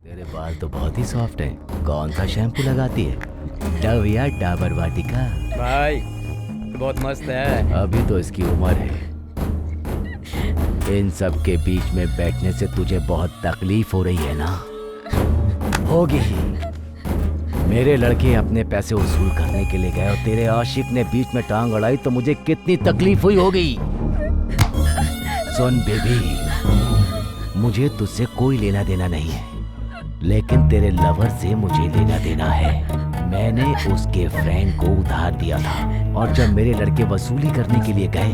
तेरे बाल तो बहुत ही सॉफ्ट है। कौन सा शैम्पू लगाती है? डव या डाबर वाटिका? भाई बहुत मस्त है। अभी तो इसकी उम्र है। इन सब के बीच में बैठने से तुझे बहुत तकलीफ हो रही है ना? होगी ही। मेरे लड़के अपने पैसे वसूल करने के लिए गए और तेरे आशिक ने बीच में टांग अड़ाई तो मुझे कितनी तकलीफ हुई होगी। सुन बेबी, मुझे तुझसे कोई लेना देना नहीं है, लेकिन तेरे लवर से मुझे लेना देना है। मैंने उसके फ्रेंड को उधार दिया था और जब मेरे लड़के वसूली करने के लिए गए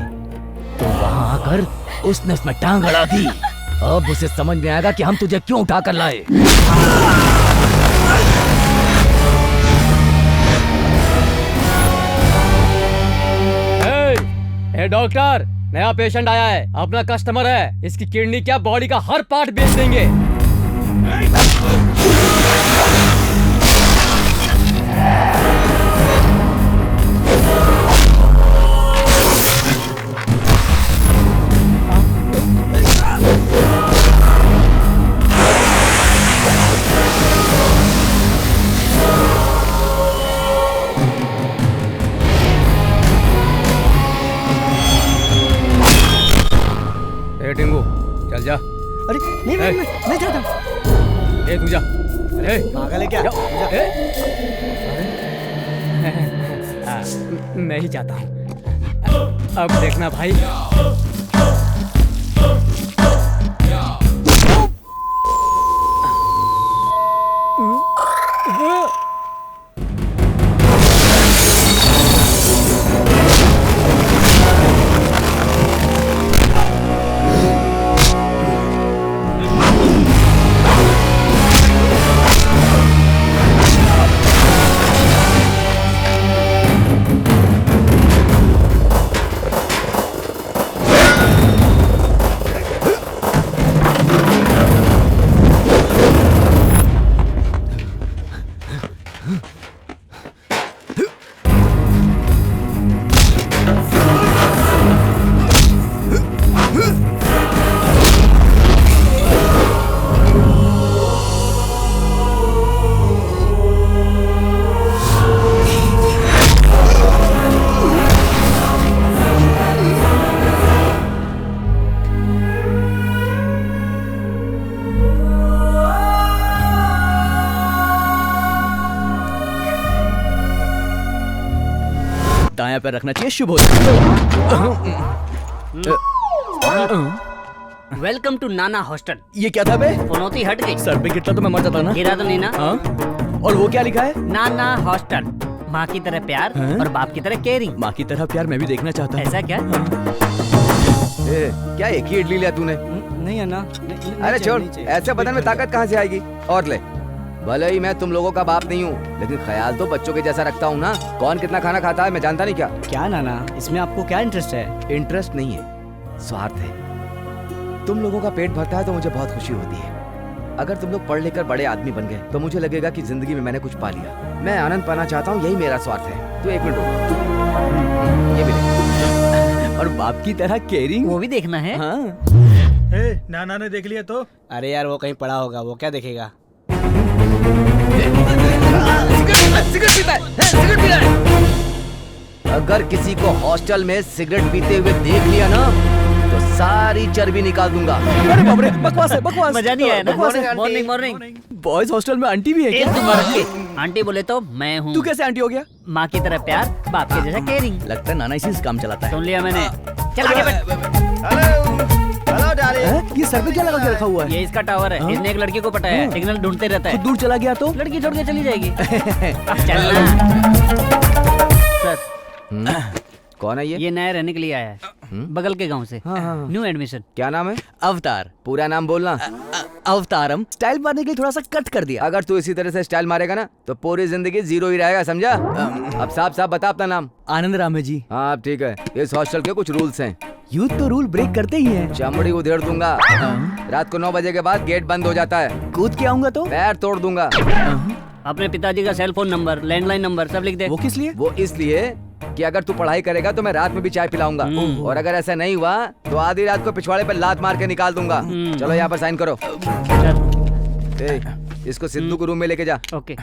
तो वहां आकर उसने उसमें टांग अड़ा दी। अब उसे समझ में आएगा कि हम तुझे क्यों उठा कर लाए। ए डॉक्टर, नया पेशेंट आया है, अपना कस्टमर है। इसकी किडनी क्या बॉडी का हर पार्ट बेच देंगे। टिंगू चल जा। अरे नहीं मैं जाता। ए तू जा। अरे पागल है क्या? मैं ही जाता हूँ। अब देखना भाई। दायां पैर रखना चाहिए, शुभ हो। Welcome to Nana hostel. ये क्या था बे? पनौती हट गई। सर पे गिरता तो मैं मर जाता ना। गिरा तो नहीं ना। हाँ? और वो क्या लिखा है? नाना हॉस्टल, माँ की तरह प्यार और बाप की तरह केयरिंग। माँ की तरह प्यार मैं भी देखना चाहता हूँ। ऐसा क्या? क्या एक ही इडली लिया तूने? नहीं है ना। अरे छोड़, ऐसे बदन में ताकत कहाँ से आएगी? और ले। भले ही मैं तुम लोगों का बाप नहीं हूँ, लेकिन ख्याल तो बच्चों के जैसा रखता हूँ ना। कौन कितना खाना खाता है मैं जानता नहीं क्या? क्या नाना, इसमें आपको क्या इंटरेस्ट है? इंटरेस्ट नहीं है, स्वार्थ है। तुम लोगों का पेट भरता है तो मुझे बहुत खुशी होती है। अगर तुम लोग पढ़ लेकर बड़े आदमी बन गए तो मुझे लगेगा कि जिंदगी में मैंने कुछ पा लिया। मैं आनंद पाना चाहता हूँ, यही मेरा स्वार्थ है। तो एक मिनट रुक, ये भी ले। और बाप की तरह केयरिंग वो भी देखना है। हाँ। नाना ने देख लिया तो? अरे यार वो कहीं पड़ा होगा, वो क्या देखेगा? सिगरेट पी रहा है। अगर किसी को हॉस्टल में सिगरेट पीते हुए देख लिया ना तो सारी चर्बी निकाल दूंगा। अरे बाप रे, बकवास है, बकवास। मजा नहीं आया ना? बकवास है। Morning morning. बॉयज हॉस्टल में आंटी भी है एक क्या? तुम्हारा आंटी बोले तो मैं हूँ। तू कैसे आंटी हो गया? माँ की तरह प्यार, बाप के जैसा केयरिंग। लगता है नाना इसी से काम चलाता है। सुन लिया मैंने। चल आगे बढ़। ये सर पे क्या लगा के रखा हुआ है? ये इसका टावर है। इसने एक लड़की को पटाया है, सिग्नल ढूंढते रहता खुद है। दूर चला गया तो? लड़की छोड़ के चली जाएगी। अब चलना। सर, कौन है ये नया रहने के लिए आया है, बगल के गांव से। New admission. क्या नाम है? अवतार। पूरा नाम बोलना। अवतारम। स्टाइल मारने के लिए थोड़ा सा कट कर दिया। अगर तू इसी तरह से स्टाइल मारेगा ना तो पूरी जिंदगी जीरो ही रहेगा, समझा? अब साफ साफ बता अपना नाम। आनंद राम है जी। हाँ अब ठीक है। इस हॉस्टल के कुछ रूल्स हैं। यूथ तो रूल ब्रेक करते ही हैं। चमड़ी उधेड़ दूंगा। रात को 9 बजे के बाद गेट बंद हो जाता है। कूद के आऊंगा तो? पैर तोड़ दूंगा। अपने पिताजी का cell phone number, landline number सब लिख दे। वो किस लिए? वो इसलिए कि अगर तू पढ़ाई करेगा तो मैं रात में भी चाय पिलाऊंगा, और अगर ऐसा नहीं हुआ तो आधी रात को पिछवाड़े पर लात मार के निकाल दूंगा। चलो यहाँ पर साइन करो। इसको सिद्धू को रूम में लेके जा। ओके।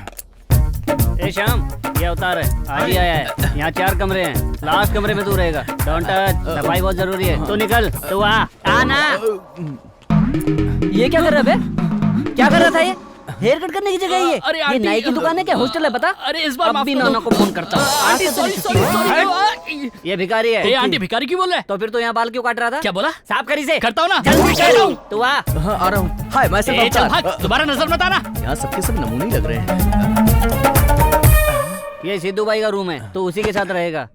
ए श्याम, ये अवतार है, आज ही आया है। यहाँ 4 कमरे हैं, लास्ट कमरे में तू रहेगा। डोंट टच, सफाई बहुत जरूरी है। तू निकल, तू आ ना। ये क्या कर रहा है बे? क्या कर रहा था ये? हेयर कट करने की जगह है ये? अरे ये आंटी, नाई की दुकान है क्या? हॉस्टल है बता? अरे इस बार अब माफ भी कर दो। नाना को फोन करता हूँ। आज आंटी से सॉरी तेरी सॉरी छुट्टी। सॉरी। ये भिखारी है। ए आंटी भिखारी क्यों बोल रहा है? तो फिर तो यहाँ बाल क्यों काट रहा था? क्या बोला? साफ करी से। करता हूँ ना। जल्दी कर, तू आ। हाँ आ रहा हूँ। हाय मैं ए, चल भाग, दोबारा नजर मत आना। यहाँ सबके सब नमूने लग रहे हैं। ये सिद्धू भाई का रूम है, तो उसी के साथ रहेगा।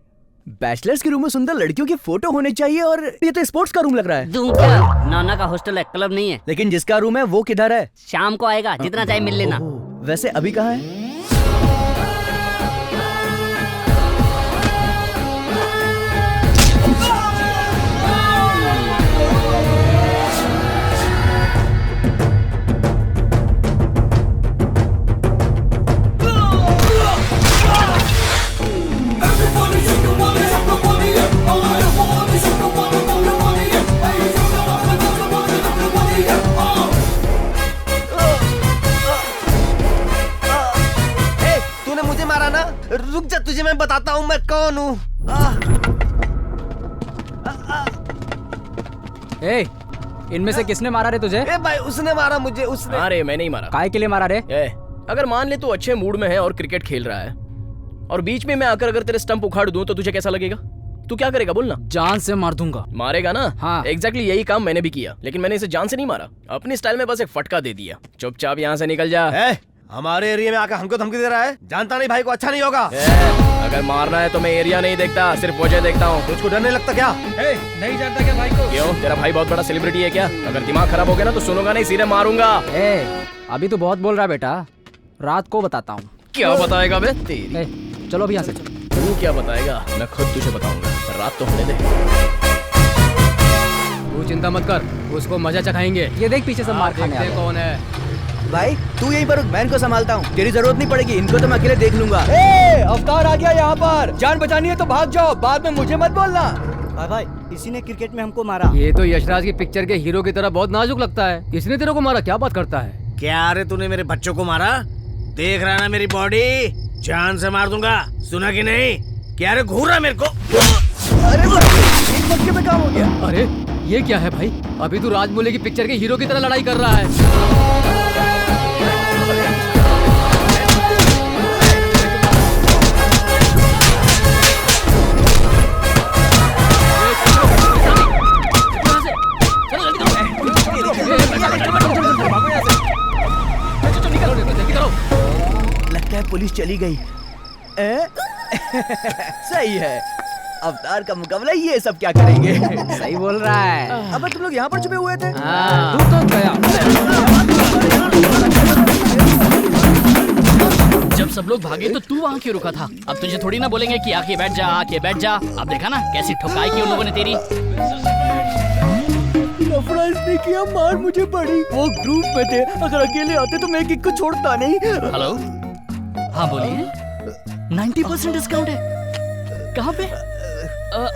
बैचलर्स के रूम में सुंदर लड़कियों की फोटो होने चाहिए और ये तो स्पोर्ट्स का रूम लग रहा है। दूं क्या? नाना का हॉस्टल है, क्लब नहीं है। लेकिन जिसका रूम है वो किधर है? शाम को आएगा, जितना चाहे मिल लेना। वैसे अभी कहाँ है? तूने मुझे मारा ना? रुक जा, तुझे मैं बताता हूँ मैं कौन हूँ। ए, इनमें से किसने मारा रे तुझे? ए भाई, उसने मारा मुझे, उसने। अरे मैं नहीं मारा। काय के लिए मारा रे? अगर मान ले तू अच्छे मूड में है और क्रिकेट खेल रहा है और बीच में मैं आकर अगर तेरे स्टंप उखाड़ दूं तो तुझे कैसा लगेगा? तू क्या करेगा बोलना? जान से मार दूंगा। मारेगा ना? हाँ। एग्जैक्टली यही काम मैंने भी किया, लेकिन मैंने इसे जान से नहीं मारा। अपनी स्टाइल में बस एक फटका दे दिया। चुपचाप यहाँ से निकल जा। हमारे एरिया में आकर हमको धमकी दे रहा है। जानता नहीं भाई को अच्छा नहीं होगा। अगर मारना है तो मैं एरिया नहीं देखता, सिर्फ वजह देखता हूँ। तुझको डर नहीं लगता क्या? नहीं जानता क्या भाई को? क्यों, तेरा भाई बहुत बड़ा सेलिब्रिटी है क्या? अगर दिमाग खराब हो गया ना तो सुनूंगा नहीं, सीधे मारूंगा। अभी तो बहुत बोल रहा है बेटा, रात को बताता हूँ। क्या बताएगा बे तेरी? चलो अभी यहाँ से। तू क्या बताएगा? मैं खुद तुझे बताऊंगा, रात तो होने दे। तू चिंता मत कर, उसको मजा चखाएंगे। ये देख पीछे से मार खाने आ देखते गया। कौन है। भाई तू यहीं पर रुक, मैं इनको संभालता हूँ। तेरी जरूरत नहीं पड़ेगी, इनको तो मैं अकेले देख लूंगा। अवतार आ गया यहाँ पर, जान बचानी है तो भाग जाओ, बाद में मुझे मत बोलना। भाई इसी ने क्रिकेट में हमको मारा। ये तो यशराज की पिक्चर के हीरो की तरह बहुत नाजुक लगता है। इसने तेरे को मारा? क्या बात करता है? क्या रे, तूने मेरे बच्चों को मारा? देख रहा ना मेरी बॉडी, जान से मार दूंगा। सुना कि नहीं? क्या रे घूर रहा मेरे को? अरे एक मक्के में काम हो गया। अरे ये क्या है भाई? अभी तू राजमौली की पिक्चर के हीरो की तरह लड़ाई कर रहा है। लगता है पुलिस चली गई। सही है, अवतार का मुकाबला ये सब क्या करेंगे? सही बोल रहा है। अब तुम लोग यहाँ पर छुपे हुए थे? तू तो गया। जब सब लोग भागे तो तू वहाँ क्यों रुका था? अब तुझे थोड़ी ना बोलेंगे कि आके बैठ जा, आके बैठ जा। अब देखा ना कैसी ठुकाई की उन लोगों ने तेरी। लफड़ा इसने किया, मार मुझे पड़ी। वो ग्रुप में थे, अगर अकेले आते तो मैं एक को छोड़ता नहीं। हेलो, हाँ बोलिए। 90% डिस्काउंट है। कहाँ पे?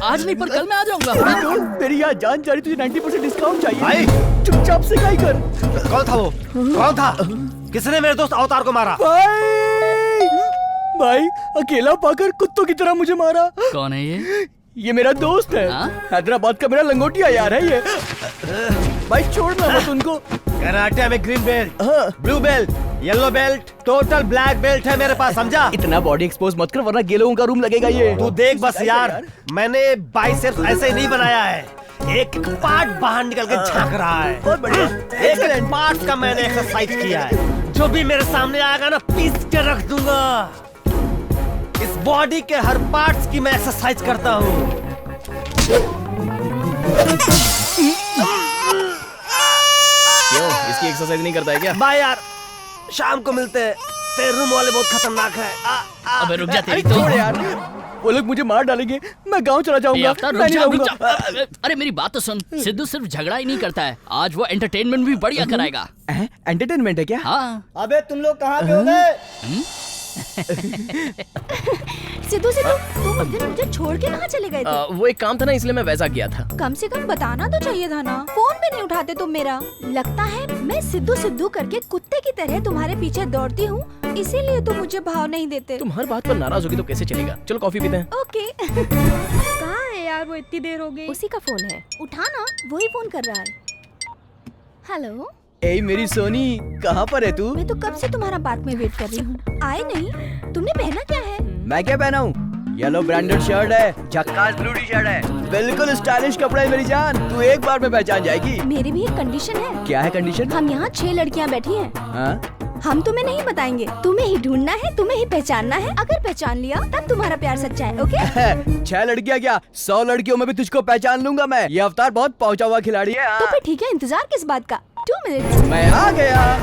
आज नहीं पर कल मैं आ जाऊंगा। मेरी यहाँ जान जा रही, तुझे 90% डिस्काउंट चाहिए? भाई चुपचाप से काय कर। कौन था वो? कौन था? किसने मेरे दोस्त अवतार को मारा? भाई अकेला पाकर कुत्तों की तरह मुझे मारा। कौन है ये? ये मेरा दोस्त है, हैदराबाद का मेरा लंगोटिया यार है ये। भाई छोड़ना मत उनको। कराटे में green belt, blue belt, yellow belt, total black belt है मेरे पास, समझा? इतना बॉडी एक्सपोज मत कर वरना ये लोगों का रूम लगेगा ये। तू देख बस यार, मैंने बाइसेप्स ऐसे ही नहीं बनाया है। एक पार्ट बाहर निकल के झांक रहा है। बहुत बढ़िया। एक पार्ट का मैंने एक्सरसाइज किया है। जो भी मेरे सामने आएगा ना, पीस के रख दूंगा। इस बॉडी के हर पार्ट्स की मैं एक्सरसाइज करता हूँ। क्यों, इसकी एक्सरसाइज नहीं करता है क्या? बाय यार, शाम को मिलते हैं। तेरे रूम वाले बहुत खतरनाक है। अबे रुक जा, तेरी छोड़ यार, वो लोग मुझे मार डालेंगे, मैं गांव चला जाऊंगा। अवतार मैं नहीं रुक जा। रहूंगा। अरे मेरी बात तो सुन। सिद्धू सिर्फ झगड़ा ही नहीं करता है, आज वो एंटरटेनमेंट भी बढ़िया कराएगा। एंटरटेनमेंट है क्या? हाँ। अबे तुम लोग कहाँ पे हो गए? सिद्धू सिद्धू, तुम उस दिन मुझे छोड़ के कहाँ चले गए थे? वो एक काम था ना, इसलिए मैं वैसा गया था। कम से कम बताना तो चाहिए था ना। फोन भी नहीं उठाते तुम मेरा। लगता है मैं सिद्धू सिद्धू करके कुत्ते की तरह तुम्हारे पीछे दौड़ती हूँ, इसीलिए तुम मुझे भाव नहीं देते। तुम हर बात पर नाराज होगी तो कैसे चलेगा? चलो कॉफी पीते हैं। ओके। कहाँ है यार वो, इतनी देर हो गई। उसी का फोन है। उठाना, वही फोन कर रहा है। हेलो। ए मेरी सोनी, कहाँ पर है तू? मैं तो कब से तुम्हारा पार्क में वेट कर रही हूँ, आए नहीं। तुमने पहना क्या है? मैं क्या पहना हूँ? येलो ब्रांडेड शर्ट है, झक्कास ब्लू टी शर्ट है, बिल्कुल स्टाइलिश कपड़ा है मेरी जान। तू एक बार में पहचान जाएगी। मेरी भी एक कंडीशन है। क्या है कंडीशन? हम यहाँ 6 लड़कियाँ बैठी हैं। हाँ? हम तुम्हें नहीं बताएंगे, तुम्हें ही ढूंढना है, तुम्हें ही पहचानना है। अगर पहचान लिया तब तुम्हारा प्यार सच्चा है। ओके? 6 लड़कियाँ क्या, 100 लड़कियों में भी तुझको पहचान लूंगा मैं। ये अवतार बहुत पहुंचा हुआ खिलाड़ी है। तो फिर ठीक है, इंतजार किस बात का? 2 मिनट्स। मैं आ गया।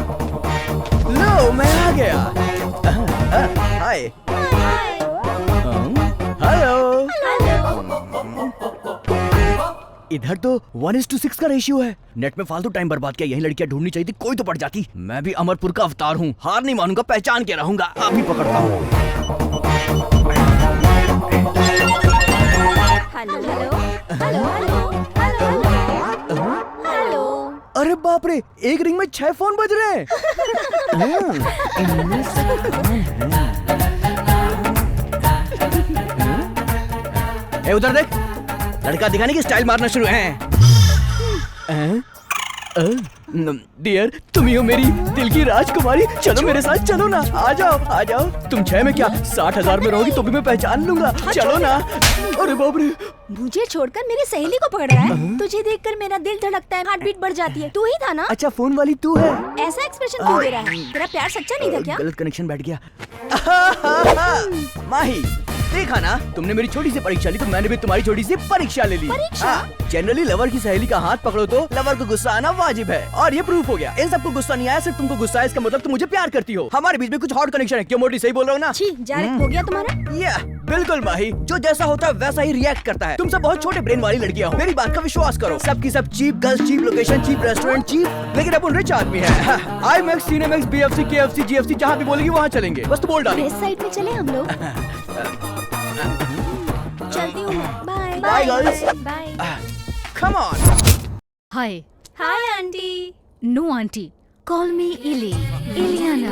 लो मैं आ गया। हाय। हेलो। इधर तो 1:6 का रेशियो है। नेट में फालतू टाइम बर्बाद किया। यही लड़कियां ढूंढनी चाहिए थी, कोई तो पड़ जाती। मैं भी अमरपुर का अवतार हूँ, हार नहीं मानूंगा, पहचान के रहूंगा। अभी पकड़ता हूँ। Hello hello hello hello hello hello. अरे बाप रे, एक रिंग में 6 फोन बज रहे हैं। ए उधर देख, लड़का दिखाने की स्टाइल मारना शुरू है। डियर, तुम ही हो मेरी दिल की राजकुमारी। चलो मेरे साथ, चलो ना। आ जाओ आ जाओ। तुम 6 में क्या 60,000 में रहोगी तो भी मैं पहचान लूंगा। चलो ना। अरे बाप रे, मुझे छोड़कर मेरी सहेली को पकड़ रहा है। तुझे देखकर मेरा दिल धड़कता है, हार्ट बीट बढ़ जाती है। तू ही था ना? अच्छा फोन वाली तू है। ऐसा एक्सप्रेशन क्यों दे रहा है? तेरा प्यार सच्चा नहीं था क्या? गलत कनेक्शन बैठ गया। माही, देखा ना, तुमने मेरी छोटी सी परीक्षा ली तो मैंने भी तुम्हारी छोटी सी परीक्षा ले ली। परीक्षा? जनरली लवर की सहेली का हाथ पकड़ो तो लवर को गुस्सा आना वाजिब है, और ये प्रूफ हो गया। इन सबको गुस्सा नहीं आया, सिर्फ तुमको गुस्सा है। इसका मतलब तुम मुझे प्यार करती हो। हमारे बीच में कुछ हॉट कनेक्शन है। क्यों मोटी, सही बोल रहा हूँ ना? छी, जायरेक्ट हो गया तुम्हारा। या बिल्कुल माही, जो जैसा होता है वैसा ही रिएक्ट करता है। तुम सब बहुत छोटे ब्रेन वाली लड़कियां हो, मेरी बात का विश्वास करो। सबकी सब cheap girls, cheap location, cheap restaurant, cheap, लेकिन अपन रिच आदमी है। IMAX, Cinemax, BFC, KFC, GFC, जहाँ भी बोलेगी वहाँ चलेंगे। बस तो बोल डालो। वेस्ट साइड में चले हम लोग। चलती हूँ। Bye Bye, girls. Bye. Come on. Hi. Hi aunty. No aunty, call me Ili, Iliana.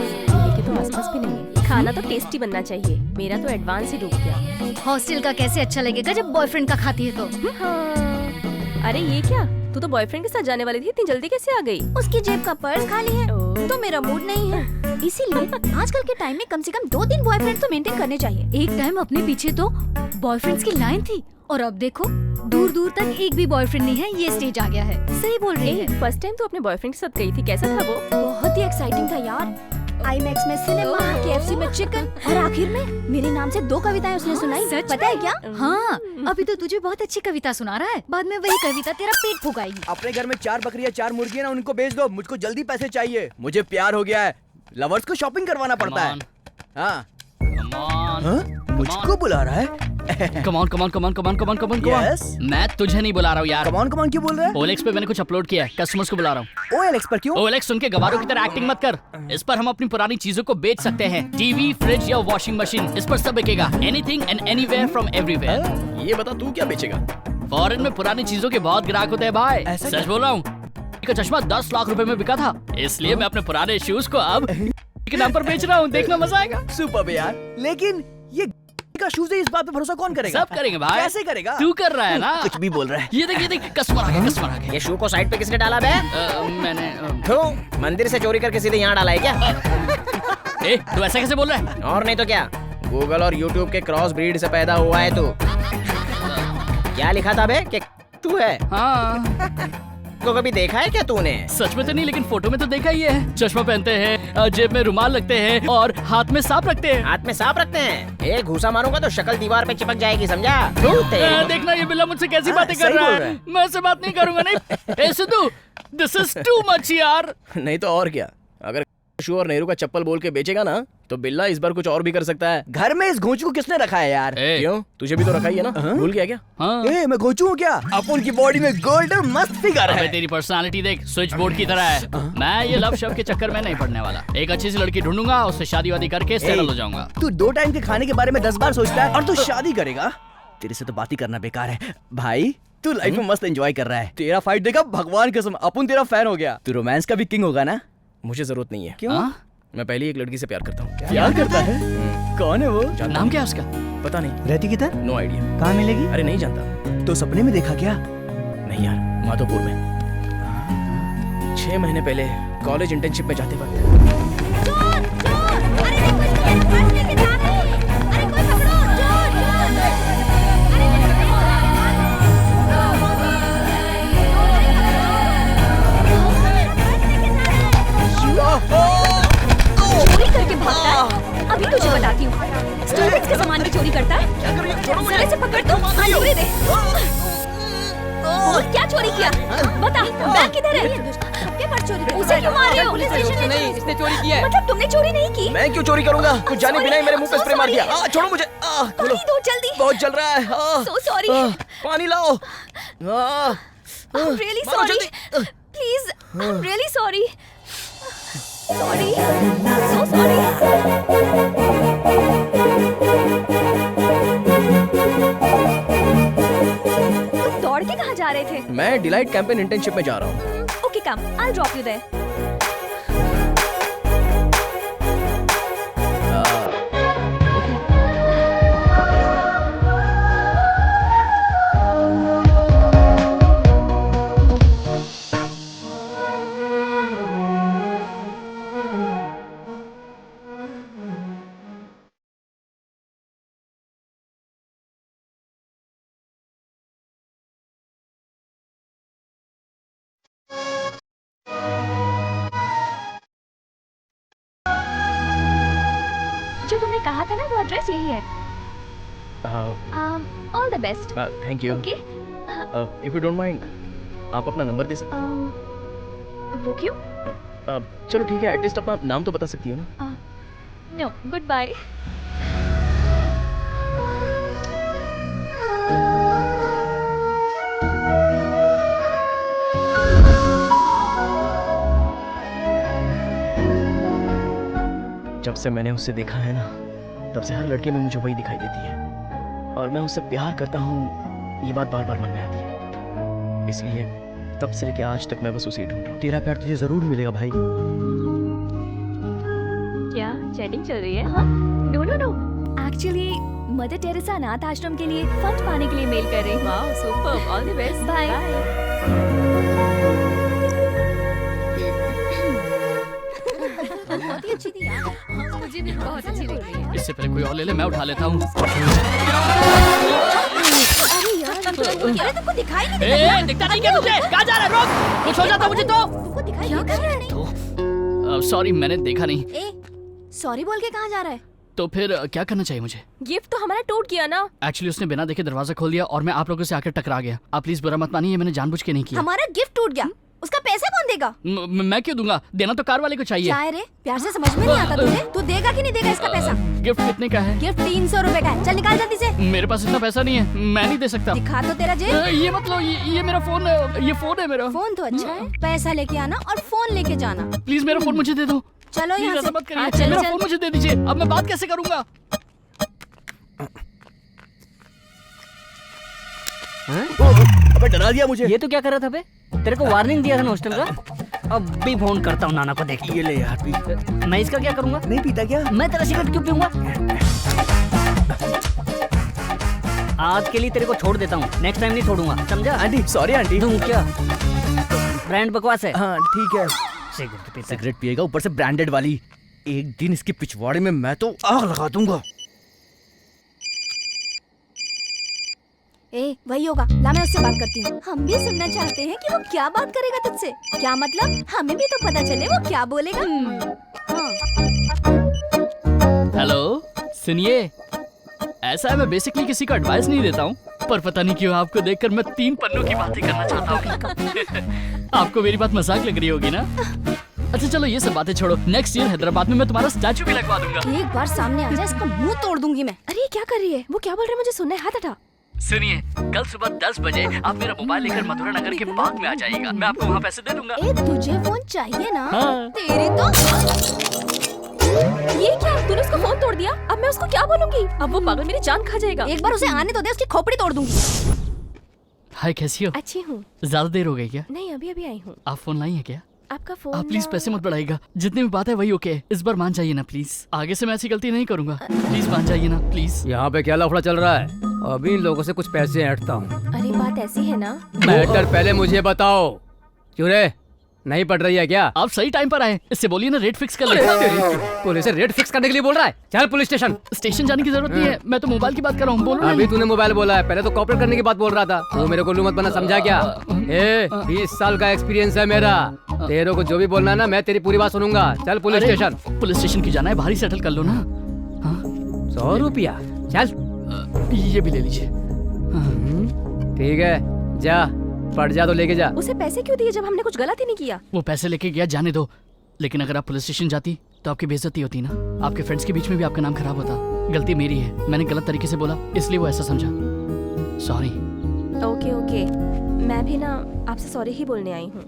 के तो आसपास भी नहीं है। खाना तो टेस्टी बनना चाहिए। मेरा तो एडवांस ही डूब गया। हॉस्टल का कैसे अच्छा लगेगा जब बॉयफ्रेंड का खाती है तो? हाँ। अरे ये क्या, तू तो बॉयफ्रेंड के साथ जाने वाली थी, इतनी जल्दी कैसे आ गई? उसकी जेब का पर्स खाली है तो मेरा मूड नहीं है। इसीलिए आजकल के टाइम में कम से कम 2-3 बॉयफ्रेंड तो मेंटेन करने चाहिए। एक टाइम अपने पीछे तो बॉयफ्रेंड्स की लाइन थी, और अब देखो दूर दूर तक एक भी बॉयफ्रेंड नहीं है। ये स्टेज आ गया है। सही बोल रही है। फर्स्ट टाइम तो अपने बॉयफ्रेंड के साथ गई थी, कैसा था वो? बहुत ही एक्साइटिंग था यार। IMAX में सिनेमा, KFC में चिकन, और आखिर में मेरे नाम से 2 कविताएं उसने सुनाई। सच पता है क्या? हाँ, अभी तो तुझे बहुत अच्छी कविता सुना रहा है, बाद में वही कविता तेरा पेट फुकाएगी। अपने घर में 4 बकरियां, 4 मुर्गियां ना, उनको बेच दो। मुझको जल्दी पैसे चाहिए। मुझे प्यार हो गया है। लवर्स को शॉपिंग करवाना पड़ता है। हाँ? मुझको बुला रहा है? कमान कमान कमान कमान कमान कमान Yes? मैं तुझे नहीं बुला रहा हूँ यार। कमान कमान क्यों बोल रहा है? OLX पे मैंने कुछ अपलोड किया है, कस्टमर्स को बुला रहा हूँ। OLX पर क्यों? OLX सुन के गवारों की तरह एक्टिंग मत कर। इस पर हम अपनी पुरानी चीजों को बेच सकते हैं। टीवी, फ्रिज या वॉशिंग मशीन, इस पर सब बिकेगा। Anything and anywhere from everywhere. ये बता तू क्या बेचेगा? फॉरेन में पुरानी चीजों के बहुत ग्राहक होते हैं भाई। ऐसा सच बोल रहा हूँ। का चश्मा 10 लाख रुपए में बिका था, इसलिए मैं अपने पुराने शूज को अब के नाम पर बेच रहा हूँ। देखना मजा आएगा। सुपर यार, लेकिन ये का शूज है, इस बात पे भरोसा कौन करेगा? सब करेंगे भाई। कैसे करेगा? तू कर रहा है ना। कुछ भी बोल रहा है। ये देख कस्टमर आ गया, कस्टमर आ गया। ये शू को साइड पे किसने डाला बे? मैंने क्यों? मंदिर से चोरी करके सीधे यहाँ डाला है क्या? तू ऐसा कैसे बोल रहा है? और नहीं तो क्या, गूगल और यूट्यूब के क्रॉस ब्रीड से पैदा हुआ है तू। क्या लिखा था बे? कि तू है? हाँ। को कभी देखा है क्या तूने? सच में तो नहीं, लेकिन फोटो में तो देखा ही है। चश्मा पहनते हैं, जेब में रुमाल रखते हैं और हाथ में सांप रखते हैं। हाथ में सांप रखते हैं? एक घूसा मारूंगा तो शक्ल दीवार पे चिपक जाएगी, समझा? देखना ये बिल्ला मुझसे कैसी बातें कर रहा है। मैं ऐसे बात नहीं करूंगा। नहीं Sidhu, this is too much यार। नहीं तो और क्या, अगर शू और नेहरू का चप्पल बोल के बेचेगा ना तो बिल्ला इस बार कुछ और भी कर सकता है। घर में इस घोंचू को किसने रखा है यार? क्यों, तुझे भी तो रखा ही है ना? भूल गया क्या? ए, मैं घोंचू हूँ क्या? अपन की बॉडी में गोल्डन मस्त फिगर है। तेरी पर्सनालिटी देख, स्विच बोर्ड की तरह है। मैं ये लव शव के चक्कर में नहीं पड़ने वाला। एक अच्छी सी लड़की ढूंढूंगा, उससे शादी वादी करके सेटल हो जाऊंगा। तू 2 टाइम के खाने के बारे में 10 बार सोचता है और तू शादी करेगा? तेरे से तो बात ही करना बेकार है भाई। तू लाइफ में मस्त एंजॉय कर रहा है। तेरा फाइट देखा, भगवान कसम अपन तेरा फैन हो गया। तू रोमांस का भी किंग होगा ना? मुझे जरूरत नहीं है। क्यों? मैं पहले एक लड़की से प्यार करता हूँ। प्यार करता है? कौन है वो? नाम क्या है उसका? पता नहीं। रहती किधर? No idea. कहाँ मिलेगी? अरे नहीं जानता। तो सपने में देखा क्या? नहीं यार, माधोपुर में 6 महीने पहले कॉलेज इंटर्नशिप में जाते वक्त। चोरी करके भागता है। अभी तुझे बताती हूँ। स्टूडेंट्स के सामान की चोरी करता है। क्या कर रही हो? जरा से पकड़ दो। अंगूरी दे। और क्या चोरी किया? बता, बैग किधर है? उसे क्यों मार रहे हो? नहीं, इसने चोरी किया है। मतलब तुमने चोरी नहीं की? मैं क्यों चोरी करूंगा? कुछ जाने बिना ही मेरे मुंह पे स्प्रे मार दिया। छोड़ो मुझे। पानी दो जल्दी। बहुत जल रहा है। So sorry. पानी लाओ। I'm really sorry. Please, I'm really sorry. Sorry. So sorry. तुम दौड़ के कहाँ जा रहे थे? मैं डिलाइट कैंपेन इंटर्नशिप में जा रहा हूँ। Okay, come. I'll drop you there. जो तुमने कहा था ना वो एड्रेस यही है। All the best. Thank you. Okay. If you don't mind, आप अपना नंबर दे सकते वो क्यों? चलो ठीक है, एटलीस्ट अपना नाम तो बता सकती हो ना? No, goodbye. जब से मैंने उससे देखा है ना, तब से हर लड़के में मुझे वही दिखाई देती है और मैं उससे प्यार करता हूँ, ये बात बार बार मन में आती है। इसलिए तब से लेके आज तक मैं बस उसे ढूंढ रहा हूँ। तेरा प्यार तुझे जरूर मिलेगा भाई। क्या चैटिंग चल रही है? हाँ? No no no, actually Mother Teresa अनाथ आश्रम के लिए फंड पाने के लिए मेल कर रही हूँ। Wow, super, all the best. Bye. बहुत ही अच्छी थी यार। मुझे भी बहुत अच्छी लगी। इससे पहले कोई और ले ले, मैं उठा लेता हूँ। अरे यार, तुमको दिखाई नहीं ए, दिखता नहीं क्या तुझे? कहाँ जा रहा है? रुक, कुछ हो जाता मुझे तो। तुमको दिखाई नहीं? सॉरी, मैंने देखा नहीं। सॉरी बोल के कहाँ जा रहा है? तो फिर क्या करना चाहिए मुझे? गिफ्ट तो हमारा टूट गया ना। एक्चुअली उसने बिना देखे दरवाजा खोल दिया और मैं आप लोगों से आकर टकरा गया। आप प्लीज बुरा मत मानिए, मैंने जानबूझ के नहीं किया। हमारा गिफ्ट टूट गया, उसका पैसा कौन देगा? मैं क्यों दूंगा? देना तो कार वाले को चाहिए। क्या है रे, प्यार से समझ में नहीं आता तुझे? तू देगा कि नहीं देगा इसका पैसा? गिफ्ट कितने का है? गिफ्ट 300 रुपए का है। चल निकाल जल्दी से। मेरे पास इतना पैसा नहीं है, मैं नहीं दे सकता। दिखा तो तेरा जेब। ये मतलब ये मेरा फोन है, ये फोन है मेरा। फोन तो अच्छा है, पैसा लेके आना और फोन लेके जाना। प्लीज मेरा फोन मुझे दे दो। चलो यहाँ से। मत करिए, मेरा फोन मुझे दे दीजिए। अब मैं बात कैसे करूंगा? अबे डरा दिया मुझे। ये तो क्या कर रहा था बे? तेरे को वार्निंग दिया था ना हॉस्टल का। अब भी फोन करता हूँ नाना को। देख ये ले यार, पी। मैं इसका क्या करूंगा? नहीं पीता क्या? मैं तेरा सिगरेट क्यों पीऊंगा? आज के लिए तेरे को छोड़ देता हूँ, नेक्स्ट टाइम नहीं छोड़ूंगा, समझा? Aunty sorry aunty. दूं क्या? ब्रांड बकवास है। हाँ ठीक है। सिगरेट पिएगा, ऊपर से ब्रांडेड वाली। एक दिन इसकी पिछवाड़े में मैं तो आग लगा दूंगा। वही होगा, ला मैं उससे बात करती हूँ। हम भी सुनना चाहते हैं कि वो क्या बात करेगा तुझसे। क्या मतलब? हमें भी तो पता चले वो क्या बोलेगा। हेलो, सुनिए, ऐसा है मैं बेसिकली किसी को एडवाइस नहीं देता हूँ, पर पता नहीं क्यों आपको देखकर मैं 3 पन्नों की बातें करना चाहता हूँ। आपको मेरी बात मजाक लग रही होगी ना? अच्छा चलो ये सब बातें छोड़ो, नेक्स्ट ईयर हैदराबाद में मैं तुम्हारा स्टैचू भी लगवा दूंगा। एक बार सामने आ जाए इसका मुंह तोड़ दूंगी मैं। अरे ये क्या कर रही है? वो क्या बोल रहा है? मुझे सुनना है, हाथ हटा। सुनिए, कल सुबह 10 बजे आप मेरा मोबाइल लेकर मथुरा नगर के पार्क में आ जाइएगा, मैं आपको वहाँ पैसे दे दूंगा। ए तुझे फोन चाहिए ना? हाँ। तेरी तो ये क्या? तूने उसका फोन तोड़ दिया? अब मैं उसको क्या बोलूंगी? अब वो पागल मेरी जान खा जाएगा। एक बार उसे आने तो दे, उसकी खोपड़ी तोड़ दूंगी। हाय, कैसी हो? अच्छी हूँ। ज्यादा देर हो गई क्या? नहीं, अभी अभी आई हूँ। आप फोन लाई है क्या? आपका फोन। आप प्लीज पैसे मत बढ़ाइएगा, जितनी भी बात है वही ओके है। इस बार मान जाइए ना प्लीज, आगे से मैं ऐसी गलती नहीं करूंगा। प्लीज मान जाइए ना प्लीज। यहाँ पे क्या लफड़ा चल रहा है? अभी इन लोगों से कुछ पैसे ऐंठता हूँ। अरे बात ऐसी है ना। मैटर पहले मुझे बताओ। क्यों रे, नहीं पड़ रही है क्या? आप सही टाइम पर आए, इससे बोलिए ना रेट फिक्स कर लेते। पुलिस से रेट फिक्स करने के लिए बोल रहा है? चल पुलिस स्टेशन। स्टेशन जाने की जरूरत नहीं है, मैं तो मोबाइल की बात कर रहा हूँ। बोलो ना। अभी तूने मोबाइल बोला है, पहले तो कॉपरेट करने की बात बोल रहा था। तू मेरे को उल्लू मत बना, समझा क्या? 20 साल का एक्सपीरियंस है मेरा। तेरे को जो भी बोलना है ना, मैं तेरी पूरी बात सुनूंगा। चल पुलिस अरे, स्टेशन। पुलिस स्टेशन की जाना है, भारी सेटल कर लो ना। 100 रुपया, चल। ये भी ले लीजिए। ठीक है, जा पड़ जा तो लेके जा। उसे पैसे क्यों दिए जब हमने कुछ गलत ही नहीं किया? वो पैसे लेके गया, जाने दो। लेकिन अगर आप पुलिस स्टेशन जाती तो आपकी बेइज्जती होती ना, आपके फ्रेंड्स के बीच में भी आपका नाम खराब होता। गलती मेरी है, मैंने गलत तरीके से बोला, इसलिए वो ऐसा समझा। सॉरी। ओके ओके, मैं भी ना आपसे सॉरी ही बोलने आई हूँ।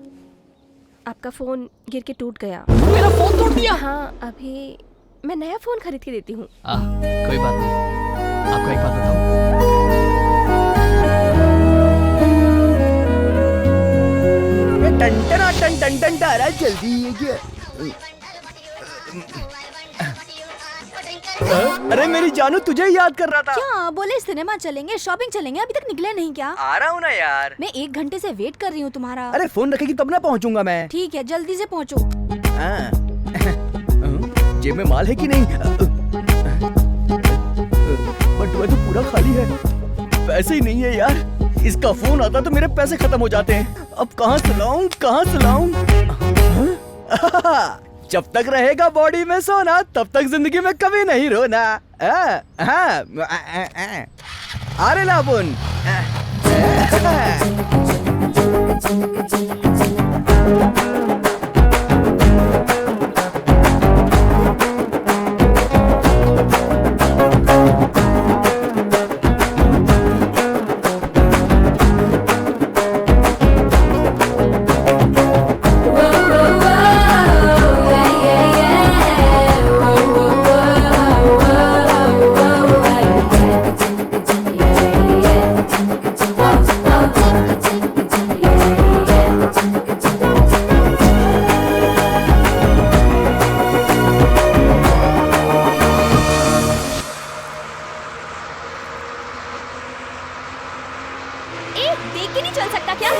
आपका फोन गिर के टूट गया। मेरा फोन तोड़ दिया? हाँ, अभी मैं नया फोन खरीद के देती हूँ। कोई बात नहीं। आपको एक बात बताऊं? टन टन टारा जल्दी है क्या? अरे मेरी जानू, तुझे ही याद कर रहा था। क्या बोले? सिनेमा चलेंगे, शॉपिंग चलेंगे, अभी तक निकले नहीं क्या? आ रहा हूँ ना यार। मैं 1 घंटे से वेट कर रही हूँ तुम्हारा। अरे फोन रखेगी तब ना पहुँचूंगा मैं। ठीक है, जल्दी से पहुँचो। जेब में माल है कि नहीं? बटुआ तो पूरा खाली है, पैसे ही नहीं है यार। इसका फोन आता तो मेरे पैसे खत्म हो जाते हैं। अब कहाँ से लाऊं, कहाँ से लाऊं? जब तक रहेगा बॉडी में सोना, तब तक जिंदगी में कभी नहीं रोना। अरे लाबुन। देख के नहीं चल सकता क्या?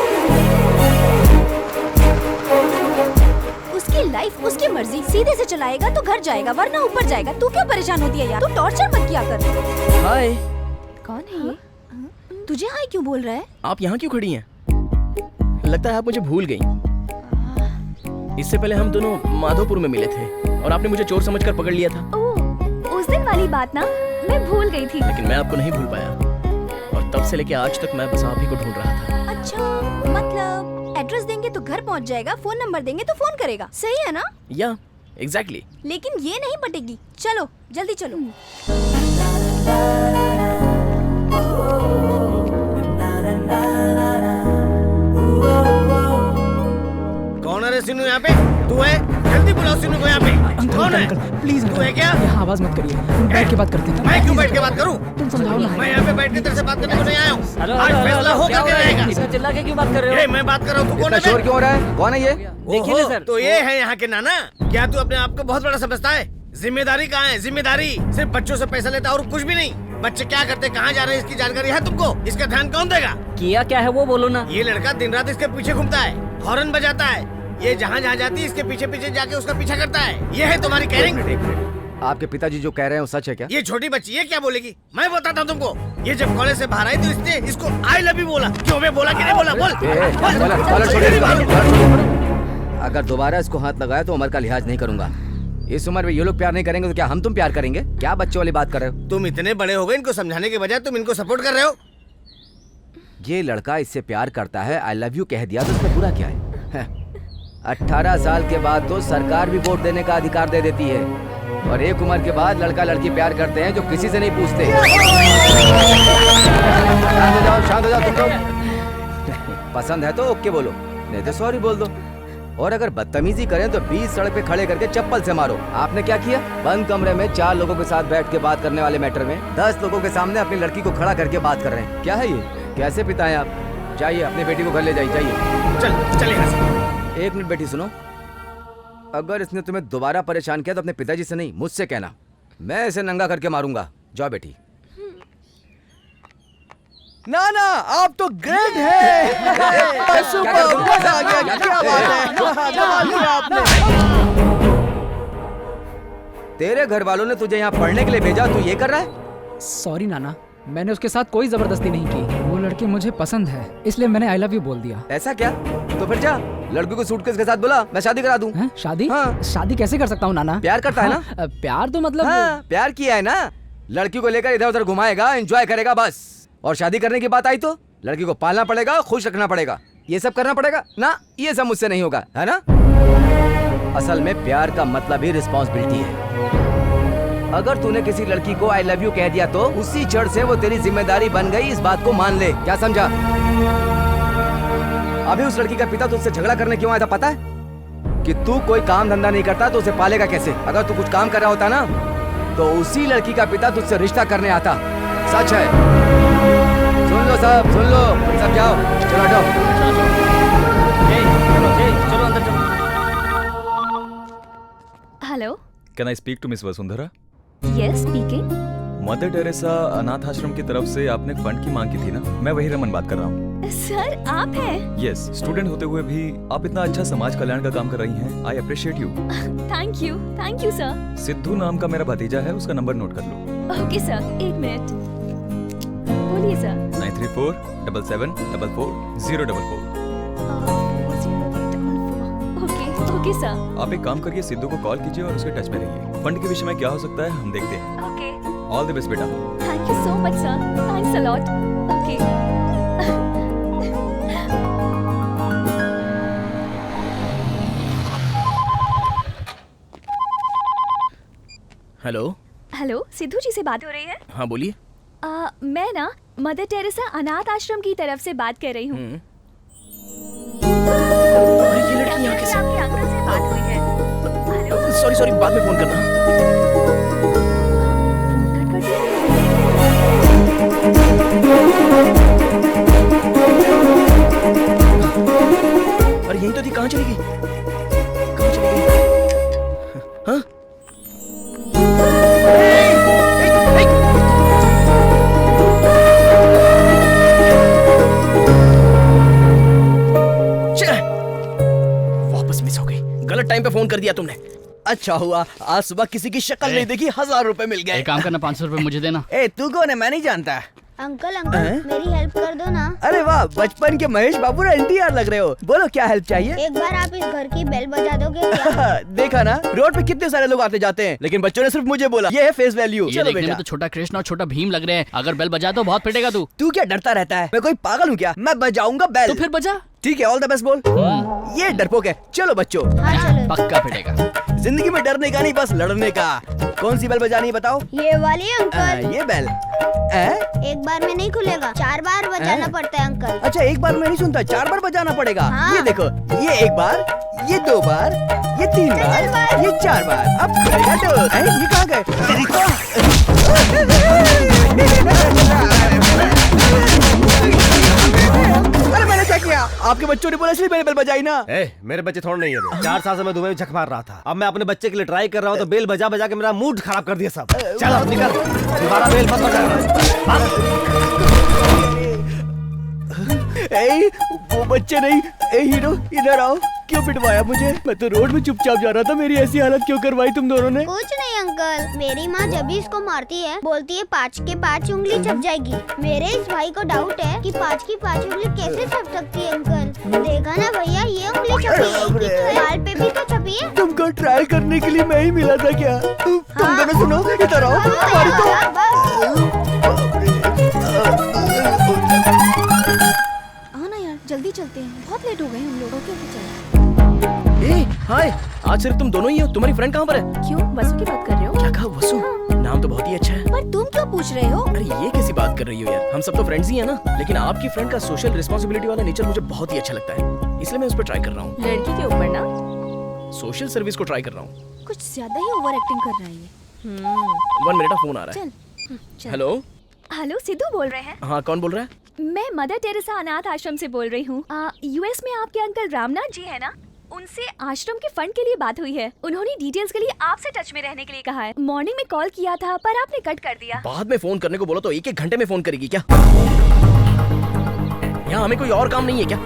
उसकी लाइफ उसकी मर्जी, सीधे से चलाएगा तो घर जाएगा, वरना ऊपर जाएगा। तू क्यों परेशान होती है यार? तू टॉर्चर मत किया कर। हाय। कौन है ये? तुझे हाय क्यों बोल रहा है? आप यहाँ क्यों खड़ी हैं? लगता है आप मुझे भूल गई। इससे पहले हम दोनों माधोपुर में मिले थे और आपने मुझे चोर समझकर पकड़ लिया था। ओह, उस दिन वाली बात ना, मैं भूल गई थी। लेकिन मैं आपको नहीं भूल पाया और तब से लेके आज तक मैं बस आप ही को ढूंढ रहा था। अच्छा, मतलब एड्रेस देंगे तो घर पहुंच जाएगा, फोन नंबर देंगे तो फोन करेगा, सही है ना? या एग्जैक्टली। लेकिन ये नहीं पटेगी। चलो जल्दी चलो। कौन है रे सिन्नू यहाँ पे? तू है? जल्दी बुलाओ सिन्नू को यहाँ पे। कौन है? प्लीज तू है क्या? यहाँ आवाज मत करिए, बैठ के बात करते हैं। मैं क्यों बैठ के बात करूँ? तुम समझाओ ना। मैं यहाँ पे बैठ के तेरे से बात करने को नहीं आया हूँ। आज फैसला हो करके रहेगा। चिल्ला के क्यों बात कर रहे हो? ये मैं बात कर रहा हूँ, तू कौन है? शोर क्यों हो रहा है? कौन है ये? देखिए ना सर। तो ये है यहाँ के नाना। क्या तू अपने आप को बहुत बड़ा समझता है? जिम्मेदारी कहाँ है? जिम्मेदारी सिर्फ बच्चों से पैसा लेता और कुछ भी नहीं। बच्चे क्या करते, कहाँ जा रहे हैं, इसकी जानकारी है तुमको? इसका ध्यान कौन देगा? किया क्या है वो बोलो ना। ये लड़का दिन रात इसके पीछे घूमता है, हॉर्न बजाता है। ये जहाँ जहाँ जाती है इसके पीछे पीछे जाके उसका पीछा करता है। ये है तुम्हारी केयरिंग? आपके पिताजी जो कह रहे हैं वो सच है क्या? ये छोटी बच्ची ये क्या बोलेगी? मैं बताता हूँ तुमको। ये जब कॉलेज से बाहर आई तो इसने इसको आई लव यू बोला। क्यों मैं बोला कि नहीं बोला? बोल। अगर दोबारा इसको हाथ लगाया तो उम्र का लिहाज नहीं करूंगा। इस उम्र में ये लोग प्यार नहीं करेंगे तो क्या हम तुम प्यार करेंगे? क्या बच्चों वाली बात कर रहे हो? तुम इतने बड़े हो गए, इनको समझाने के बजाय तुम इनको सपोर्ट कर रहे हो। ये लड़का इससे प्यार करता है, आई लव यू कह दिया तो इसमें बुरा क्या है? 18 साल के बाद तो सरकार भी वोट देने का अधिकार दे देती है, और एक उम्र के बाद लड़का लड़की प्यार करते हैं जो किसी से नहीं पूछते। शांत हो जाओ तुम लोग। पसंद है तो ओके बोलो, नहीं तो सॉरी बोल दो। और अगर बदतमीजी करें तो 20 सड़क पे खड़े करके चप्पल से मारो। आपने क्या किया? बंद कमरे में 4 लोगों के साथ बैठ के बात करने वाले मैटर में 10 लोगों के सामने अपनी लड़की को खड़ा करके बात कर रहे हैं। क्या है ये? कैसे पिता है आप? जाइए अपनी बेटी को घर ले जाइए, जाइए। चल यहाँ से। 1 मिनट बेटी सुनो, अगर इसने तुम्हें दोबारा परेशान किया तो अपने पिताजी से नहीं, मुझसे कहना। मैं इसे नंगा करके मारूंगा। जाओ बेटी। नाना आप तो ग्रेट है। सुपर, मजा आ गया। क्या बात है, कमाल किया आपने। तेरे घर वालों ने तुझे यहाँ पढ़ने के लिए भेजा, तू ये कर रहा है? सॉरी नाना, मैंने उसके साथ कोई जबरदस्ती नहीं की। वो लड़की मुझे पसंद है, इसलिए मैंने आई लव यू बोल दिया। ऐसा क्या? तो फिर जा लड़की को सूटकेस के साथ बुला, मैं शादी करा दूं। शादी? हाँ। शादी कैसे कर सकता हूँ नाना? प्यार करता है ना? हाँ, प्यार तो मतलब हाँ, प्यार किया है ना। लड़की को लेकर इधर उधर घुमाएगा, एंजॉय करेगा बस। और शादी करने की बात आई तो लड़की को पालना पड़ेगा, खुश रखना पड़ेगा, ये सब करना पड़ेगा ना। ये सब मुझसे नहीं होगा, है ना? असल में प्यार का मतलब ही रिस्पॉन्सिबिलिटी है। अगर तूने किसी लड़की को आई लव यू कह दिया तो उसी क्षण से वो तेरी जिम्मेदारी बन गई, इस बात को मान ले। क्या समझा? अभी उस लड़की का पिता तुझसे झगड़ा करने क्यों आया था पता है? कि तू कोई काम धंधा नहीं करता तो उसे पालेगा कैसे? अगर तू कुछ काम कर रहा होता ना तो उसी लड़की का पिता तुझसे रिश्ता करने आता। सच है। सुन लो सब, सुन लो सब, जाओ चलो हटो। चलो अंदर चलो। Hello, can I speak to miss Vasundhara? Yes speaking. Mother Teresa अनाथ आश्रम की तरफ से आपने फंड की मांग की थी ना? मैं वही रमन बात कर रहा हूँ। सर आप हैं? यस, स्टूडेंट होते हुए भी आप इतना अच्छा समाज कल्याण का काम कर रही हैं। I appreciate you. Thank you sir. Sidhu नाम का मेरा भतीजा है, उसका नंबर नोट कर लो। Okay sir, 1 minute. बोलिए सर। 9347444044। Okay sir. आप एक काम करिए, सिद्धू को कॉल कीजिए और उसके टच में रहिए। फंड के विषय में क्या हो सकता है हम देखते हैं। ओके। ऑल द बेस्ट बेटा। Thank you so much sir, thanks a lot. Okay. Hello. Hello, Sidhu ji से बात हो रही है? हाँ बोलिए। मैं ना मदर टेरेसा अनाथ आश्रम की तरफ से बात कर रही हूँ। ये लड़की यहाँ कैसे? आपके अंकल से बात हुई है। सॉरी बाद में फोन करना। अरे यही तो थी, कहाँ चली गई? कहाँ चली गई? हाँ? वापस मिस हो गई। गलत टाइम पे फोन कर दिया तुमने। अच्छा हुआ आज सुबह किसी की शक्ल नहीं देखी, 1000 रुपए मिल गए। एक काम करना, 500 रुपए मुझे देना। ए तू कौन है? मैं नहीं जानता। अंकल मेरी हेल्प कर दो ना। अरे वाह, बचपन के महेश बाबू ना एनटीआर लग रहे हो। बोलो क्या हेल्प चाहिए? एक बार आप इस घर की बेल बजा दोगे क्या? देखा ना, रोड पे कितने सारे लोग आते जाते हैं, लेकिन बच्चों ने सिर्फ मुझे बोला। ये है फेस वैल्यू। ये चलो देखने बेटा। में तो छोटा कृष्ण और छोटा भीम लग रहे हैं। अगर बेल बजा तो बहुत पिटेगा तू। तू क्या डरता रहता है? मैं कोई पागल हूँ क्या? मैं बजाऊंगा बेल। तो फिर बजा। ठीक है, ऑल द बेस्ट बोल। ये डरपोक है। चलो बच्चों। पक्का पिटेगा। जिंदगी में डरने का नहीं, बस लड़ने का। कौन सी बेल बजानी बताओ? ये वाली अंकल। ये बेल एक बार में नहीं खुलेगा, 4 बार बजाना पड़ता है अंकल। अच्छा, एक बार में नहीं सुनता, 4 बार बजाना पड़ेगा। हाँ। ये देखो, ये 1 बार, ये 2 बार, ये 3 बार, ये 4 बार। अब खुलेगा तो। ये कहाँ गए? अरे मैंने क्या किया? आपके बच्चों ने बोला इसलिए मैंने बेल बजाई ना। मेरे बच्चे थोड़ा नहीं है। 4 साल से मैं दुबई में झक मार रहा था। अब मैं अपने बच्चे के लिए ट्राई कर रहा हूँ तो बेल बजा बजा के मेरा मूड खराब कर दिया सब। चल अब निकल, दोबारा बेल मत बजा। वो बच्चे नहीं। हीरो इधर आओ। क्यों पिटवाया मुझे? मैं तो रोड में चुपचाप जा रहा था। मेरी ऐसी हालत क्यों करवाई तुम दोनों ने? कुछ नहीं अंकल, मेरी माँ जब भी इसको मारती है बोलती है 5 के 5 उंगली छप जाएगी। मेरे इस भाई को डाउट है कि 5 की 5 उंगली कैसे छप सकती है अंकल। देखा ना भैया, ये उंगली छपी है, बाल पे भी तो छपी है। तुमको ट्रायल करने के लिए मैं ही मिला था क्या? तुम दोनों सुनो, इधर आओ। तुम्हारी हाँ ना यार, जल्दी चलते हैं, बहुत लेट हो गए हम लोग। ओके चलो। ए, हाय, आज सिर्फ तुम दोनों ही हो। तुम्हारी फ्रेंड कहाँ पर है? क्यों वसु की बात कर रहे हो? क्या कहा वसु? नाम तो बहुत ही अच्छा है। पर तुम क्यों पूछ रहे हो? अरे ये कैसी बात कर रही हो यार, हम सब तो फ्रेंड्स ही है ना। लेकिन आपकी फ्रेंड का सोशल रिस्पॉन्सिबिलिटी वाला नेचर मुझे बहुत ही अच्छा लगता है, इसलिए मैं उस पर ट्राई कर रहा हूँ। लड़की के ऊपर ना सोशल सर्विस को ट्राई कर रहा हूँ। कुछ ज्यादा ही ओवर एक्टिंग कर रहा है ये। 1 मिनट, फोन आ रहा है। चल। हेलो। हेलो, सिद्धू बोल रहे हैं? हाँ, कौन बोल रहा है? मैं मदर टेरेसा अनाथ आश्रम से बोल रही हूँ। यूएस में आपके अंकल रामनाथ जी है ना, उनसे आश्रम के फंड के लिए बात हुई है। उन्होंने डिटेल्स के लिए आपसे टच में रहने के लिए कहा है। मॉर्निंग में कॉल किया था पर आपने कट कर दिया। बाद में फोन करने को बोला तो 1-1 घंटे में फोन करेगी क्या? यहाँ हमें कोई और काम नहीं है क्या?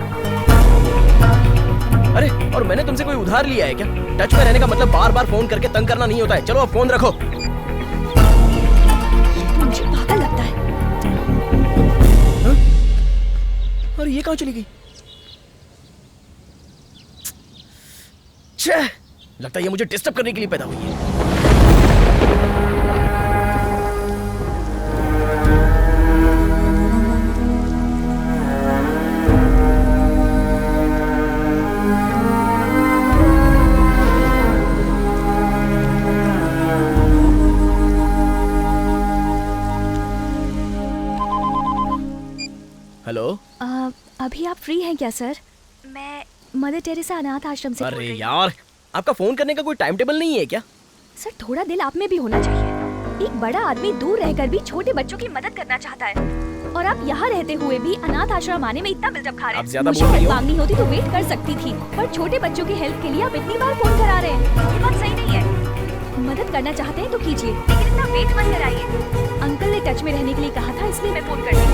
अरे, और मैंने तुमसे कोई उधार लिया है क्या? टच में रहने का मतलब बार बार फोन करके तंग करना नहीं होता है। चलो अब फोन रखो। मुझे पागल लगता है। और ये कहाँ चली गई? छह, लगता है ये मुझे डिस्टर्ब करने के लिए पैदा हुई है। हेलो। अभी आप फ्री हैं क्या सर? मैं मदर टेरेसा अनाथ आश्रम से बोल अरे रही हूँ। यार, आपका फोन करने का कोई टाइम टेबल नहीं है क्या? सर थोड़ा दिल आप में भी होना चाहिए। एक बड़ा आदमी दूर रहकर भी छोटे बच्चों की मदद करना चाहता है, और आप यहाँ रहते हुए भी अनाथ आश्रम आने में इतना बिल्डअप खा रहे आप हैं। ज्यादा मुझे बोल रही हेल्प हो। मांगनी होती तो वेट कर सकती थी, पर छोटे बच्चों की हेल्प के लिए आप इतनी बार फोन करा रहे हैं, ये बात सही नहीं है। मदद करना चाहते हैं तो कीजिए, लेकिन इतना वेट मत कराइए। अंकल ने टच में रहने के लिए कहा था, इसलिए मैं फोन कर रही हूँ।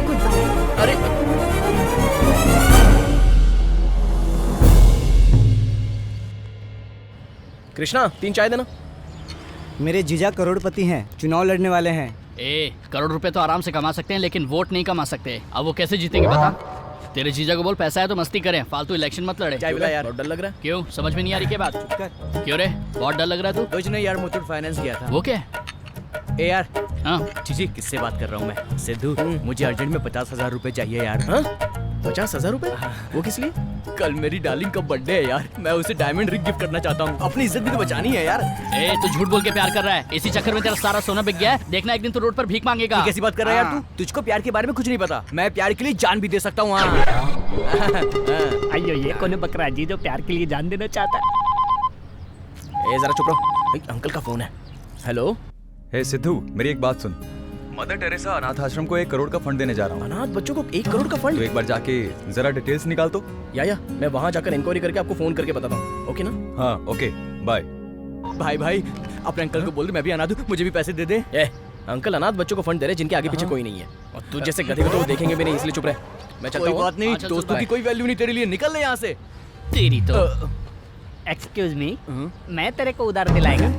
Goodbye. अरे कृष्णा, 3 चाय देना। मेरे जीजा करोड़पति हैं, चुनाव लड़ने वाले हैं। करोड़ रुपए तो आराम से कमा सकते हैं, लेकिन वोट नहीं कमा सकते। अब वो कैसे जीतेंगे बता? तेरे जीजा को बोल पैसा है तो मस्ती करें, फालतू इलेक्शन मत लड़े। चाय पिला यार, बहुत डर लग रहा है। क्यों, समझ में नहीं आ रही क्या बात? क्यों रे, बहुत डर लग रहा है तू? कुछ नहीं यार, मुथूट फाइनेंस किया था। वो क्या? ए यार, हाँ जी किससे बात कर रहा हूँ मैं? सिद्धू, मुझे अर्जेंट में 50,000 रुपए चाहिए यार। हाँ? 50,000 रुपए? वो किस लिए? कल मेरी डार्लिंग का बर्थडे है यार, मैं उसे डायमंड रिंग गिफ्ट करना चाहता हूँ। अपनी इज्जत भी तो बचानी है यार। तू झूठ बोल के प्यार कर रहा है, इसी चक्कर में तेरा सारा सोना बिक गया है। देखना एक दिन तू रोड पर भीख मांगेगा। कैसी बात कर रहा है यार तू? तुझको प्यार के बारे में कुछ नहीं पता। मैं प्यार के लिए जान भी दे सकता हूँ। अयो, ये कौन बकरा जी जो प्यार के लिए जान देना चाहता है? जरा चुप रहो, अंकल का फोन है। हेलो। हे सिद्धू, मेरी एक बात सुन। मदर टेरेसा अनाथ आश्रम को 1 करोड़ का फंड देने जा रहा हूँ। अनाथ बच्चों को 1 करोड़ का फंड? तो एक बार जाके जरा डिटेल्स निकाल तो। या मैं वहाँ जाकर इंक्वायरी करके आपको फोन करके बताता हूँ। ओके ना? हाँ ओके, बाय। भाई अपने अंकल को बोल दे मैं भी अनाथ हूँ, मुझे भी पैसे दे दे। अंकल अनाथ बच्चों को फंड दे रहे जिनके आगे पीछे कोई नहीं है, और तू जैसे गधे को तो वो देखेंगे भी नहीं, इसलिए चुप रहे। मैं चलता हूँ। कोई बात नहीं, दोस्तों की कोई वैल्यू नहीं तेरे लिए, निकल ले यहाँ से। तेरी तो। एक्सक्यूज मी, मैं तेरे को उधार दिलाएगा?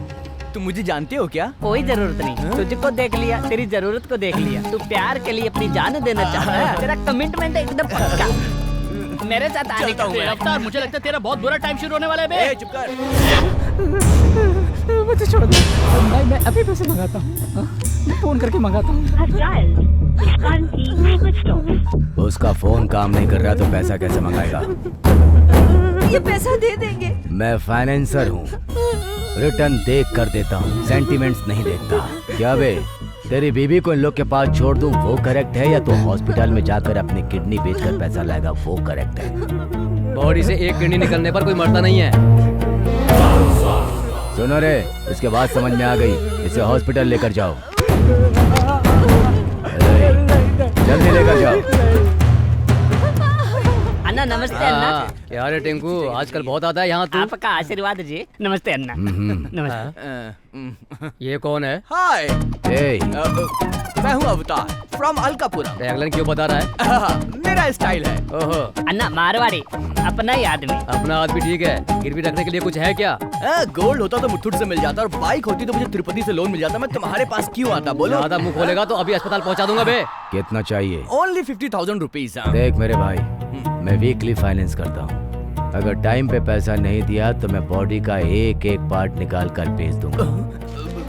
तुम मुझे जानते हो क्या? कोई जरूरत नहीं, तुझको देख लिया, तेरी जरूरत को देख लिया। तू प्यार के लिए अपनी जान देना चाहता है, तेरा कमिटमेंट है एकदम पक्का। मेरे साथ आने का हुआ। अवतार, मुझे लगता है तेरा बहुत बुरा टाइम शुरू होने वाला है बे। चुप कर। मुझे छोड़ दो भाई, मैं अभी पैसे मंगाता हूँ, फोन करके मंगाता हूँ। उसका फोन काम नहीं कर रहा तो पैसा कैसे मंगाएगा? ये पैसा दे देंगे। मैं फाइनेंसर हूँ, रिटर्न देख कर देता हूँ, सेंटिमेंट्स नहीं देखता। क्या बे, तेरी बीबी को इन लोग के पास छोड़ दूँ वो करेक्ट है, या तो हॉस्पिटल में जाकर अपनी किडनी बेचकर पैसा लाएगा वो करेक्ट है? बॉडी से एक किडनी निकलने पर कोई मरता नहीं है। सुनो रे, इसके बाद समझ में आ गई, इसे हॉस्पिटल लेकर जाओ। जल्दी लेकर जाओ। अन्ना नमस्ते। अन्ना क्या रे टिंकू, आजकल बहुत आता है यहाँ तू। आपका आशीर्वाद जी। नमस्ते अन्ना। नमस्ते। ये कौन है? हाय, मैं हूँ अवतार फ्रॉम अलकापुरम। अगलन क्यों बता रहा है? मेरा स्टाइल है। ओहो, अन्ना मारवाड़ी, अपना ही आदमी। अपना आदमी ठीक है, गिरवी रखने के लिए कुछ है क्या? गोल्ड होता तो मुथूट से मिल जाता, और बाइक होती तो मुझे तिरुपति से लोन मिल जाता। मैं तुम्हारे पास क्यों आता? बोलो। ज्यादा मुंह खोलेगा तो अभी अस्पताल पहुंचा दूंगा बे। कितना चाहिए? Only 50,000 rupees. देख मेरे भाई, मैं वीकली फाइनेंस करता हूँ। अगर टाइम पे पैसा नहीं दिया तो मैं बॉडी का एक एक पार्ट निकाल कर बेच दूंगा।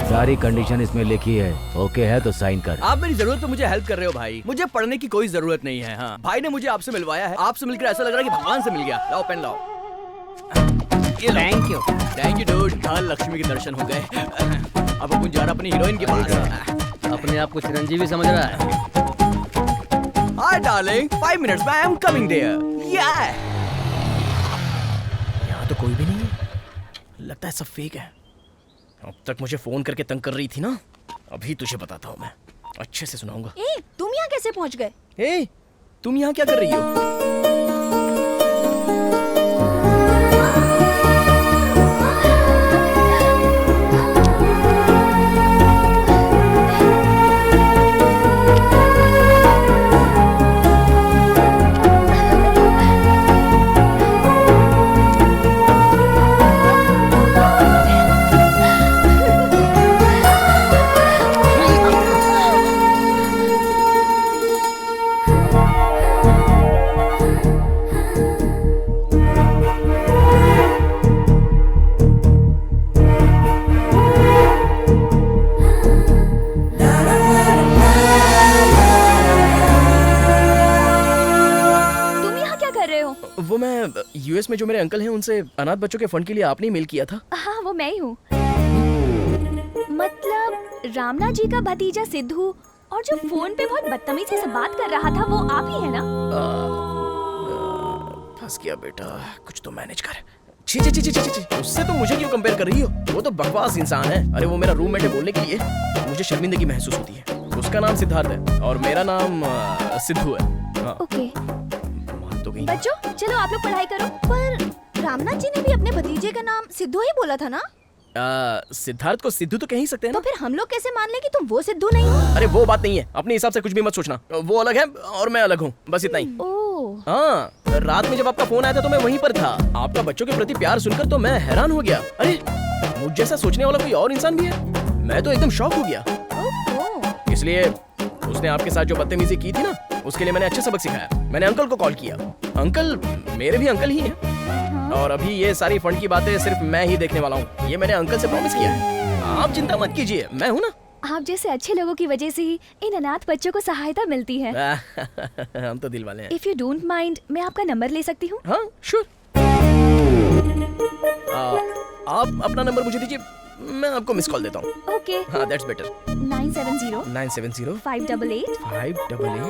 सारी कंडीशन इसमें लिखी है, ओके है तो साइन कर। आप मेरी जरूरत तो मुझे हेल्प कर रहे हो भाई, मुझे पढ़ने की कोई जरूरत नहीं है। हाँ, भाई ने मुझे आपसे मिलवाया है, आपसे मिलकर ऐसा लग रहा है कि भगवान से मिल गया। लाओ पेन लाओ। Thank you. Thank you dude. कल लक्ष्मी के दर्शन हो गए। अब अपन जा रहा अपनी हीरोइन के पास। अपने आप को चिरंजीवी समझ रहा है। Hi darling, 5 minutes में I am coming there. Yeah. यहाँ तो कोई भी नहीं है, लगता है सब फेक है। अब तक मुझे फोन करके तंग कर रही थी ना, अभी तुझे बताता हूँ मैं, अच्छे से सुनाऊंगा। ए, तुम यहाँ कैसे पहुँच गए? ए, तुम यहाँ क्या कर रही हो? वो मैं यूएस में जो मेरे अंकल हैं उनसे अनाथ बच्चों के फंड के लिए आपने ही मेल किया था। हाँ वो मैं ही हूँ। मतलब रामना जी का भतीजा सिद्धू और जो फोन पे बहुत बदतमीजी से बात कर रहा था वो आप ही है ना? फंस गया बेटा, कुछ तो मैनेज कर। छी छी छी छी छी, उससे तो मुझे क्यों कंपेयर कर रही हो? वो तो बकवास इंसान है। अरे वो मेरा रूममेट है, बोलने के लिए मुझे शर्मिंदगी महसूस होती है। उसका नाम सिद्धार्थ है और मेरा नाम सिद्धू है। हाँ। ओके। तो बच्चों चलो आप लोग पढ़ाई करो। पर रामनाथ जी ने भी अपने भतीजे का नाम सिद्धू ही बोला था ना? सिद्धार्थ को सिद्धू तो कह ही सकते हैं ना? तो फिर हम लोग कैसे मान ले कि तुम वो सिद्धू नहीं हो? अरे वो बात नहीं है, अपने हिसाब से कुछ भी मत सोचना। वो अलग है और मैं अलग हूँ, बस इतना ही। हाँ, रात में जब आपका फोन आया था तो मैं वहीं पर था। आपका बच्चों के प्रति प्यार सुनकर तो मैं हैरान हो गया। अरे मुझ जैसा सोचने वाला कोई और इंसान भी है? मैं तो एकदम शॉक हो गया। इसलिए उसने आपके साथ जो बदतमीजी की थी ना, उसके लिए मैंने अच्छे सबक सिखाया। मैंने अंकल को कॉल किया। अंकल मेरे भी अंकल ही हैं। और अभी ये सारी फंड की बातें सिर्फ मैं ही देखने वाला हूँ, ये मैंने अंकल से प्रॉमिस किया है। आप चिंता मत कीजिए, मैं हूँ ना। आप जैसे अच्छे लोगों की वजह से ही इन अनाथ बच्चों को सहायता मिलती है। हम तो दिल वाले हैं। इफ यू डोंट माइंड, मैं आपका नंबर ले सकती हूँ? हाँ श्योर। आप अपना नंबर मुझे दीजिए, मैं आपको मिस कॉल देता हूँ। ओके। हाँ दैट्स बेटर। 970 588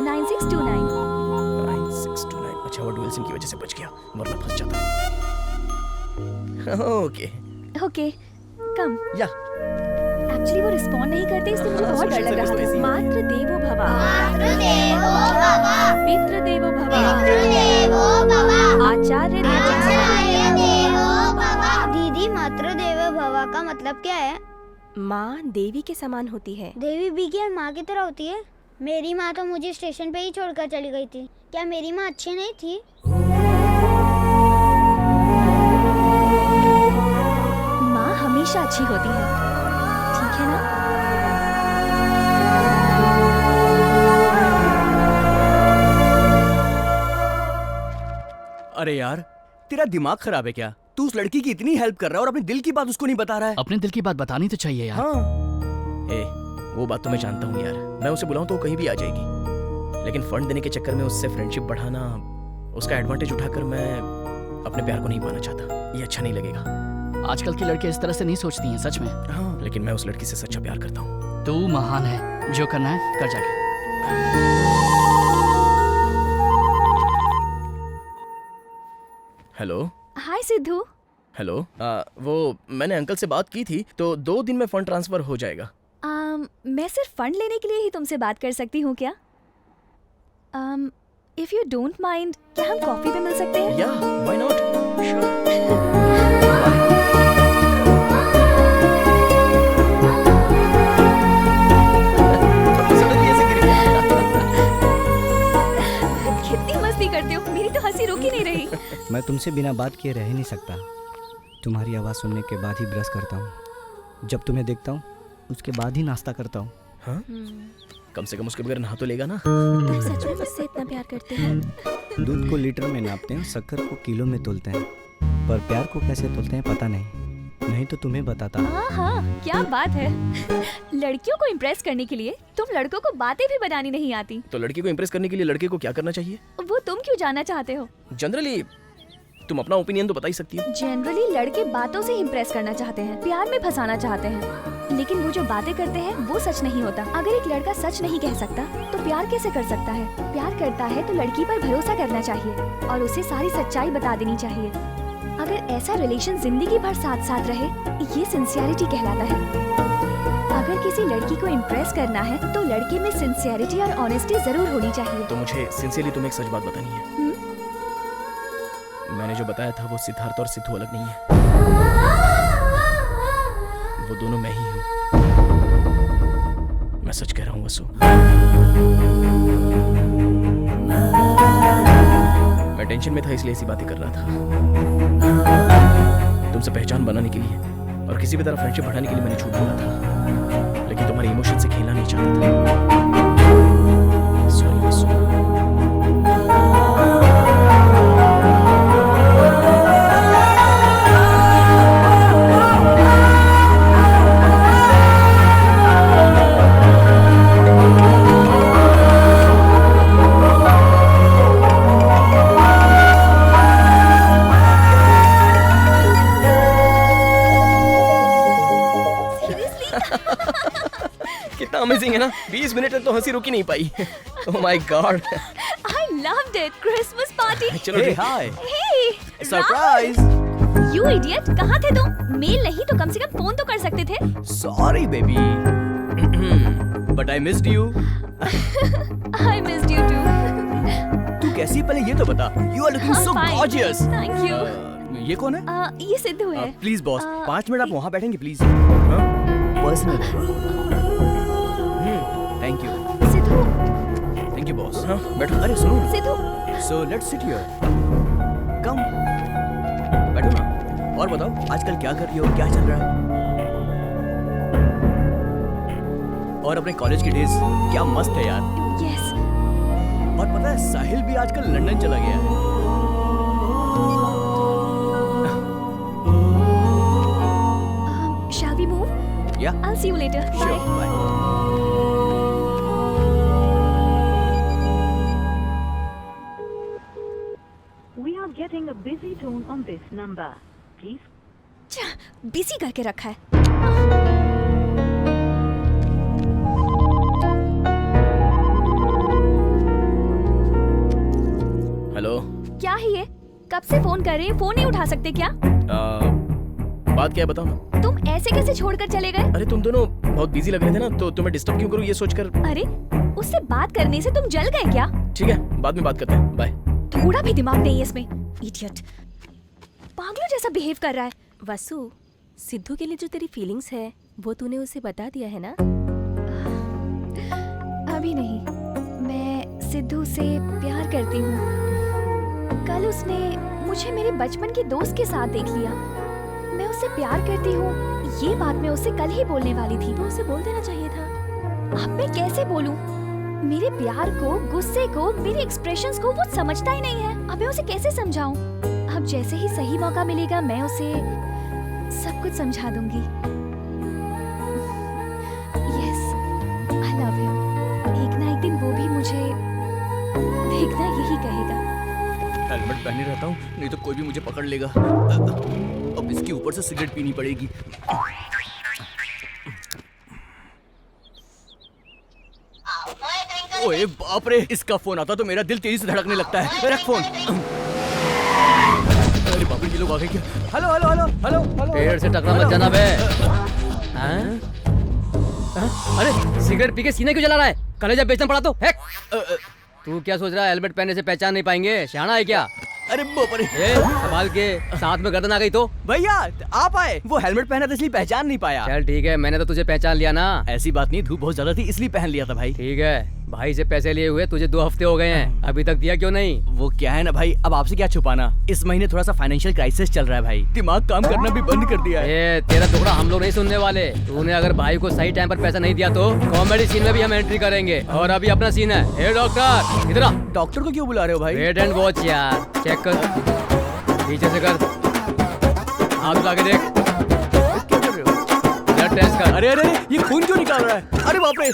9629। अच्छा वो डुअल सिम की वजह से बच गया, वरना फंस जाता। ओके ओके कम। या एक्चुअली वो रिस्पॉन्ड नहीं करते, इसलिए मुझे बहुत डर लग रहा था। मातृ देवो भव, पितृ देवो भव, आचार्य देवो भव। दीदी मातृ देवो भव का मतलब क्या है? माँ देवी के समान होती है। देवी भी क्या माँ की तरह होती है? मेरी माँ तो मुझे स्टेशन पे ही छोड़कर चली गई थी। क्या मेरी माँ अच्छी नहीं थी? माँ हमेशा अच्छी होती है, ठीक है ना? अरे यार तेरा दिमाग खराब है क्या? तू उस लड़की की इतनी हेल्प कर रहा है और अपने दिल की बात उसको नहीं बता रहा है। अपने दिल की बात बतानी तो चाहिए यार। हाँ। वो बात तो मैं जानता हूँ यार, मैं उसे बुलाऊं तो वो कहीं भी आ जाएगी। लेकिन फंड देने के चक्कर में उससे फ्रेंडशिप बढ़ाना, उसका एडवांटेज उठाकर मैं अपने प्यार को नहीं पाना चाहता। ये अच्छा नहीं लगेगा। आजकल की लड़कियां इस तरह से नहीं सोचती हैं, सच में। हाँ, लेकिन मैं उस लड़की से सच्चा प्यार करता हूँ। तू महान है, जो करना है कर जाके। हेलो। हाय सिद्धू। हेलो। वो मैंने अंकल से बात की थी, तो 2 दिन में फंड ट्रांसफर हो जाएगा। मैं सिर्फ फंड लेने के लिए ही तुमसे बात कर सकती हूँ क्या? इफ यू डोंट माइंड, क्या हम कॉफी पे मिल सकते हैं? या व्हाई नॉट, कितनी मस्ती करते हो, मेरी तो हंसी रुक ही नहीं रही। मैं तुमसे बिना बात किए रह नहीं सकता। तुम्हारी आवाज़ सुनने के बाद ही ब्रश करता हूँ। जब तुम्हें देखता हूँ उसके बाद ही नाश्ता करता हूँ। हाँ? कम से कम उसके बगैर नहा तो लेगा ना। तुम सच में मुझसे इतना प्यार करते हो? दूध को लीटर में नापते हैं, शक्कर को किलो में तोलते हैं, पर प्यार को कैसे तोलते हैं पता नहीं तो तुम्हें बताता। हाँ, क्या बात है। लड़कियों को इम्प्रेस करने के लिए तुम लड़कों को बातें भी बनानी नहीं आती। तो लड़की को इम्प्रेस करने के लिए लड़के को क्या करना चाहिए? वो तुम क्यों जानना चाहते हो? जनरली तुम अपना ओपिनियन तो बता ही सकती हो। जनरली लड़के बातों से इम्प्रेस करना चाहते हैं, प्यार में फंसाना चाहते हैं, लेकिन वो जो बातें करते हैं वो सच नहीं होता। अगर एक लड़का सच नहीं कह सकता तो प्यार कैसे कर सकता है? प्यार करता है तो लड़की पर भरोसा करना चाहिए और उसे सारी सच्चाई बता देनी चाहिए। अगर ऐसा रिलेशन जिंदगी भर साथ साथ रहे, ये सिंसियरिटी कहलाता है। अगर किसी लड़की को इम्प्रेस करना है तो लड़के में सिंसियरिटी और ऑनेस्टी जरूर होनी चाहिए। तो मुझे सिंसियरली तुम्हें एक सच बात बतानी है। मैंने जो बताया था वो सिद्धार्थ और सिद्धू अलग नहीं है, वो दोनों मैं ही हूँ। मैं सच कह रहा हूँ वसु। मैं टेंशन में था इसलिए ऐसी बातें कर रहा था। तुमसे पहचान बनाने के लिए और किसी भी तरह फ्रेंडशिप बढ़ाने के लिए मैंने झूठ बोला था, लेकिन तुम्हारे इमोशन से खेलना नहीं चाहता था। सॉरी वसु। कितना अमेजिंग है ना, 20 मिनट तक तो हंसी रुक ही नहीं पाई। Oh my god, I loved it. Christmas party. चलो Hey, hi. Hey, surprise. You idiot, कहाँ थे तुम? मेल नहीं तो कम से कम फोन तो कर सकते थे। Sorry baby, but I missed you. I missed you too. तू कैसी पहले ये तो बता। You are looking so Fine. Gorgeous. Thank you. ये कौन है? ये सिद्धू है। प्लीज बॉस, 5 मिनट आप वहाँ बैठेंगे please. Personal. Thank you. Sidhu. Thank you boss. बैठो। अरे सुनो। Sidhu. So let's sit here. Come. बैठो ना। और बताओ आजकल क्या कर रही हो, क्या चल रहा है? और अपने कॉलेज की डेज क्या मस्त है यार। Yes. और पता है साहिल भी आजकल लंदन चला गया है। Shall we move? Yeah. I'll see you later. Sure. Bye. Bye. We are getting a busy tone on this number. Please. Busy करके रखा है। हेलो। क्या है ये? कब से फोन कर रहे हैं, फोन नहीं उठा सकते क्या? बात क्या है बताओ ना। तुम ऐसे कैसे छोड़कर चले गए? अरे तुम दोनों बहुत बिजी लग रहे थे ना, तो तुम्हें डिस्टर्ब क्यों करूं ये सोचकर। अरे उससे बात करने से तुम जल गए क्या? ठीक है, बाद में बात करते हैं, बाय। थोड़ा भी दिमाग नहीं है इसमें। इडियट, पागलों जैसा बिहेव कर रहा है। वसु, सिद्धू के लिए जो तेरी फीलिंग्स है वो तूने उसे बता दिया है ना? अभी नहीं, मैं सिद्धू से प्यार करती हूँ। कल उसने मुझे मेरे बचपन के दोस्त के साथ देख लिया। मैं उससे प्यार करती हूँ, ये बात मैं उससे कल ही बोलने वाली थी। तो उसे बोल देना चाहिए था। अब मैं कैसे बोलूं? मेरे प्यार को, गुस्से को, मेरे एक्सप्रेशंस को वो समझता ही नहीं है। अब मैं उसे कैसे समझाऊं? अब जैसे ही सही मौका मिलेगा मैं उसे सब कुछ समझा दूंगी। Yes, I love you. एक ना एक दिन वो भी मुझे देखना यही कहेगा। हेलमेट पहने रहता हूँ, नहीं तो कोई भी मुझे पकड़ लेगा। अब इसके ऊपर से सिगरेट पीनी पड़ेगी। ओए बाप रे, इसका फोन आता तो मेरा दिल तेजी से धड़कने लगता है। रख फोन। अरे बाप रे, ये लोग आ गए क्या? Hello hello hello hello hello. पेड़ से टकरा मत जाना बे। हाँ? अरे सिगरेट पी के सीने क्यों जला रहा है? कलेजा बेचना पड़ा तो हैक। तू क्या सोच रहा है, हेलमेट पहनने से पहचान नहीं पाएंगे? शाना है क्या? अरे बाप रे, संभाल के, साथ में गर्दन आ गई तो। भैया आप आए, वो हेलमेट पहना था इसलिए पहचान नहीं पाया। चल ठीक है, मैंने तो तुझे पहचान लिया ना। ऐसी बात नहीं, धूप बहुत ज्यादा थी इसलिए पहन लिया था भाई। ठीक है, भाई से पैसे लिए हुए तुझे 2 हफ्ते हो गए हैं, अभी तक दिया क्यों नहीं? वो क्या है ना भाई, अब आपसे क्या छुपाना, इस महीने थोड़ा सा फाइनेंशियल क्राइसिस चल रहा है भाई, दिमाग काम करना भी बंद कर दिया है। तेरा टुकड़ा हम लोग नहीं सुनने वाले। तूने अगर भाई को सही टाइम पर पैसा नहीं दिया तो कॉमेडी सीन में भी हम एंट्री करेंगे। और अभी अपना सीन है। हे डॉक्टर, इधर आ। डॉक्टर को क्यों बुला रहे हो भाई? वेट एंड वॉच यार, चेक कर, पीछे से कर, हाथ लगा के देख, ब्लड टेस्ट कर। अरे अरे ये खून क्यों निकाल रहा है? अरे बाप रे,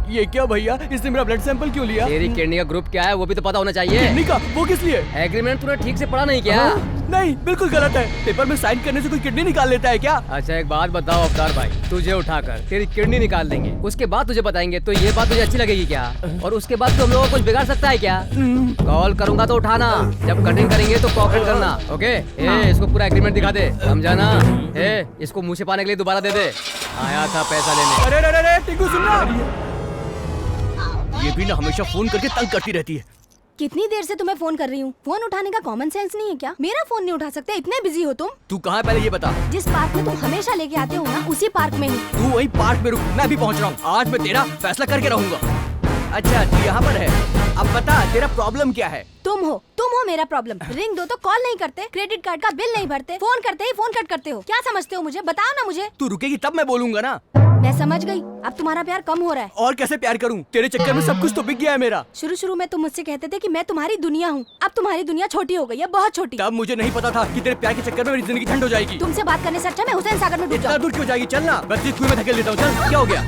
ये क्या भैया, इसने मेरा ब्लड सैंपल क्यों लिया? तेरी किडनी का ग्रुप क्या है वो भी तो पता होना चाहिए। किडनी का? वो किस लिए? एग्रीमेंट तूने ठीक से पढ़ा नहीं क्या? नहीं, बिल्कुल गलत है। पेपर में साइन करने से कोई किडनी निकाल लेता है क्या? अच्छा एक बात बताओ अवतार भाई, तुझे उठाकर तेरी किडनी निकाल देंगे, उसके बाद तुझे बताएंगे, तो ये बात तुझे अच्छी लगेगी क्या? और उसके बाद तुम लोगों को कुछ बिगाड़ सकता है क्या? कॉल करूंगा तो उठाना, जब कटिंग करेंगे तो कोऑपरेट करना, ओके? इसको पूरा एग्रीमेंट दिखा दे, समझा ना? इसको मुंह छिपाने के लिए दोबारा दे दे, आया था पैसा लेने। अरे अरे अरे टिंकू सुन ना, ये भी ना हमेशा फोन करके तंग करती रहती है। कितनी देर से तुम्हें फोन कर रही हूँ, फोन उठाने का कॉमन सेंस नहीं है क्या? मेरा फोन नहीं उठा सकते, इतने बिजी हो तुम? तू कहाँ है पहले ये बता। जिस पार्क में तुम हमेशा लेके आते हो ना, उसी पार्क में हूँ। तू वही पार्क में रुक, मैं भी पहुँच रहा हूँ। आज मैं तेरा फैसला करके रहूंगा। अच्छा तू यहाँ पर है, अब बता तेरा प्रॉब्लम क्या है? तुम हो मेरा प्रॉब्लम। रिंग दो तो कॉल नहीं करते, क्रेडिट कार्ड का बिल नहीं भरते, फोन करते ही फोन कट करते हो। क्या समझते हो मुझे? बताओ ना मुझे। तू रुकेगी तब मैं बोलूंगा ना। मैं समझ गई, अब तुम्हारा प्यार कम हो रहा है। और कैसे प्यार करूं? तेरे चक्कर में सब कुछ तो बिक गया है मेरा। शुरू में तुम मुझसे कहते थे कि मैं तुम्हारी दुनिया हूँ, अब तुम्हारी दुनिया छोटी हो गई है, बहुत छोटी। तब मुझे नहीं पता था कि तेरे प्यार के चक्कर में मेरी जिंदगी ठंड हो जाएगी। तुमसे बात करने से अच्छा मैं हुसैन सागर में डूब इतना जाऊं। दूर क्यों जाएगी? चल ना, बस कुएं में धकेल देता हूँ। चल, क्या हो गया?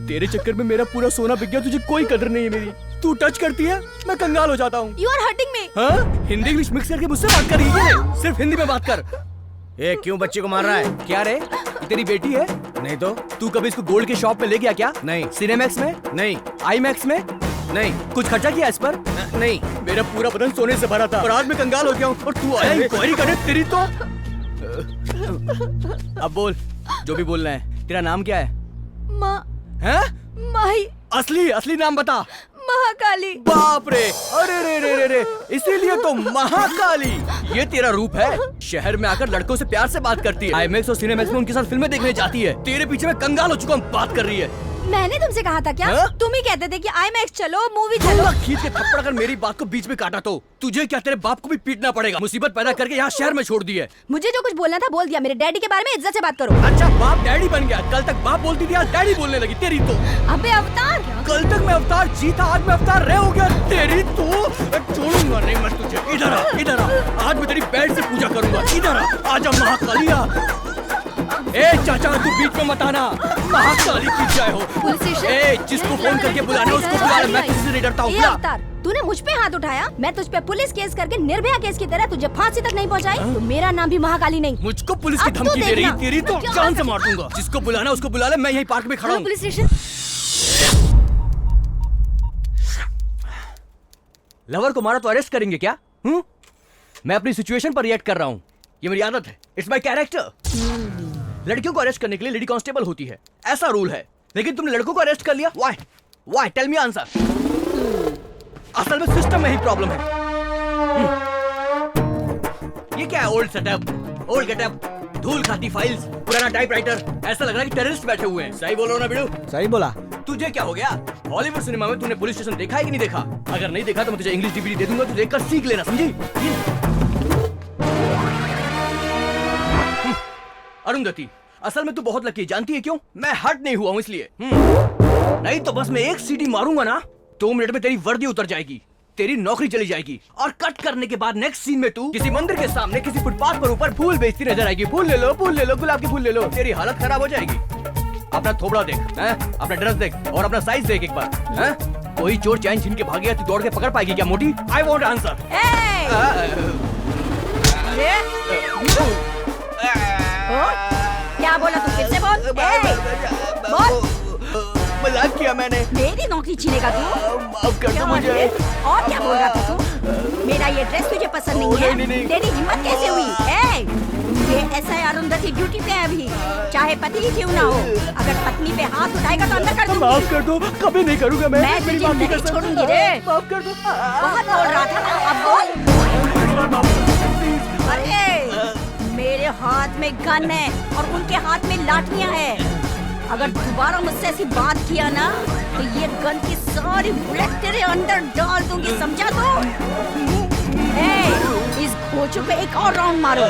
तेरे चक्कर में मेरा पूरा सोना बिक गया, तुझे कोई कदर नहीं है मेरी। तू टच करती है, मैं कंगाल हो जाता हूँ। You are hurting me। हाँ? हिंदी इंग्लिश मिक्स करके मुझसे बात कर रही है? सिर्फ हिंदी में बात कर। ए क्यों बच्चे को मार रहा है? क्या रे, ये तेरी बेटी है? नहीं तो। तू कभी इसको गोल्ड के शॉप में ले गया क्या? नहीं। सिनेमैक्स में? नहीं। आईमैक्स में? नहीं। कुछ खर्चा किया इस पर? नहीं। मेरा पूरा बदन सोने से भरा था और आज मैं कंगाल हो गया हूँ, और तू आया इंक्वायरी करने तेरी तो। अब बोल, जो भी बोलना है। तेरा नाम क्या है? माँ। हैं? माही। असली नाम बता। महाकाली। बाप रे, अरे रे रे रे रे, इसीलिए तो महाकाली। ये तेरा रूप है। शहर में आकर लड़कों से प्यार से बात करती है, आईमैक्स और सिनेमैक्स में उनके साथ फिल्में देखने जाती है। तेरे पीछे मैं कंगाल हो चुका हूँ, बात कर रही है। मैंने तुमसे कहा था क्या? तुम ही कहते थे कि आईमैक्स चलो, मूवी चलो। चलो। खींच के थप्पड़ अगर मेरी बात को बीच में काटा तो तुझे क्या, तेरे बाप को भी पीटना पड़ेगा। मुसीबत पैदा करके यहाँ शहर में छोड़ दी है। मुझे जो कुछ बोलना था बोल दिया। मेरे डैडी के बारे में इज्जत से बात करो। अच्छा बाप डैडी बन गया? कल तक बाप बोलती थी, आज डैडी बोलने लगी। तेरी तो। अबे अवतार, कल तक मैं अवतार जी था, आज मैं अवतार रे हो गया। तेरी तो छोड़ूंगा नहीं मैं तुझे। इधर आ, इधर आ, आज मैं तेरी बेड से पूजा करूंगा। इधर आ, आजा महाकालिया। ए चाचा तू बीच में मत आना, महाकाली की जय हो। Police station. ए जिसको फोन करके बुलाना उसको बुला, मैं किसी से नहीं डरता हूँ। अवतार, तूने मुझ पे हाथ उठाया, मैं तुझ पे पुलिस केस करके निर्भया केस की तरह तुझे फांसी तक नहीं पहुंचाई, तो मेरा नाम भी महाकाली नहीं। मुझको पुलिस की धमकी दे रही है? तेरी तो जान से मार दूंगा। जिसको बुलाना उसको बुला ले, मैं यही पार्क में खड़ा हूँ। Police station. लवर को मारा तो अरेस्ट करेंगे क्या? मैं अपनी सिचुएशन पर रिएक्ट कर रहा हूँ, ये मेरी आदत है, इट्स माय कैरेक्टर। लड़कियों को अरेस्ट करने के लिए लेडी कांस्टेबल होती है, ऐसा रूल है। लेकिन तुमने लड़कों को अरेस्ट कर लिया, why? Why? Tell me answer. असल में सिस्टम में ही प्रॉब्लम है। ये क्या है? ओल्ड सेटअप, ओल्ड गेटअप, धूल खाती फाइल्स, पुराना टाइपराइटर, ऐसा लग रहा है कि टेररिस्ट बैठे हुए हैं। सही बोल रहा हूं ना बिड़ू? सही बोला। तुझे क्या हो गया? हॉलीवुड सिनेमा में तूने पुलिस स्टेशन देखा है कि नहीं देखा? अगर नहीं देखा तो मैं तुझे इंग्लिश डीवीडी दे दूंगा, तू देखकर सीख लेना, समझी? अरुंधति, असल में तू बहुत लकी है, जानती है क्यों? मैं हर्ट नहीं हुआ हूं इसलिए। नहीं तो बस मैं एक सीटी मारूंगा ना, 2 मिनट में तेरी वर्दी उतर जाएगी, तेरी नौकरी चली जाएगी, और कट करने के बाद नेक्स्ट सीन में तू किसी मंदिर के सामने किसी फुटपाथ पर ऊपर फूल बेचती नजर आएगी। फूल ले लो, गुलाब के फूल ले लो। तेरी हालत खराब हो जाएगी। अपना थोबड़ा देख, अपना ड्रेस देख, और अपना साइज देख एक बार। कोई चोर चैन छीन के भाग गया, तू दौड़ के पकड़ पाएगी क्या मोटी? I want answer. क्या बोला तू? फिर से बोल। बोल। मजाक किया मैंने। मेरी नौकरी छीनेगा तू? माफ कर दो मुझे। और क्या बोल रहा था तू? मेरा ये ड्रेस तुझे पसंद नहीं है? नहीं। तेरी हिम्मत कैसे हुई? ये ऐसा है, अरुंधति ड्यूटी पे है अभी, चाहे पति ही क्यों ना हो। अगर पत्नी पे हाथ उठाएगा तो अंदर कर दूंगी। माफ कर दो, कभी नहीं करूंगा मैं। मैं तुझे नहीं छोड़ूंगी रे। माफ कर दो। बहुत बोल रहा था ना, अब बोल। अरे मेरे हाथ में गन है और उनके हाथ में लाठियां हैं। अगर दोबारा मुझसे ऐसी बात किया ना तो ये गन की सारी बुलेट तेरे अंदर डाल दूंगी, समझा तो? इस घोचू पे एक और राउंड मारो।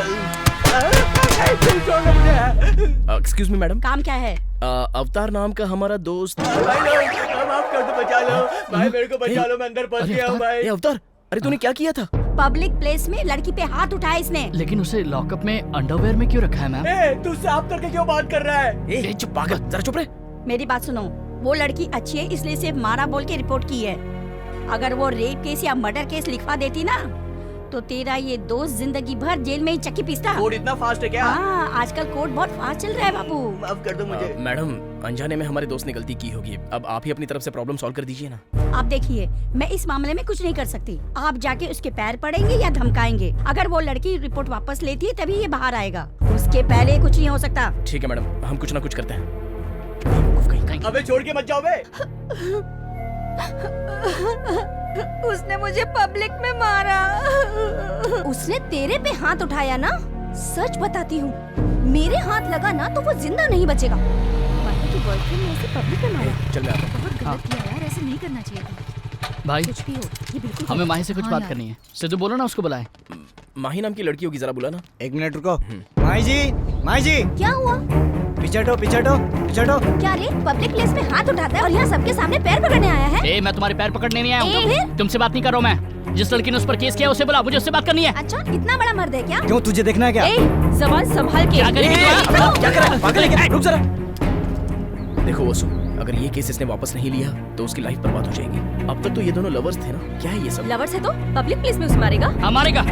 Excuse me madam. काम क्या है? अवतार नाम का हमारा दोस्त। माफ कर दो, बचा लो भाई, मेरे को बचा लो, मैं अंदर फंस गया हूँ भाई। अवतार, अरे तूने क्या किया था? पब्लिक प्लेस में लड़की पे हाथ उठाया इसने। लेकिन उसे लॉकअप में अंडरवेयर में क्यों रखा है मैम? तू साफ करके क्यों बात कर रहा है? चुप पागल, जरा चुप रहे। मेरी बात सुनो, वो लड़की अच्छी है इसलिए सिर्फ मारा बोल के रिपोर्ट की है। अगर वो रेप केस या मर्डर केस लिखवा देती ना तो तेरा ये दोस्त जिंदगी भर जेल में ही चक्की पीसता। कोर्ट इतना फास्ट है क्या? हाँ, आजकल कोर्ट बहुत फास्ट चल रहा है बाबू। माफ कर दो मुझे। मैडम, अनजाने में हमारे दोस्त ने गलती की होगी, अब आप ही अपनी तरफ से प्रॉब्लम सॉल्व कर दीजिए ना। आप देखिए, मैं इस मामले में कुछ नहीं कर सकती। आप जाके उसके पैर पड़ेंगे या धमकाएंगे। अगर वो लड़की रिपोर्ट वापस लेती है तभी ये बाहर आएगा, उसके पहले कुछ नहीं हो सकता। ठीक है मैडम, हम कुछ ना कुछ करते हैं। अबे छोड़ के मत जाओ बे। उसने मुझे पब्लिक में मारा। उसने तेरे पे हाथ उठाया ना? सच बताती हूँ, मेरे हाथ लगा ना तो वो जिंदा नहीं बचेगा। माही की बॉयफ्रेंड ने उसे पब्लिक में मारा। चल मैं आता हूँ। बहुत गलत किया यार, ऐसे नहीं करना चाहिए था। भाई कुछ भी हो, ये बिल्कुल हमें माही से कुछ बात करनी है। सिद्धू बोलो ना उसको बुलाए। माही नाम की लड़की होगी, जरा बुला ना। 1 मिनट रुको। माही जी, माही जी। क्या हुआ? पीछे हटो, पीछे हटो, पीछे हटो। क्या रे, पब्लिक प्लेस में हाथ उठाता है और यहाँ सबके सामने पैर पकड़ने आया है? ए, मैं तुम्हारे पैर पकड़ने नहीं आया हूँ। फिर? तुमसे बात नहीं कर रहा हूँ मैं। जिस लड़की ने उस पर केस किया उसे बुला, मुझे उससे बात करनी है। अच्छा, इतना बड़ा मर्द है क्या? क्यों, तुझे देखना है क्या? जबान संभाल के। क्या करेगी क्या कर रहा है? पागल है क्या? रुक जरा। देखो वसु, अगर ये केस इसने वापस नहीं लिया तो उसकी लाइफ बर्बाद हो जाएगी। अब तक तो ये दोनों लवर्स थे ना, क्या है ये सब? लवर्स है तो पब्लिक प्लेस में उसे मारेगा? हाँ मारेगा।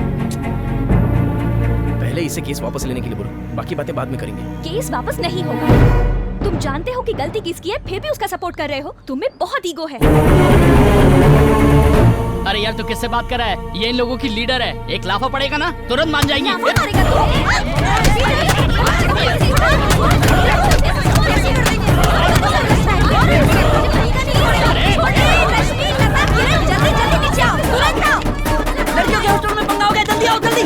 पहले इसे केस वापस लेने के लिए बोलो, बाकी बातें बाद में करेंगे। केस वापस नहीं होगा। तुम जानते हो कि गलती किसकी है, फिर भी उसका सपोर्ट कर रहे हो। तुम्हें बहुत ईगो है। अरे यार, तू किससे बात कर रहा है? ये इन लोगों की लीडर है। एक लाफा पड़ेगा ना तुरंत मान जाएंगी। लड़कियों के हॉस्टल में पंगा हो गया, जल्दी आओ जल्दी।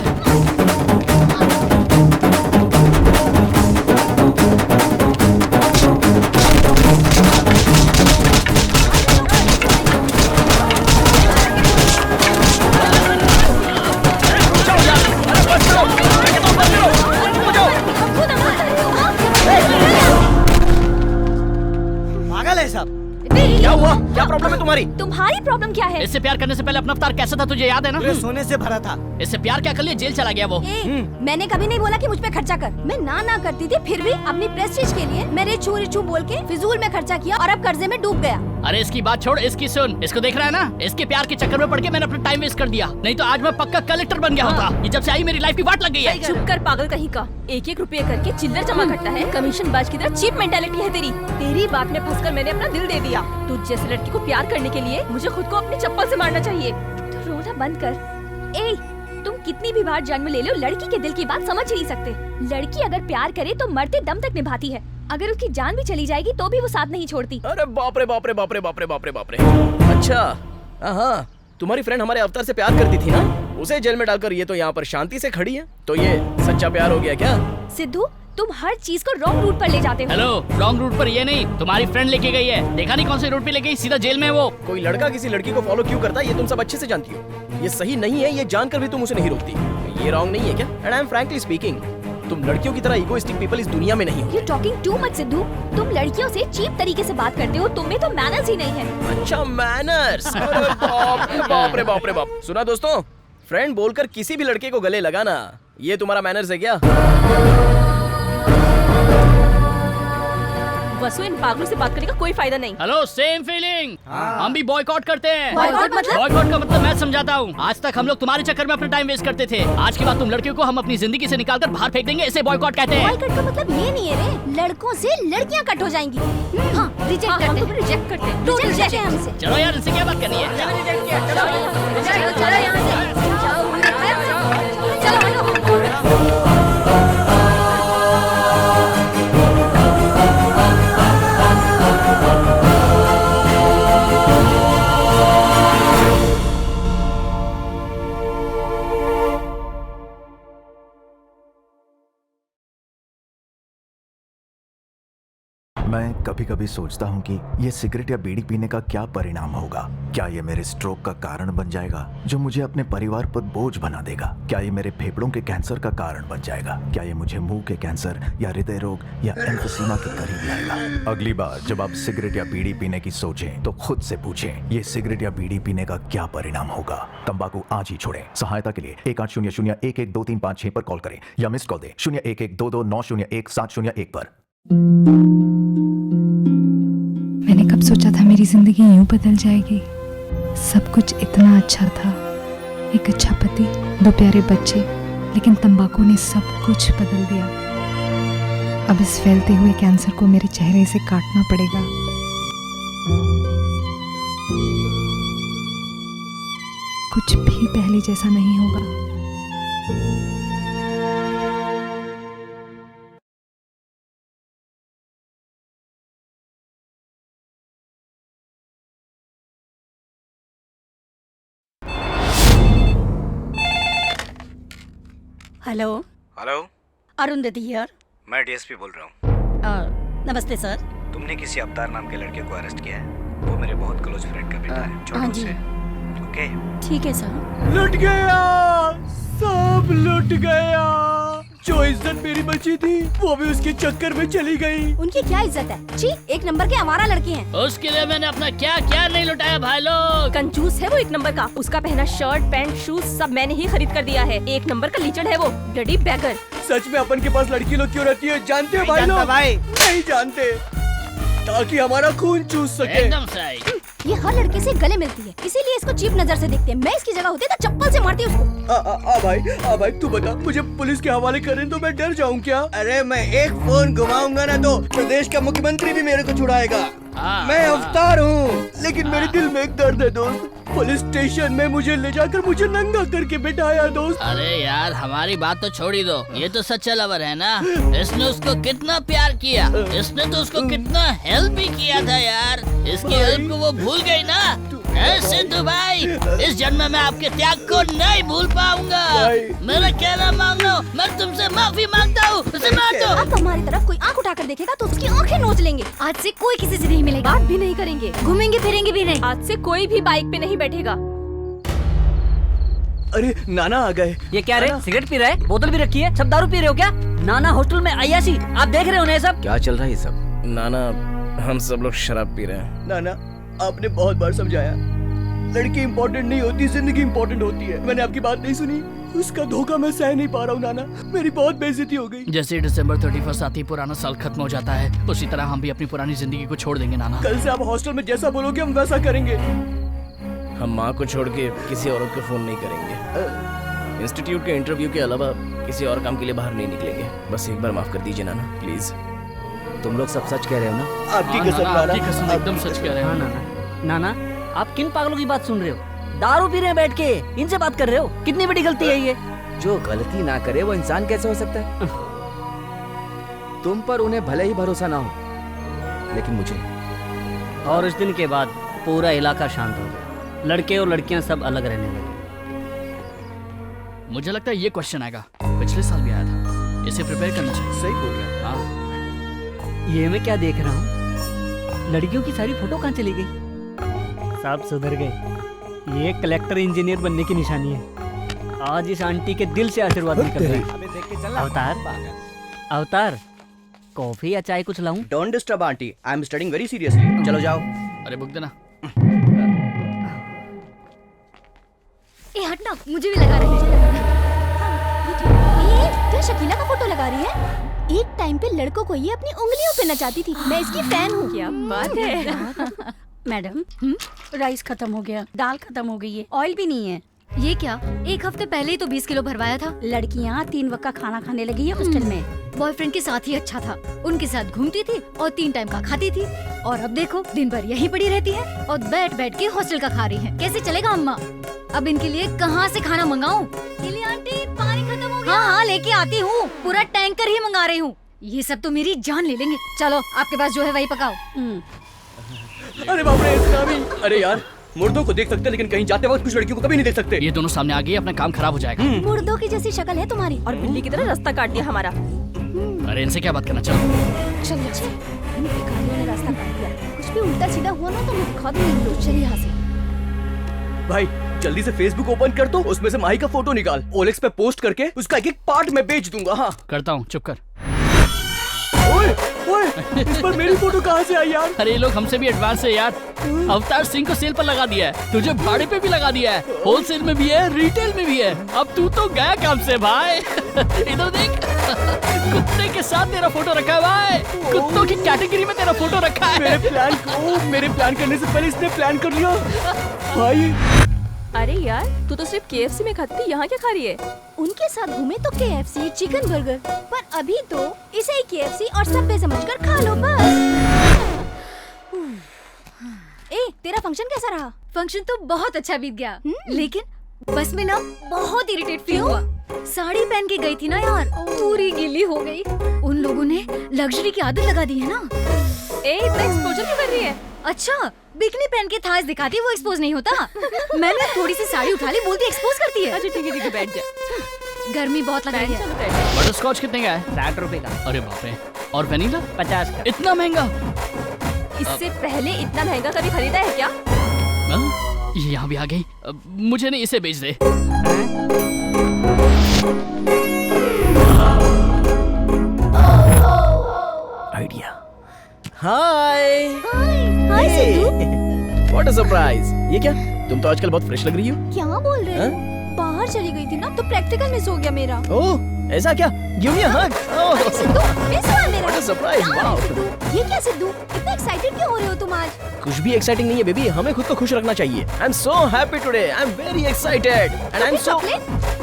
पागल है सब। क्या हुआ? क्या प्रॉब्लम है तुम्हारी? तुम्हारी प्रॉब्लम क्या है? इससे प्यार करने से पहले अपना अवतार कैसा था तुझे याद है ना? सोने से भरा था। इससे प्यार क्या कर लिया, जेल चला गया वो। मैंने कभी नहीं बोला कि मुझ पे खर्चा कर। मैं ना करती थी, फिर भी अपनी प्रेस्टीज के लिए मेरे छू बोल के फिजूल में खर्चा किया और अब कर्जे में डूब गया। अरे इसकी बात छोड़, इसकी सुन। इसको देख रहा है ना, इसके प्यार के चक्कर में पड़ के मैंने अपना टाइम वेस्ट कर दिया, नहीं तो आज मैं पक्का कलेक्टर बन गया होता। ये जब से आई मेरी लाइफ की वाट लग गई है। चुप कर पागल कहीं का। 1-1 रुपये करके चिल्लर जमा करता है। कमीशन बाज की तरह चीप मेंटालिटी है तेरी। तेरी बात में फंसकर मैंने अपना दिल दे दिया। तुझ जैसे लड़की को प्यार करने के लिए मुझे खुद को अपनी चप्पल से मारना चाहिए। तू रोना बंद कर। ए, तुम कितनी भी बार जन्म ले लो, लड़की के दिल की बात समझ ही नहीं सकते। लड़की अगर प्यार करे तो मरते दम तक निभाती है। अगर उसकी जान भी चली जाएगी तो भी वो साथ नहीं छोड़ती। अरे बाप रे बाप रे बाप रे बाप रे बाप रे बाप रे। अच्छा, हाँ, तुम्हारी फ्रेंड हमारे अवतार से प्यार करती थी ना, उसे जेल में डालकर ये तो यहाँ पर शांति से खड़ी है, तो ये सच्चा प्यार हो गया क्या? सिद्धू, तुम हर चीज को रॉन्ग रूट पर ले जाते हो। हेलो, रॉन्ग रूट पर ये नहीं, तुम्हारी फ्रेंड लेके गई है। देखा नहीं कौन से रूट पे ले गई, सीधा जेल में वो। कोई लड़का किसी लड़की को फॉलो क्यों करता है ये तुम सब अच्छे से जानती हो। ये सही नहीं है, ये जानकर भी तुम उसे नहीं रोकती। ये रॉन्ग नहीं है क्या? And I am frankly speaking, तुम लड़कियों की तरह इगोइस्टिक पीपल इस दुनिया में नहीं हो। You're talking too much, Sidhu. तुम लड़कियों से चीप तरीके से बात करते हो, तुम में तो मैनर्स ही नहीं है। अच्छा, मैनर्स। अरे बाप रे बाप रे बाप रे बाप। सुना दोस्तों, फ्रेंड बोलकर किसी भी लड़के को गले लगाना, ये तुम्हारा मैनर्स है क्या? वसु, इन पागलों से बात करने का कोई फायदा नहीं। Hello, same feeling. हम भी बॉयकॉट करते हैं। बॉयकॉट मतलब? बॉयकॉट का मतलब मैं समझाता हूँ। आज तक हम लोग तुम्हारे चक्कर में अपना टाइम वेस्ट करते थे। आज के बाद तुम लड़कियों को हम अपनी जिंदगी से निकालकर बाहर फेंक देंगे। इसे बॉयकॉट कहते हैं। बॉयकॉट का मतलब ये नहीं है रे, लड़कों से लड़कियां कट हो जाएंगी। हाँ, रिजेक्ट करते हैं। रिजेक्ट करते हैं। तो रिजेक्ट है हमसे। चलो यार, इनसे क्या बात करनी है? चलो यहाँ से। मैं कभी कभी सोचता हूँ कि ये सिगरेट या बीड़ी पीने का क्या परिणाम होगा। क्या ये मेरे स्ट्रोक का कारण बन जाएगा, जो मुझे अपने परिवार पर बोझ बना देगा? क्या ये मेरे फेफड़ों के कैंसर का कारण बन जाएगा? क्या ये मुझे मुंह के कैंसर या हृदय रोग या एम्फीसीमा के करीब लाएगा? अगली बार जब आप सिगरेट या बीड़ी पीने की सोचें तो खुद से पूछें, ये सिगरेट या बीड़ी पीने का क्या परिणाम होगा? तंबाकू आज ही छोड़ें। सहायता के लिए 1800-112356 पर कॉल करें या मिस कॉल दें 01122901-701 पर। मैंने कब सोचा था मेरी जिंदगी यूं बदल जाएगी। सब कुछ इतना अच्छा था, एक अच्छा पति, 2 प्यारे बच्चे, लेकिन तंबाकू ने सब कुछ बदल दिया। अब इस फैलते हुए कैंसर को मेरे चेहरे से काटना पड़ेगा। कुछ भी पहले जैसा नहीं होगा। Hello hello, Arundhati here. मैं डीएसपी बोल रहा हूँ। नमस्ते सर। तुमने किसी अवतार नाम के लड़के को अरेस्ट किया है। वो मेरे बहुत क्लोज फ्रेंड का बेटा है। छोड़ो हाँ जी। उसे। ओके। ठीक है सर। लुट गया, सब लुट गया। जो इज्जत मेरी बची थी वो भी उसके चक्कर में चली गई। उनकी क्या इज्जत है? छी, एक नंबर के आवारा लड़के हैं। उसके लिए मैंने अपना क्या क्या नहीं लुटाया भाई लोग। कंजूस है वो एक नंबर का। उसका पहना शर्ट पैंट शूज सब मैंने ही खरीद कर दिया है। एक नंबर का लीचड़ है वो, ब्लडी बैगर। सच में अपन के पास लड़की लोग क्यों रहती है जानते हो भाई जानता लोग? भाई। नहीं जानते, ताकि हमारा खून चूस सके। एकदम सही। ये हर लड़के से गले मिलती है, इसीलिए इसको चीप नजर से देखते हैं। मैं इसकी जगह होती तो चप्पल से मारती उसको। आ भाई तू बता, मुझे पुलिस के हवाले करें तो मैं डर जाऊं क्या? अरे मैं एक फोन घुमाऊंगा ना तो प्रदेश का मुख्यमंत्री भी मेरे को छुड़ाएगा। मैं अवतार हूँ, लेकिन मेरे दिल में एक दर्द है दोस्त। पुलिस स्टेशन में मुझे ले जाकर मुझे नंगा करके बिठाया दोस्त। अरे यार हमारी बात तो छोड़ ही दो, ये तो सच्चा लवर है ना। इसने उसको कितना प्यार किया, इसने तो उसको कितना हेल्प भी किया था यार। इसकी हेल्प को वो भूल गई ना। सिद्धू भाई, इस जन्म में आपके त्याग को नहीं भूल पाऊंगा। मेरा कहना मान लो, मैं तुमसे माफी मांगता हूँ। उसे मार दो। अब हमारी तरफ कोई आंख उठाकर देखेगा तो उसकी आंखें नोच लेंगे। आज से कोई किसी से नहीं मिलेगा, बात भी नहीं करेंगे, घूमेंगे फिरेंगे भी नहीं। आज से कोई भी बाइक पे नहीं बैठेगा। अरे नाना आ गए। ये क्या रे, सिगरेट पी रहे हैं? बोतल भी रखी है, सब दारू पी रहे हो क्या? नाना हॉस्टल में अय्याशी, आप देख रहे हो ना सब? क्या चल रहा है ये सब? नाना, हम सब लोग शराब पी रहे हैं। नाना, आपने बहुत बार समझाया, लड़की इम्पोर्टेंट नहीं होती, जिंदगी इम्पोर्टेंट होती है। मैंने आपकी बात नहीं सुनी, उसका धोखा मैं सह नहीं पा रहा हूँ नाना। मेरी बहुत बेइज्जती हो गई। जैसे दिसंबर 31 आती पुराना साल खत्म हो जाता है, उसी तरह हम भी अपनी पुरानी जिंदगी को छोड़ देंगे नाना। कल से आप हॉस्टल में जैसा बोलोगे हम वैसा करेंगे। हम माँ को छोड़ के किसी औरत को फोन नहीं करेंगे। इंस्टीट्यूट के इंटरव्यू के अलावा किसी और काम के लिए बाहर नहीं निकलेंगे। बस एक बार माफ कर दीजिए नाना, प्लीज। तुम लोग सब सच कह रहे हो ना? आपकी कसम नाना, आपकी कसम एकदम सच कह रहे हो। नाना, आप किन पागलों की बात सुन रहे हो? दारू पी रहे हैं बैठ के, इनसे बात कर रहे हो? कितनी बड़ी गलती है ये। जो गलती ना करे वो इंसान कैसे हो सकता है? तुम पर उन्हें भले ही भरोसा ना हो, लेकिन मुझे। और इस दिन के बाद पूरा इलाका शांत हो गया। लड़के और लड़कियां सब अलग रहने लगे। मुझे लगता है ये क्वेश्चन आएगा, पिछले साल भी आया था। इसे प्रिपेयर करना चाहिए। सही बोल रहे हैं। हाँ। ये मैं क्या देख रहा हूँ? लड़कियों की सारी फोटो कहाँ चली गई? सब सुधर गए। ये कलेक्टर इंजीनियर बनने की निशानी है। आज इस आंटी के दिल से आशीर्वाद निकल रहे हैं। अवतार, अवतार, कॉफी या चाय कुछ लाऊं? Don't disturb aunty, I am studying very seriously. चलो जाओ। अरे बुक देना। ए हटना, मुझे भी लगा रही है। क्या शकीला का फोटो लगा रही है? एक टाइम पे लड़कों को ये अपनी उंगलियों पे नचाती थी। मैं इसकी फैन हूँ। क्या बात है। मैडम, राइस खत्म हो गया, दाल खत्म हो गई है, ऑयल भी नहीं है। ये क्या, एक हफ्ते पहले ही तो 20 किलो भरवाया था। लड़कियाँ 3 वक्त का खाना खाने लगी है हॉस्टल में। बॉयफ्रेंड के साथ ही अच्छा था, उनके साथ घूमती थी और 3 टाइम का खाती थी। और अब देखो दिन भर यहीं पड़ी रहती है और बैठ बैठ के हॉस्टल का खा रही है। कैसे चलेगा अम्मा? अब इनके लिए कहाँ से खाना मंगाऊं? आंटी, पानी खत्म हो गया। हाँ, लेके आती हूँ, पूरा टैंकर ही मंगा रही हूँ। ये सब तो मेरी जान ले लेंगे। चलो आपके पास जो है वही पकाओ। अरे बाप रे, इतना भी? अरे यार, मुर्दों को देख सकते हैं लेकिन कहीं जाते वक्त कुछ लड़कियों को कभी नहीं देख सकते। ये दोनों सामने आ गए, अपना काम खराब हो जाएगा। मुर्दों की जैसी शक्ल है तुम्हारी। और बिल्ली की तरह रास्ता काट दिया हमारा। अरे इनसे क्या बात करना। चलो रास्ता काट दिया। कुछ भी उल्टा सीधा हुआ ना तो मैं दिखा दूंगी। चलिए यहाँ से। भाई जल्दी से फेसबुक ओपन कर दो, उसमें से माही का फोटो निकाल, ओलेक्स पे पोस्ट करके उसका एक एक पार्ट मैं बेच दूंगा। हाँ करता हूँ, चुप कर। ओए, ओए, इस पर मेरी फोटो कहाँ से आई यार? अरे ये लोग हमसे भी एडवांस है यार। अवतार सिंह को सेल पर लगा दिया है, तुझे भाड़े पे भी लगा दिया है, होलसेल में भी है, रिटेल में भी है। अब तू तो गया काम से भाई। इधर देख, कुत्ते के साथ तेरा फोटो रखा है भाई, कुत्तों की कैटेगरी में तेरा फोटो रखा है। मेरे प्लान करने से पहले इसने प्लान कर लिया भाई। अरे यार, तू तो सिर्फ KFC में खाती थी, यहाँ क्या खा रही है? उनके साथ घूमे तो KFC, चिकन बर्गर, पर अभी तो इसे ही KFC और सबवे समझकर खा लो बस। ए, तेरा फंक्शन कैसा रहा? फंक्शन तो बहुत अच्छा बीत गया, लेकिन बस में ना बहुत इरिटेट फील हुआ। साड़ी पहन के गई थी ना यार, पूरी गीली हो गई। उन लोगों ने लग्जरी की आदत लगा दी है ना। इतना एक्सपोजर क्यों कर रही है? अच्छा, बिकनी पहन के थास दिखाती, वो एक्सपोज नहीं होता। मैंने थोड़ी सी साड़ी उठा ली, बोलती एक्सपोज करती है। अच्छा ठीक है बैठ जा। गर्मी बहुत लग रही है। बटर स्कॉच कितने का है? 60 रुपए का। अरे बाप रे। और वेनिला? 50 का। इतना महंगा? इससे पहले इतना महंगा कभी खरीदा है क्या? ये यहाँ भी आ गई। मुझे नहीं, इसे बेच दे। Idea. Hi hi Sidhu. What a surprise. ये क्या, तुम तो आजकल बहुत फ्रेश लग रही हो। क्या बोल रहे हो? बाहर चली गई थी ना, तो प्रैक्टिकल मिस हो गया मेरा। ओह ऐसा क्या? गिव मी अ हग। ओह सिद्धू, मिस हुआ मेरा। What a surprise. वाओ। ये क्या सिद्धू, इतना एक्साइटेड क्यों हो रहे हो तुम आज? कुछ भी एक्साइटिंग नहीं है बेबी, हमें खुद को खुश रखना चाहिए। I am so happy today, I am very excited and I am so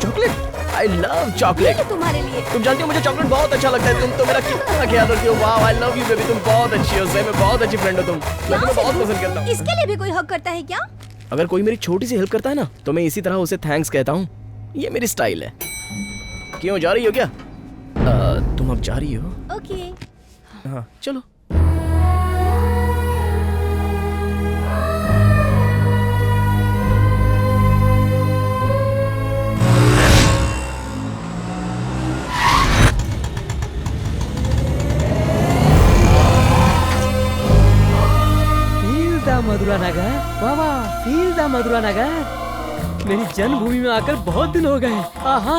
chocolate. I love chocolate. तुम्हारे लिए। तुम जानती हो मुझे चॉकलेट बहुत अच्छा लगता है। तुम तो मेरा कितना ख्याल रखती हो। Wow, I love you baby, तुम बहुत अच्छी हो, सही में बहुत अच्छी फ्रेंड हो तुम। मैं तुम्हें बहुत पसंद करता हूँ। इसके लिए भी कोई हक करता है क्या? अगर कोई मेरी छोटी सी हेल्प करता है ना, तो मैं इसी तरह उसे थैंक्स कहता हूँ। ये मेरी स्टाइल है। क्यों, जा रही हो क्या? तुम अब जा रही हो? ओके। हाँ चलो। मधुरा नगर, वाह वाह, फील द मधुरा नगर। मेरी जन्मभूमि में आकर बहुत दिन हो गए। आहा,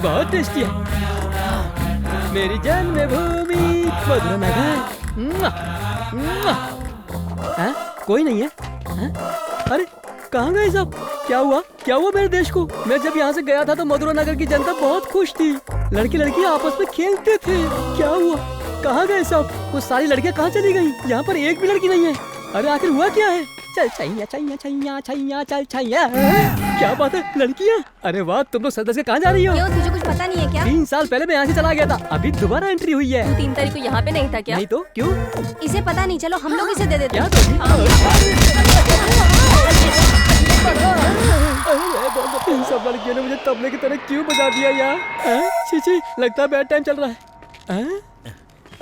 बहुत टेस्टी है मेरी जन्मभूमि मधुरा नगर। कोई नहीं है? अरे कहाँ गए सब? क्या हुआ मेरे देश को? मैं जब यहाँ से गया था तो मधुरा नगर की जनता बहुत खुश थी। लड़के लड़कियाँ आपस में खेलते थे। क्या हुआ? कहाँ गए सब? वो सारी लड़कियाँ कहाँ चली गई? यहाँ पर एक भी लड़की नहीं है। अरे आखिर हुआ क्या है? चल छैया छैया छैया छैया चल छैया। क्या बात है, लड़कियाँ? अरे वाह, तुम लोग सदस्य कहाँ जा रही हो? क्यों, तुझे कुछ पता नहीं है क्या? 3 साल पहले मैं यहाँ से चला गया था, अभी दोबारा एंट्री हुई है। तू 3 तारीख को यहाँ पे नहीं था क्या? नहीं तो क्यों? इसे पता नहीं, चलो हम लोग इसे दे देते हैं। सब लड़कियों ने मुझे तबले की तरह क्यों बजा दिया यार? छी, लगता है बैड टाइम चल रहा है।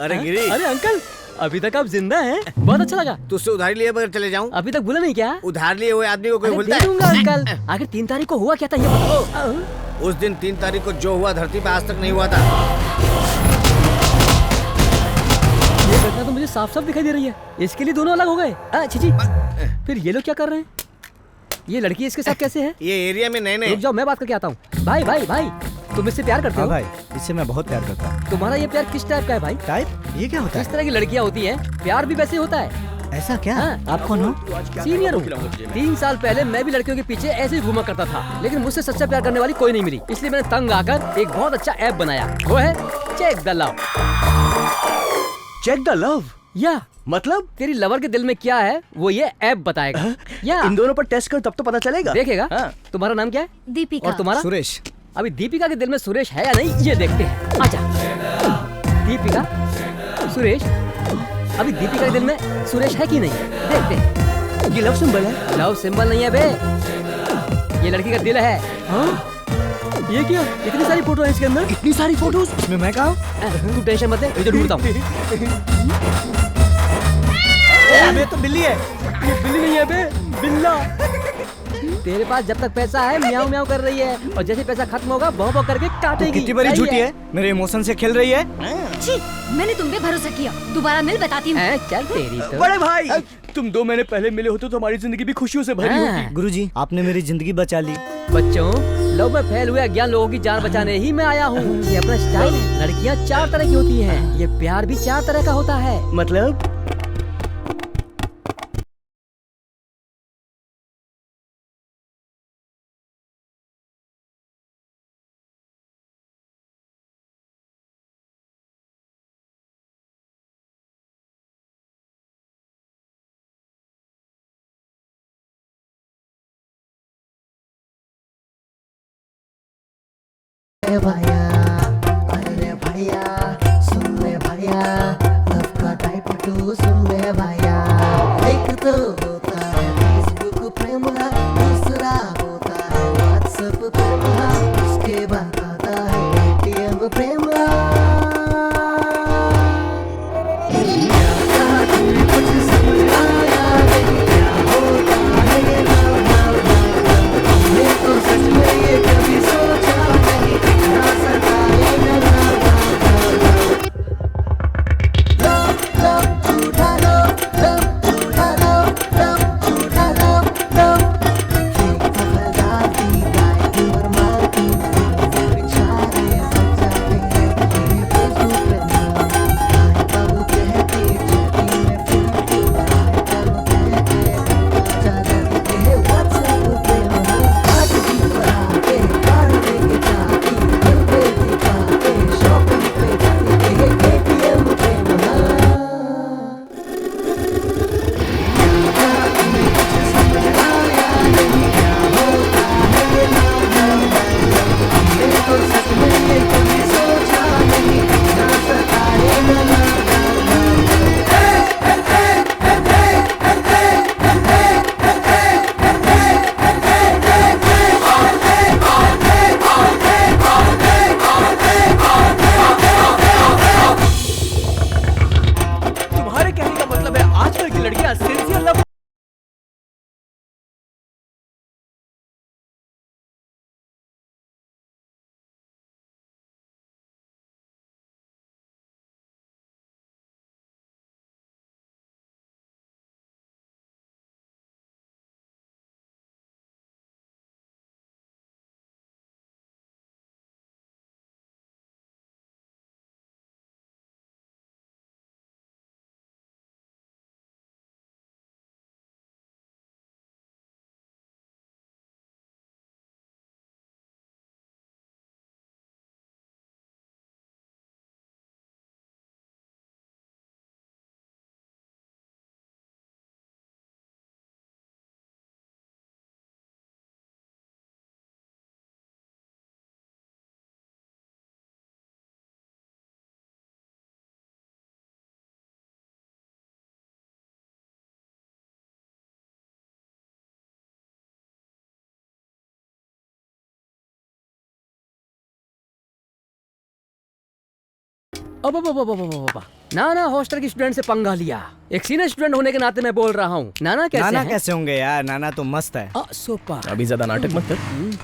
अरे गिरी, अरे अंकल, अभी तक आप जिंदा हैं, बहुत अच्छा लगा। तुझसे उधारी लिए बगैर चले जाऊं? अभी तक भूला नहीं क्या? उधार लिए हुए आदमी को कोई भूलता है? दे दूंगा अंकल। आखिर 3 तारीख को हुआ क्या था ये बताओ। उस दिन 3 तारीख को जो हुआ धरती पे आज तक नहीं हुआ था। ये घटना तो मुझे साफ साफ दिखाई दे रही है। इसके लिए दोनों अलग हो गए। छी, फिर ये लोग क्या कर रहे हैं? ये लड़की इसके साथ कैसे है? ये एरिया में नए। रुक जाओ, मैं बात करके आता हूँ। भाई, तुम इससे प्यार करते हो? भाई, इससे मैं बहुत प्यार करता हूँ। तुम्हारा ये प्यार किस टाइप का है भाई? टाइप? ये क्या होता है? इस तरह की लड़कियाँ होती हैं, प्यार भी वैसे होता है। ऐसा क्या? आप कौन हो? सीनियर हूँ। 3 साल पहले मैं भी लड़कियों के पीछे ऐसे ही घूमा करता था, लेकिन मुझसे सच्चा प्यार करने वाली कोई नहीं मिली। इसलिए मैंने तंग आकर एक बहुत अच्छा ऐप बनाया, वो है check the love. Check the love? या मतलब तेरी लवर के दिल में क्या है वो ये ऐप बताएगा। या इन दोनों पर टेस्ट कर, तब तो पता चलेगा। देखेगा। तुम्हारा नाम क्या है? दीपिका। और तुम्हारा? सुरेश। अभी दीपिका के दिल में सुरेश है या नहीं ये देखते हैं। आजा। दीपिका, सुरेश, अभी दीपिका के दिल में सुरेश है कि नहीं, देखते हैं। ये लव सिंबल है? लव सिंबल नहीं है बे, ये लड़की का दिल है। हाँ? ये क्या, इतनी सारी फोटो है इसके अंदर? इतनी सारी फोटोज? इसमें मैं कहाँ हूँ? तू टेंशन मत ले, मैं ढूंढता हूँ। ये तो बिल्ली है। ये बिल्ली नहीं है बे, बिल्ला। तेरे पास जब तक पैसा है म्याऊं म्याऊं कर रही है, और जैसे पैसा खत्म होगा भौं भौं करके काटेगी। कितनी बड़ी झूठी है, मेरे इमोशन से खेल रही है। छी, मैंने तुम पे भरोसा किया, दोबारा मिल बताती हूँ। चल तेरी तो। बड़े भाई, तुम 2 महीने पहले मिले होते तो हमारी जिंदगी भी खुशियों से भरी होती। गुरुजी, आपने मेरी जिंदगी बचा ली। बच्चों, लो मैं फैल हुए अज्ञान लोगों की जान बचाने ही मैं आया हूँ। ये अपना स्टाइल है। लड़कियाँ 4 तरह की होती हैं। ये प्यार भी 4 तरह का होता है। मतलब भैया, अरे भैया, सुन ले भैया, लव का टाइप 2 सुन ले भैया। एक तो होता है फेसबुक प्रेमला, दूसरा होता है व्हाट्सएप प्रेमला, उसके बाद आता है पेटीएम प्रेमला। क्या तुम्हें कुछ समझ आया नहीं क्या होता है ये लव लव लव लव? हमने तो सच में ये कभी सोचा नहीं। अब ना ना हॉस्टल की स्टूडेंट से पंगा लिया। एक सीनियर स्टूडेंट होने के नाते मैं बोल रहा हूँ। नाना कैसे नाना हैं? कैसे होंगे यार, नाना तो मस्त है। सुपर। अभी ज्यादा नाटक मत कर,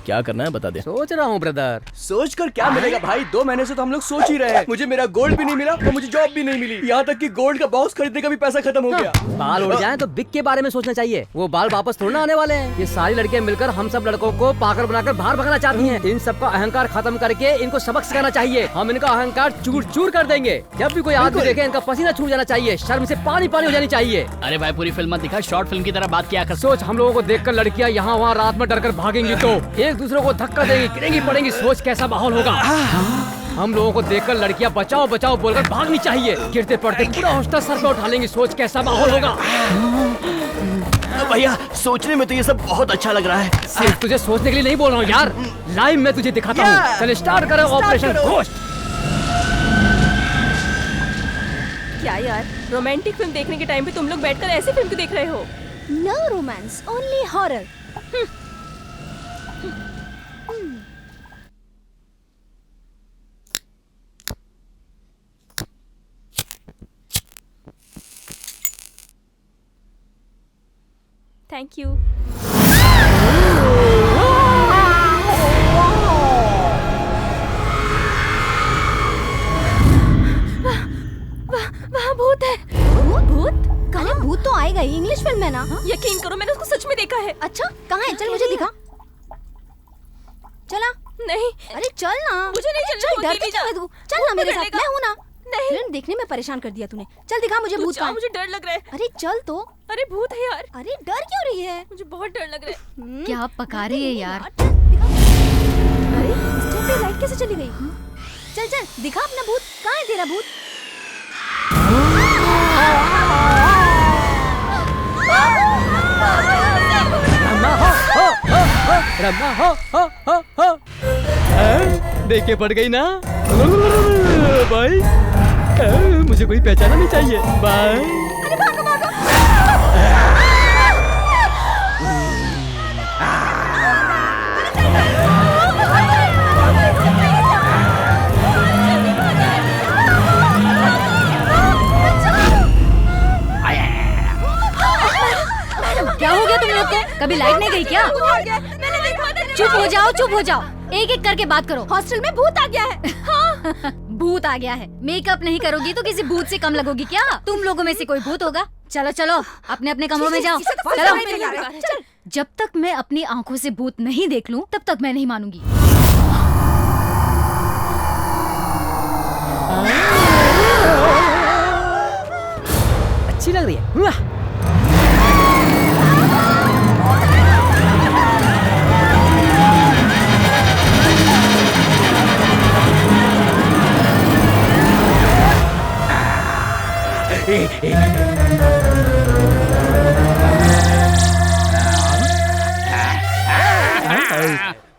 क्या करना है बता दे। सोच रहा हूँ ब्रदर। सोच कर क्या मिलेगा भाई, 2 महीने से तो हम लोग सोच ही रहे हैं। मुझे मेरा गोल्ड भी नहीं मिला और मुझे जॉब भी नहीं मिली, यहाँ तक कि गोल्ड का बॉक्स खरीदने का भी पैसा खत्म हो गया। बाल उड़ जाए तो बिग के बारे में सोचना चाहिए। वो बाल वापस थोड़ा ना आने वाले हैं। ये सारी लड़कियां मिलकर हम सब लड़कों को पागल बनाकर बाहर भगाना चाहती हैं। इन सबका अहंकार खत्म करके इनको सबक सिखाना चाहिए। हम इनका अहंकार चूर चूर कर देंगे। जब भी कोई आदमी देखे इनका पसीना छूट जाना चाहिए, शर्म से पानी पानी हो जानी चाहिए। अरे भाई पूरी फिल्म मत दिखा, शॉर्ट फिल्म की तरह बात किया कर। सोच हम लोगों को देखकर लड़कियां यहाँ वहाँ रात में डरकर भागेंगी तो एक दूसरे को धक्का देंगी, गिरेंगी पड़ेंगी। सोच कैसा माहौल होगा। हम लोगों को देखकर लड़कियां बचाओ बचाओ बोलकर भागनी चाहिए। गिरते पड़ते पूरा हॉस्टल सर पे उठा लेंगी। सोच कैसा माहौल होगा। भैया सोचने में तो ये सब बहुत अच्छा लग रहा है। सिर्फ तुझे सोचने के लिए नहीं बोल रहा हूँ यार, लाइव में तुझे दिखाता हूँ। चल स्टार्ट करो ऑपरेशन घोस्ट। क्या यार, रोमांटिक फिल्म देखने के टाइम पे तुम लोग बैठकर ऐसी फिल्म क्यों देख रहे हो? No romance, only horror. Thank you. वहाँ भूत है। भूत? भूत? काले भूत तो आएगा ही, इंग्लिश फिल्म है ना। यकीन करो मैंने उसको सच में देखा है। अच्छा कहाँ है, चल मुझे दिखा। नहीं, अरे चल ना, मुझे नहीं चलना, चल, डर दीदी क्यों जा। तू? चल ना मेरे भूत साथ, मैं हूँ ना। नहीं, फिल्म देखने में परेशान कर दिया तूने। चल दिखा मुझे तू भूत जा, कहाँ है। मुझे डर लग रहा है। अरे चल तो। अरे भूत है यार। अरे डर क्यों रही है? मुझे बहुत डर लग रहा है। क्या पका रही है यार? अरे इस टाइम पे लाइट कैसे चली गई? चल चल दिखा अपना भूत, कहाँ है तेरा भूत? रमा हो। देख के पड़ गई ना भाई। मुझे कोई पहचाना नहीं चाहिए। बाय। क्या हो गया तुम लोग को? कभी लाइट नहीं गई क्या? चुप हो जाओ, चुप हो जाओ। एक एक करके बात करो। हॉस्टल में भूत आ गया है। हाँ। भूत आ गया है। मेकअप नहीं करोगी तो किसी भूत से कम लगोगी क्या? तुम लोगों में से कोई भूत होगा? चलो चलो अपने अपने कमरों में जाओ। चलो। जब तक मैं अपनी आंखों से भूत नहीं देख लूं तब तक मैं नहीं मानूंगी। अच्छी लग रही है।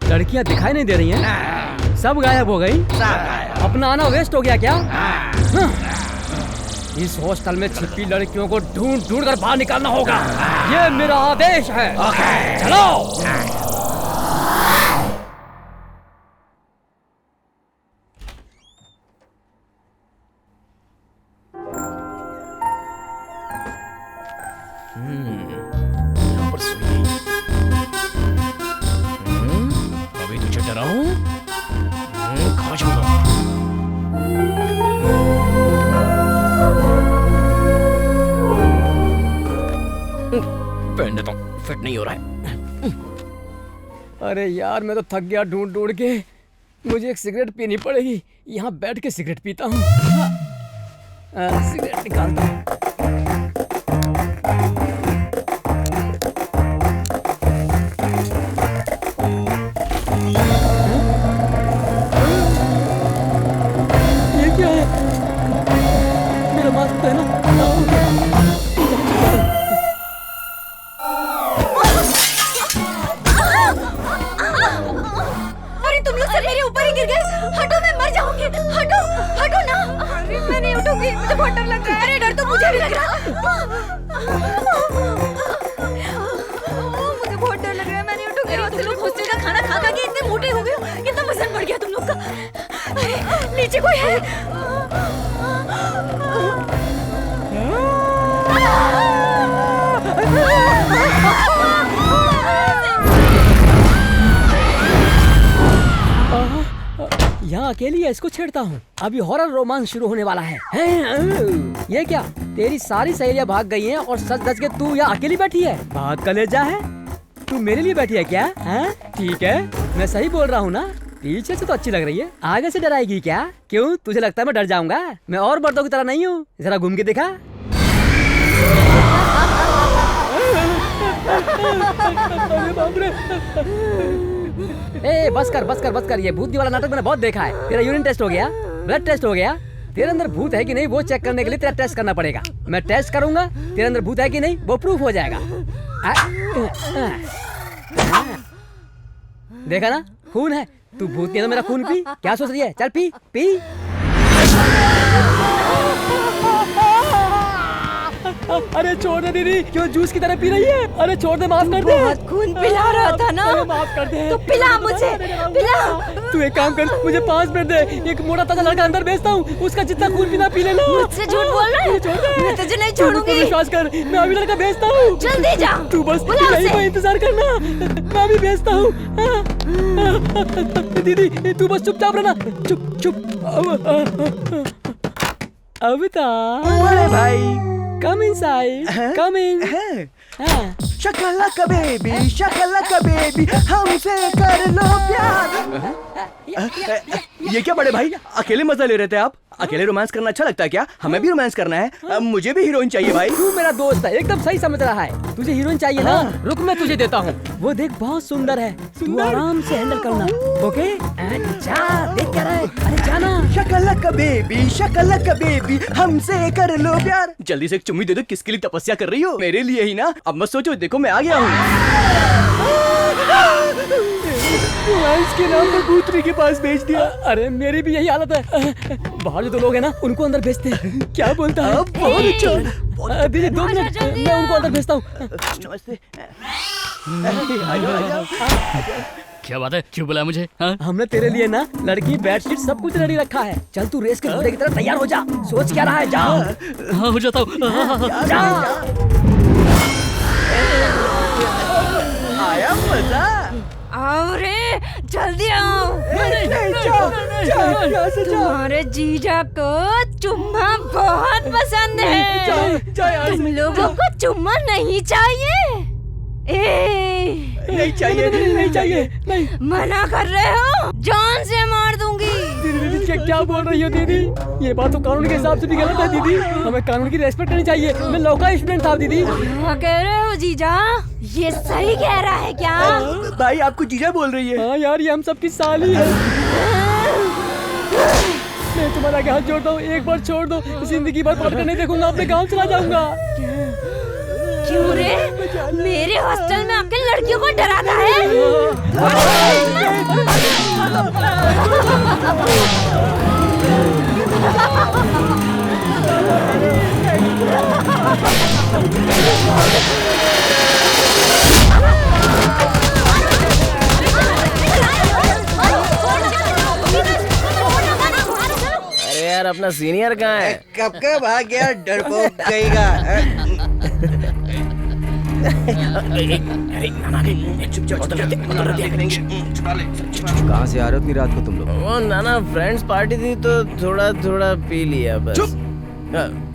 लड़कियां दिखाई नहीं दे रही हैं। सब गायब हो गई। अपना आना वेस्ट हो गया क्या? इस हॉस्टल में छिपी लड़कियों को ढूंढ ढूंढ कर बाहर निकालना होगा। ये मेरा आदेश है। चलो। यहाँ पर सुई। अभी तुझे डराऊं? कहाँ जाऊंगा? पहन देता हूँ, फिट नहीं हो रहा है। अरे यार मैं तो थक गया ढूंढ ढूंढ के। मुझे एक सिगरेट पीनी पड़ेगी। यहाँ बैठ के सिगरेट पीता हूँ। सिगरेट निकालता हूँ। ये क्या है? मेरा मास्क पहना। तुम लोग सब मेरे ऊपर ही गिर गए। हटो, मैं मर जाऊंगी। हटो, हटो ना। अरे मैं नहीं उठूंगी, मुझे बहुत डर लग रहा है। अरे डर तो मुझे भी लग रहा है। मुझे बहुत डर लग रहा है, मैं नहीं उठूंगी। अरे तुम लोग हॉस्टल का खाना खा खा के इतने मोटे हो गए हो। कितना वजन बढ़ गया तुम लोग का। अरे नीचे कोई है? यहाँ अकेली है, इसको छेड़ता हूँ। अभी हॉरर रोमांस शुरू होने वाला है। ये क्या? तेरी सारी सहेलियां भाग गई हैं और सच धज के तू यहाँ अकेली बैठी है। बहुत कलेजा है। तू मेरे लिए बैठी है क्या? ठीक है, मैं सही बोल रहा हूँ ना? पीछे से तो अच्छी लग रही है, आगे से डराएगी क्या? क्यों, तुझे लगता है मैं डर जाऊंगा? मैं और मर्दों की तरह नहीं हूँ। जरा घूम के दिखा। ए बस कर। ये भूत वाला नाटक मैंने बहुत देखा है। तेरा यूरिन टेस्ट हो गया, ब्लड टेस्ट हो गया। तेरे अंदर भूत है कि नहीं वो चेक करने के लिए तेरा टेस्ट करना पड़ेगा। मैं टेस्ट करूंगा, तेरे अंदर भूत है कि नहीं वो प्रूफ हो जाएगा। देखा ना, खून है। तू भूत नहीं है तो मेरा खून पी। क्या सोच रही है? चल पी पी। अरे छोड़ दे दीदी, क्यों जूस की तरह पी रही है? अरे छोड़ दे, माफ कर दे। बहुत खून पिला रहा था ना। माफ कर दे। तो पिला मुझे, पिला। तू एक काम कर, मुझे 5 मिनट दे। एक मोटा ताजा लड़का अंदर भेजता हूँ, उसका जितना खून पीना पी लेना। मुझसे झूठ बोल रहा है? मैं तुझे नहीं छोड़ूंगी। विश्वास कर, मैं अभी लड़का भेजता हूँ। जल्दी जा। तू बस यहीं पर इंतजार करना, मैं अभी भेजता हूँ। दीदी तू बस चुपचाप रहना। चुप। अवतार भाई, come inside, come in. शकलका बेबी, शकलका बेबी, हमसे कर लो प्यार। ये क्या बड़े भाई, अकेले मजा ले रहे थे आप? अकेले रोमांस करना अच्छा लगता है क्या? हमें भी रोमांस करना है, मुझे भी हीरोइन चाहिए भाई। तू मेरा दोस्त है, एकदम सही समझ रहा है। तुझे हीरोइन चाहिए ना? रुक मैं तुझे देता हूँ। वो देख बहुत सुंदर है, तू आराम से हैंडल करना, ओके? जा देख क्या रहा है, अरे जाना। शकलक बेबी हमसे कर लो प्यार। जल्दी से एक चुम्मी दे दो। किसके लिए तपस्या कर रही हो? मेरे लिए ही ना? अब मत सोचो, देखो मैं आ गया हूँ। इसके नाम पर भूतनी के पास भेज दिया। अरे मेरी भी यही हालत है। बाहर जो दो लोग हैं ना, उनको अंदर भेजते हैं। क्या बोलता है? बहुत अच्छा। दीदी 2 मिनट, मैं उनको अंदर भेजता हूँ। नमस्ते। क्या बात है, क्यों बुलाया मुझे? हाँ? हमने तेरे लिए ना लड़की, बेडशीट सब कुछ रेडी रखा है। चल तू रेस के घोड़े की तरह तैयार हो जा। सोच क्या रहा है? जा। हाँ हो जाता हूँ। आया मजा। आओ रे, जल्दी आओ। तुम्हारे जीजा को चुम्मा बहुत पसंद है। तुम लोगों को चुम्मा नहीं चाहिए? नहीं चाहिए, नहीं चाहिए, नहीं। मना कर रहे हो? जान से मार दूंगी। दीदी क्या बोल रही हो दीदी? ये बात तो कानून के हिसाब से भी गलत है दीदी। हमें कानून की रेस्पेक्ट करनी चाहिए। मैं लॉ का स्टूडेंट था दीदी। क्या कह रहे हो जीजा? ये सही कह रहा है क्या? भाई आपको जीजा बोल रही है? हाँ यार, ये हम सबकी साली है। मैं तुम्हारा हाथ जोड़ता हूँ, एक बार छोड़ दो। जिंदगी भर पढ़कर नहीं देखूंगा, अपने गाँव चला जाऊंगा। क्यों रे? मेरे हॉस्टल में आके लड़कियों को डराता है? अरे यार, अपना सीनियर कहाँ है? कब का भाग गया डरपोक कहेगा। कहाँ से आ रहे हो इतनी रात को तुम लोग? वो नाना फ्रेंड्स पार्टी थी तो थोड़ा थोड़ा पी लिया बस।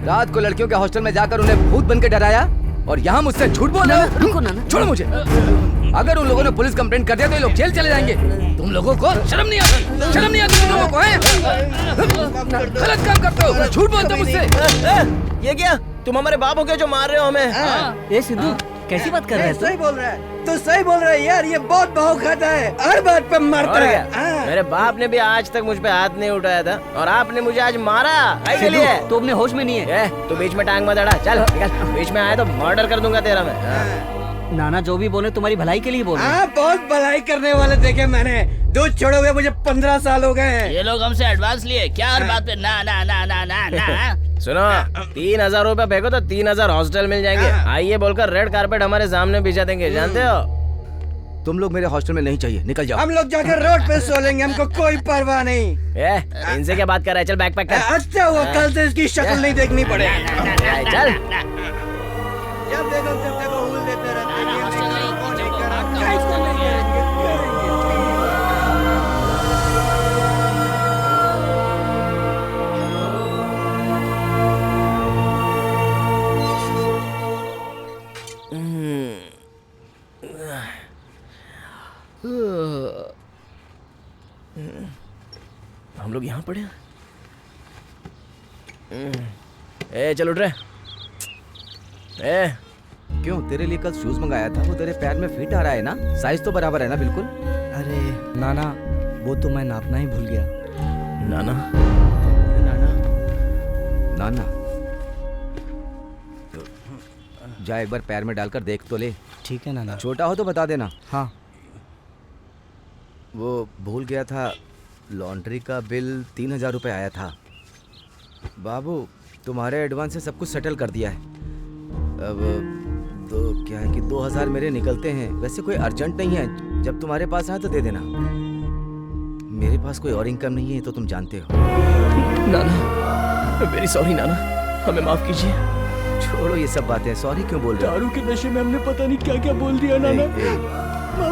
रात को लड़कियों के हॉस्टल में जाकर उन्हें भूत बन के डराया और यहाँ मुझसे झूठ बोल रहे हो? रुको नाना। छोड़ो मुझे। अगर उन लोगों ने पुलिस कंप्लेंट कर दिया तो ये लोग जेल चले जाएंगे। तुम लोगों को शर्म नहीं आती? शर्म नहीं आती तुम लोगों को? है गलत काम करते हो, झूठ बोलते हो मुझसे। ये क्या? तुम हमारे बाप हो क्या जो मार रहे हो हमें? ये सिद्धू कैसी बात कर रहे हैं? सही बोल रहा है, तो सही बोल रहा है यार। ये बहुत भाव खाता है, हर बात पे मारता है। मेरे बाप ने भी आज तक मुझ पे हाथ नहीं उठाया था और आपने मुझे आज मारा। के लिए तो अपने होश में नहीं है। तू बीच में टांग मत अड़ा। चल निकल, बीच में आए तो मर्डर कर दूंगा तेरा मैं। नाना जो भी बोले तुम्हारी भलाई के लिए बोले। हाँ, बहुत भलाई करने वाले देखे मैंने। दूध छोड़ोगे मुझे 15 साल हो गए हैं। ये लोग हमसे एडवांस लिए क्या? हर बात पे ना ना ना ना ना ना। सुनो, 3000 रुपया फेंको तो 3000 हॉस्टल मिल जाएंगे। आइए बोलकर रेड कारपेट हमारे सामने बिछा देंगे, जानते हो? तुम लोग मेरे हॉस्टल में नहीं चाहिए, निकल जाओ। हम लोग जाकर रोड पे सो लेंगे, हमको कोई परवाह नहीं। इनसे क्या बात कर रहा है? चल बैग पैक कर। अच्छा हुआ कल से इसकी शक्ल नहीं देखनी पड़े। चल। जब देखो हुल देते रहते हैं। हम लोग यहाँ पड़े हैं। ए चल उठ रहे। ए क्यों? तेरे लिए कल शूज मंगाया था, वो तेरे पैर में फिट आ रहा है ना? साइज तो बराबर है ना? बिल्कुल। अरे नाना, वो तो मैं नापना ही भूल गया। नाना नाना नाना जा एक बार पैर में डालकर देख तो ले। ठीक है नाना। छोटा हो तो बता देना। हाँ। वो भूल गया था, लॉन्ड्री का बिल 3000 रुपये आया था। बाबू तुम्हारे एडवांस से सब कुछ सेटल कर दिया है। अब तो क्या है कि 2000 मेरे निकलते हैं। वैसे कोई अर्जेंट नहीं है, जब तुम्हारे पास आए तो दे देना। मेरे पास कोई और इनकम नहीं है, तो तुम जानते हो। नाना वेरी सॉरी नाना, हमें माफ कीजिए। छोड़ो ये सब बातें, सॉरी क्यों बोल रहे हो? दारू के नशे में हमने पता नहीं क्या क्या बोल दिया नाना।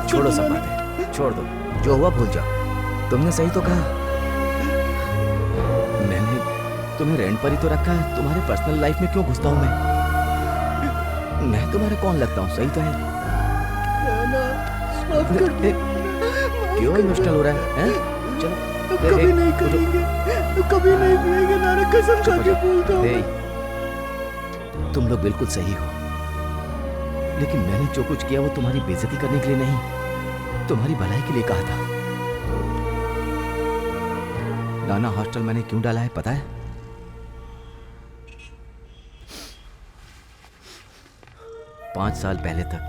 छोड़ो सब बातें, छोड़ दो, जो हुआ भूल जाओ। तुमने सही तो कहा, मैंने तुम्हें रेंट पर ही तो रखा है। तुम्हारे पर्सनल लाइफ में क्यों घुसता हूँ मैं तुम्हारा कौन लगता हूँ? सही तो है। क्यों इमोशनल हो रहा है? चलो कभी नहीं करेंगे, कभी नहीं पिएंगे नाना, कसम खा के बोलता हूँ। तुम लोग बिल्कुल सही हो, लेकिन मैंने जो कुछ किया वो तुम्हारी बेइज्जती करने के लिए नहीं, तुम्हारी भलाई के लिए कहा था। नाना हॉस्टल मैंने क्यों डाला है पता है? पांच साल पहले तक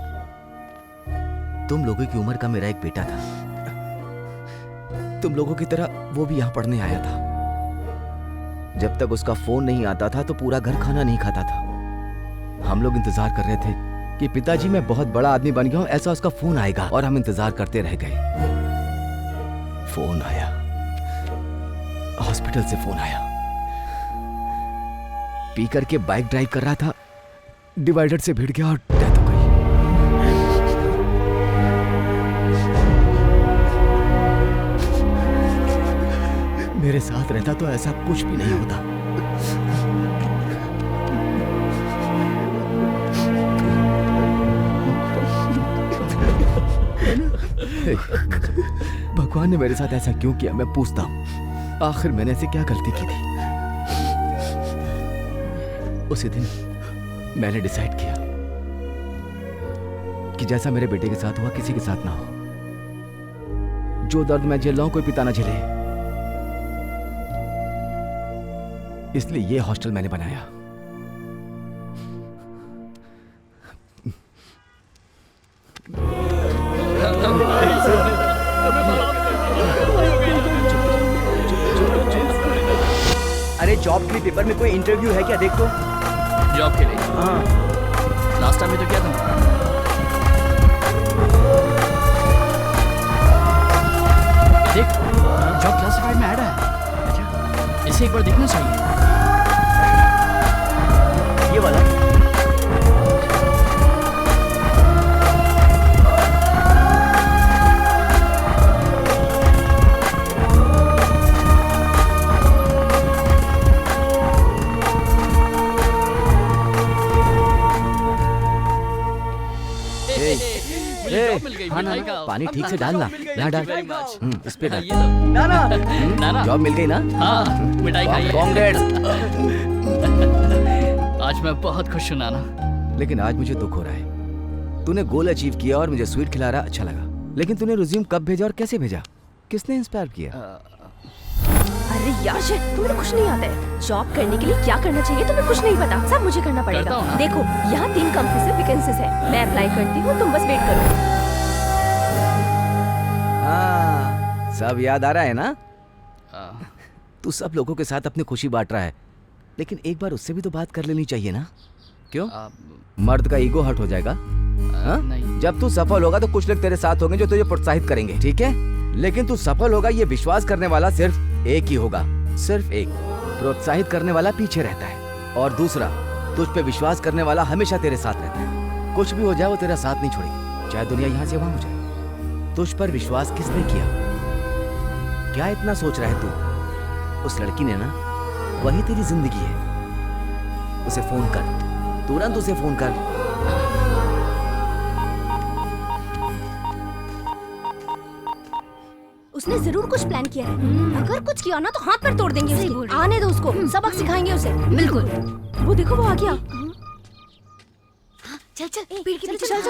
तुम लोगों की उम्र का मेरा एक बेटा था। तुम लोगों की तरह वो भी यहां पढ़ने आया था। जब तक उसका फोन नहीं आता था तो पूरा घर खाना नहीं खाता था। हम लोग इंतजार कर रहे थे कि पिताजी मैं बहुत बड़ा आदमी बन गया हूं, ऐसा उसका फोन आएगा, और हम इंतजार करते रह गए। फोन आया, हॉस्पिटल से फोन आया। पी करके बाइक ड्राइव कर रहा था, डिवाइडर से भिड़ गया और डेथ हो गई। मेरे साथ रहता तो ऐसा कुछ भी नहीं होता। भगवान ने मेरे साथ ऐसा क्यों किया, मैं पूछता हूं। आखिर मैंने ऐसे क्या गलती की थी? उसी दिन मैंने डिसाइड किया कि जैसा मेरे बेटे के साथ हुआ किसी के साथ ना हो। जो दर्द मैं झेल रहा हूं कोई पिता ना झेले, इसलिए ये हॉस्टल मैंने बनाया। अरे जॉब के लिए पेपर में कोई इंटरव्यू है क्या, देख तो। जॉब के लिए? हाँ। लास्ट टाइम में तो क्या था? देख, जॉब क्लासिफाइड में ऐड है। अच्छा, इसे एक बार देखना चाहिए। ये वाला? पानी ठीक से डालना, यहाँ डाल। इस पे डाल। नाना जॉब मिल गई ना? हाँ, मिठाई खाइए। कांग्रेट्स। आज मैं बहुत खुश हूँ नाना। लेकिन आज मुझे दुख हो रहा है। तूने गोल अचीव किया और मुझे स्वीट खिला रहा, अच्छा लगा। लेकिन तूने रिज्यूम कब भेजा और कैसे भेजा? किसने इंस्पायर किया? अरे यार तुम्हें कुछ नहीं आता है। जॉब करने के लिए क्या करना चाहिए तुम्हें कुछ नहीं पता, सब मुझे करना पड़ेगा। देखो यहाँ 3 कंपनी से वैकेंसीज है, मैं अप्लाई करती हूँ, तुम बस वेट करो। हाँ, सब याद आ रहा है ना? तू सब लोगों के साथ अपनी खुशी बांट रहा है, लेकिन एक बार उससे भी तो बात कर लेनी चाहिए ना? क्यों? मर्द का ईगो हर्ट हो जाएगा। हाँ? जब तू सफल होगा तो कुछ लोग तेरे साथ होंगे जो तुझे प्रोत्साहित करेंगे, ठीक है? लेकिन तू सफल होगा ये विश्वास करने वाला सिर्फ एक ही होगा, सिर्फ एक। प्रोत्साहित करने वाला पीछे रहता है, और दूसरा तुझ पे विश्वास करने वाला हमेशा तेरे साथ रहता है। कुछ भी हो जाए वो तेरा साथ नहीं छोड़ेगी, चाहे दुनिया यहाँ से वहां हो जाए। तुझ पर विश्वास किसने किया? क्या इतना सोच रहा है तू? उस लड़की ने ना, वही तेरी जिंदगी है। उसे फोन कर, तुरंत उसे फोन कर। उसने जरूर कुछ प्लान किया है। अगर कुछ किया ना तो हाथ पर तोड़ देंगे उसके। आने दो उसको, सबक सिखाएंगे उसे। बिल्कुल। वो देखो वो आ गया। चल चल पेड़ के पीछे चल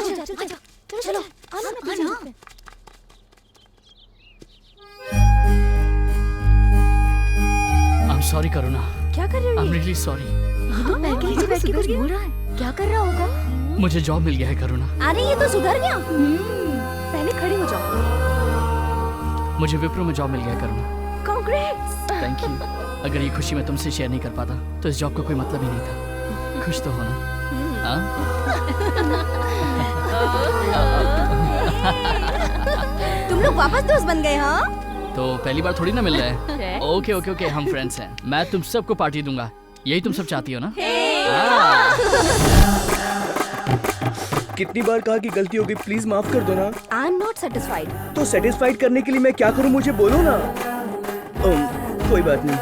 चलो आना। I'm sorry करुणा। क्या कर रही हो? I'm really sorry। ये तो पैर के नीचे बैठ के कुछ बोल रहा है। क्या कर रहा होगा? मुझे जॉब मिल गया है करुणा। अरे ये तो सुधर गया। पहले खड़े हो जाओ। मुझे विप्रो में जॉब मिल गया है करुणा। कांग्रेट्स। Thank you. अगर ये खुशी मैं तुमसे शेयर नहीं कर पाता तो इस जॉब का कोई मतलब ही नहीं था। खुश तो हो ना? तुम लोग वापस दोस्त बन गए हाँ? तो पहली बार थोड़ी ना मिल रहा है। ओके ओके ओके, हम फ्रेंड्स हैं। मैं तुम सबको पार्टी दूंगा, यही तुम सब चाहती हो ना? कितनी बार कहा कि गलती हो गई, प्लीज माफ कर दो ना। I am not satisfied. तो सेटिस्फाइड करने के लिए मैं क्या करूं, मुझे बोलो ना। कोई बात नहीं,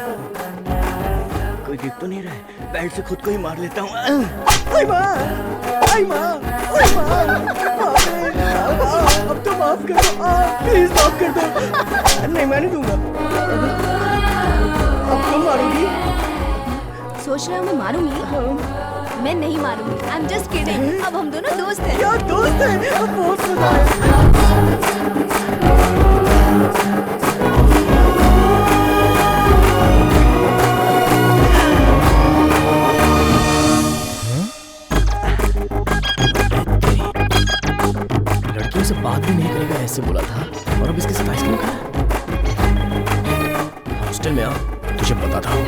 कोई दिख तो नहीं रहा है, बैट से खुद को ही मार लेता हूँ। अब तो माफ कर दो, प्लीज माफ कर दो। नहीं मैं नहीं दूंगा। अब तुम मारोगी? सोच रहे हो मैं मारूंगी? मैं नहीं मारूंगी। I am just kidding. अब हम दोनों दोस्त हैं। क्या दोस्त हैं? अब बहुत मजा आया। लड़कियों से बात भी नहीं करेगा ऐसे बोला था, और अब इसके साथ आइसक्रीम खा। हॉस्टल में आ, तुझे बताता हूँ।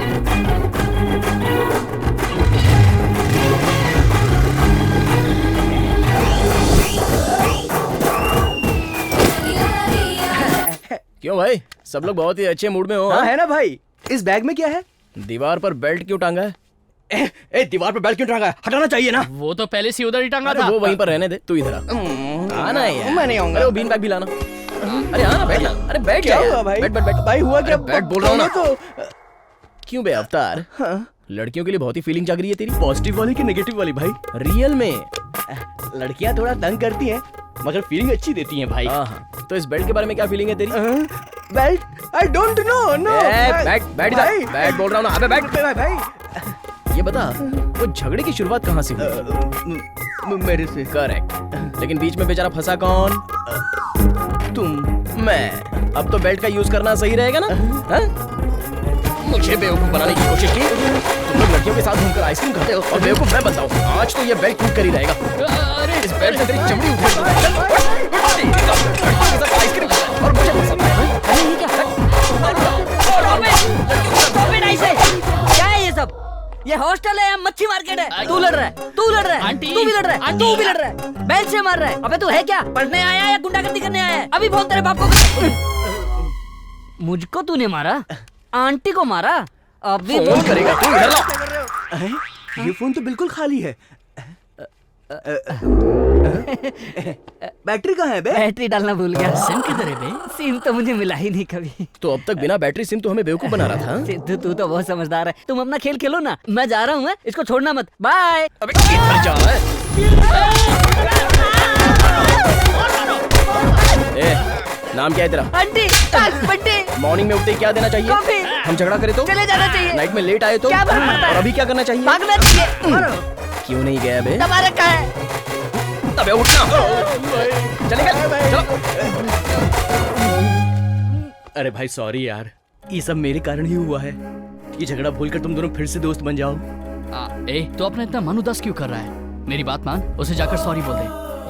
क्यों भाई, सब लोग बहुत ही अच्छे मूड में हो? हाँ है ना भाई। इस बैग में क्या है? दीवार पर बेल्ट क्यों टांगा है? दीवार पर बेल्ट क्यों टांगा है? हटाना चाहिए ना। वो तो पहले से उधर ही टांगा अरे था। वो वहीं पर रहने दे, तू इधर आ। आना है यार। मैं नहीं आऊंगा। अरे वो बीन बैग भी लाना। अरे आना, बैठ ना। अरे बैठ क्या जा हुआ यार। भाई? बैठ बैठ बैठ। भाई हुआ क्या? बैठ बोल रहा हूँ ना। तो क्यों बे अवतार? लड़कियों के लिए बहुत ही फीलिंग जाग रही है तेरी। पॉजिटिव वाली कि नेगेटिव वाली भाई? रियल में लड़कियां थोड़ा तंग करती हैं, मगर फीलिंग अच्छी देती हैं भाई। हाँ, तो इस बेल्ट के बारे में क्या फीलिंग है तेरी? Belt? I don't know. No बैठ बैठ भाई। बैठ बोल रहा हूँ ना। अबे बैठ भाई। ये बता, वो झगड़े की शुरुआत कहाँ से हुई? मेरे से। करेक्ट। लेकिन बीच में बेचारा फंसा कौन? तुम। मैं। अब तो बेल्ट का यूज करना सही रहेगा ना? हाँ? मुझे बेवकूफ बनाने की कोशिश की। तुम लोग लड़कियों के साथ घूमकर आइसक्रीम खाते हो और बेवकूफ मैं बनता हूँ। आज तो ये बेल्ट टूट कर ही रहेगा। अरे इस बेल्ट से तेरी चमड़ी उठा आइसक्रीम और मुझे पसंद है। क्या है ये सब? ये हॉस्टल है या मच्छी मार्केट है? तू लड़ रहा है, तू लड़ रहा है, आंटी। तू भी लड़ रहा है, तू भी लड़ रहा है, बेल्ट से मार रहा है। अबे तू है क्या? पढ़ने आया है या गुंडागर्दी करने आया है? अभी फोन तेरे बाप को। मुझको तूने मारा? आंटी को मारा? अभी फोन करेगा तू? इधर ला। ये फोन तो बिल्कुल खाली है। बैटरी कहाँ है बे? बैटरी डालना भूल गया। सिम किधर है बे? सिम तो मुझे मिला ही नहीं कभी। तो अब तक बिना बैटरी सिम तो हमें बेवकूफ बना रहा था। सिद्धू तू तो बहुत समझदार है। तुम अपना खेल खेलो ना, मैं जा रहा हूँ। इसको छोड़ना मत। बाय। अबे किधर जा रहा है? नाम क्या है तेरा? आंटी। बंटी। मॉर्निंग में उठते ही क्या देना चाहिए? कॉफी। हम झगड़ा करें तो? चले जाना चाहिए। नाइट में लेट आए तो? क्या फर्क पड़ता है? और अभी क्या करना चाहिए? भागना चाहिए। क्यों नहीं गया बे? दबा रखा है। अबे उठना। चलेगा? चलो। अरे भाई सॉरी यार, ये सब मेरे कारण ही हुआ है। ये झगड़ा भूलकर तुम दोनों फिर से दोस्त बन जाओ। तो अपना इतना मन उदास क्यों कर रहा है? मेरी बात मान, उसे जाकर सॉरी बोल दे।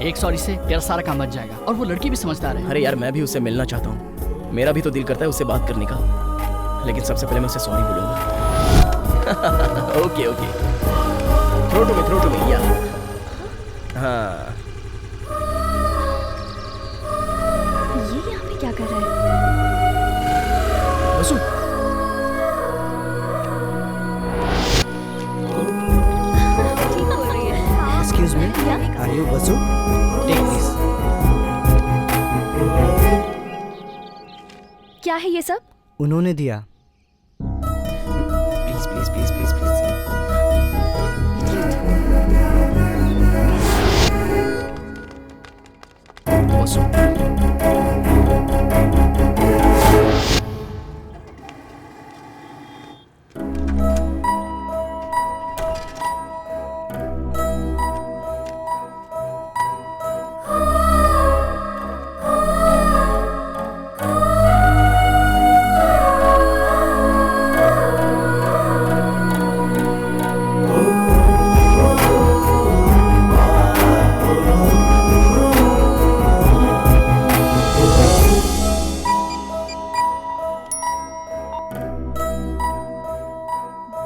एक सॉरी से तेरा सारा काम बच जाएगा। और वो लड़की भी समझदार है। अरे यार मैं भी उससे मिलना चाहता हूँ। मेरा भी तो दिल करता है उससे बात करने का, लेकिन सबसे पहले मैं उसे सॉरी बोलूंगा। Okay okay. Throw to me या। हाँ। ये यहाँ पे क्या कर रहा है? वसु। ठीक बोल रही है। Excuse me, are you Vasu? Take this. क्या है ये सब? उन्होंने दिया। Please please please please please. Vasu.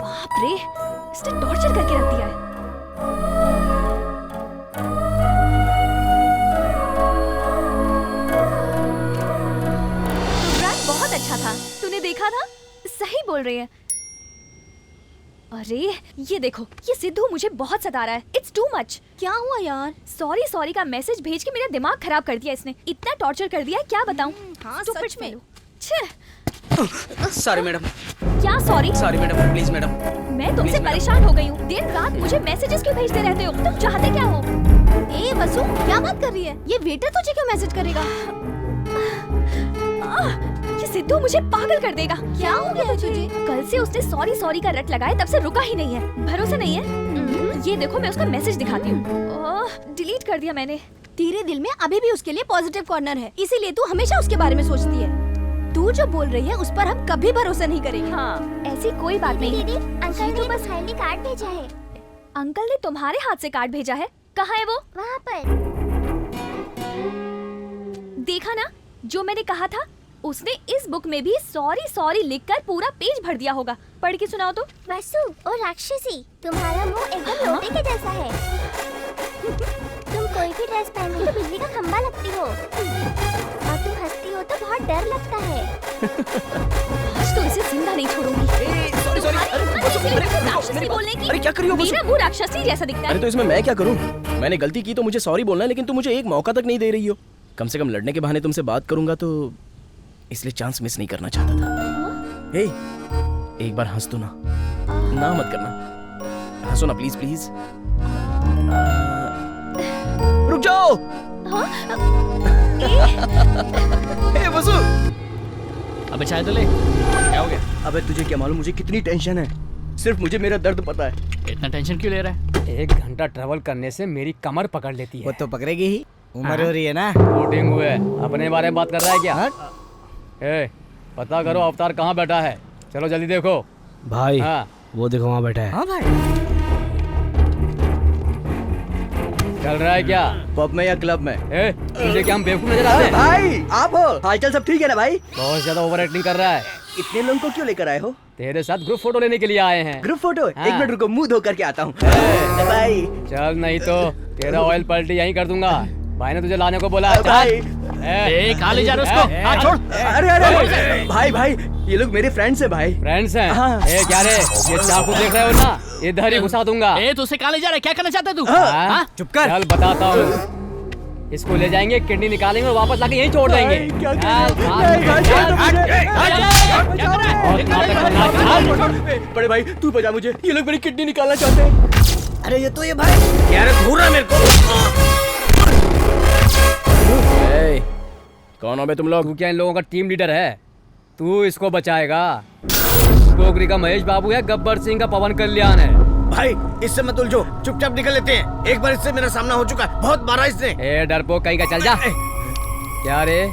बाप रे, इसने टॉर्चर करके रख दिया है। प्रोग्राम बहुत अच्छा था। तूने देखा था? सही बोल रही है। अरे ये देखो, ये सिद्धू मुझे बहुत सता रहा है। It's too much. क्या हुआ यार? सॉरी सॉरी का मैसेज भेज के मेरा दिमाग खराब कर दिया इसने। इतना टॉर्चर कर दिया, क्या बताऊं। हाँ सच में। Sorry madam. क्या sorry? Sorry madam, please madam. मैं तुमसे परेशान हो गई हूँ। दिन रात मुझे मैसेजेस क्यों भेजते रहते हो? तुम चाहते क्या हो? ए वसु, क्या बात कर रही है? ये वेटर तुझे क्यों मैसेज करेगा? ये सिद्धू मुझे पागल कर देगा। क्या हो गया तुझे? कल से उसने सॉरी सॉरी का रट लगाया, तब से रुका ही नहीं है। भरोसा नहीं है? ये देखो, मैं उसका मैसेज दिखाती हूँ। डिलीट कर दिया मैंने। तेरे दिल में अभी भी उसके लिए पॉजिटिव कॉर्नर है, इसीलिए तू हमेशा उसके बारे में सोचती है। तू जो बोल रही है उस पर हम कभी भरोसा नहीं करेंगे। हाँ, ऐसी कोई बात नहीं। दीदी, अंकल ने बस खाली कार्ड भेजा है। अंकल ने तुम्हारे हाथ से कार्ड भेजा है? कहाँ है वो? वहाँ पर। देखा ना, जो मैंने कहा था। उसने इस बुक में भी सॉरी सॉरी लिखकर पूरा पेज भर दिया होगा। पढ़ के सुनाओ तो। वसु और राक्षसी, तुम्हारा मुंह एकदम लोटे के जैसा है। तुम कोई भी ड्रेस पहनो तो बिजली का खंभा लगती हो, और तुम हंसती हो तो बहुत डर लगता है। आज तो इसे जिंदा नहीं छोड़ूंगी। राक्षसी बोलने की। अरे क्या कर रही हो वसु? मेरा मुंह राक्षसी जैसा दिखता है। अरे तो इसमें मैं क्या करूं? मैंने गलती की तो मुझे सॉरी बोलना है, लेकिन तुम मुझे एक मौका तक नहीं दे रही हो। कम से कम लड़ने के बहाने तुमसे बात करूंगा तो, इसलिए चांस मिस नहीं करना चाहता था। हे, एक बार हंस दो ना। ना मत करना, हंसो ना प्लीज प्लीज। रुक जाओ। हे वसु, अबे चाय तो ले। क्या हो गया? अबे तुझे क्या मालूम मुझे कितनी टेंशन है? सिर्फ मुझे मेरा दर्द पता है। इतना टेंशन क्यों ले रहा है? 1 घंटा ट्रैवल करने से मेरी कमर पकड़ लेती है। वो तो पकड़ेगी ही, उम्र हो रही है ना। शूटिंग हुए, अपने बारे में बात कर रहा है क्या? ए, पता करो अवतार कहाँ बैठा है। चलो जल्दी देखो भाई। हाँ। वो देखो वहाँ बैठा है। हाँ भाई। चल रहा है क्या? पब में या क्लब में? ए, तुझे क्या हम बेवकूफ नजर आते हैं? भाई आप हो? हालचाल सब ठीक है ना भाई? बहुत ज्यादा ओवर एक्टिंग कर रहा है। इतने लोगों को क्यों लेकर आए हो? तेरे साथ ग्रुप फोटो लेने के लिए आए हैं। Group photo? हाँ। 1 मिनट रुको, मुंह धो करके आता हूँ। भाई चल, नहीं तो तेरा ऑयल पलटी यहीं कर दूंगा। भाई ने तुझे लाने को बोला है। भाई कहाँ ले जा रहे उसको? हाँ, छोड़। अरे अरे भाई भाई, ये लोग मेरे फ्रेंड्स हैं भाई। फ्रेंड्स हैं? हाँ। ए, क्या रे, ये चाकू देख रहे हो ना, इधर ही घुसा दूंगा। ए, तू उसे कहाँ ले जा रहा है? क्या करना चाहता है तू? हाँ? चुप कर। चल बताता हूँ। इसको ले जाएंगे, किडनी निकालेंगे और वापस लाके यहीं छोड़ देंगे। बड़े भाई तू बजा मुझे, ये लोग मेरी किडनी निकालना चाहते हैं। अरे ये तो ये भाई यार घूर रहा मेरे को। कौन हो बे तुम लोग? तू क्या इन लोगों का टीम लीडर है? तू इसको बचाएगा? गोगरी का महेश बाबू है, गब्बर सिंह का पवन कल्याण है। भाई इससे मत उलझो, चुपचाप निकल लेते हैं। एक बार इससे मेरा सामना हो चुका है, बहुत मारा इसने। ए डरपोक कहीं का, चल जा। क्या रे,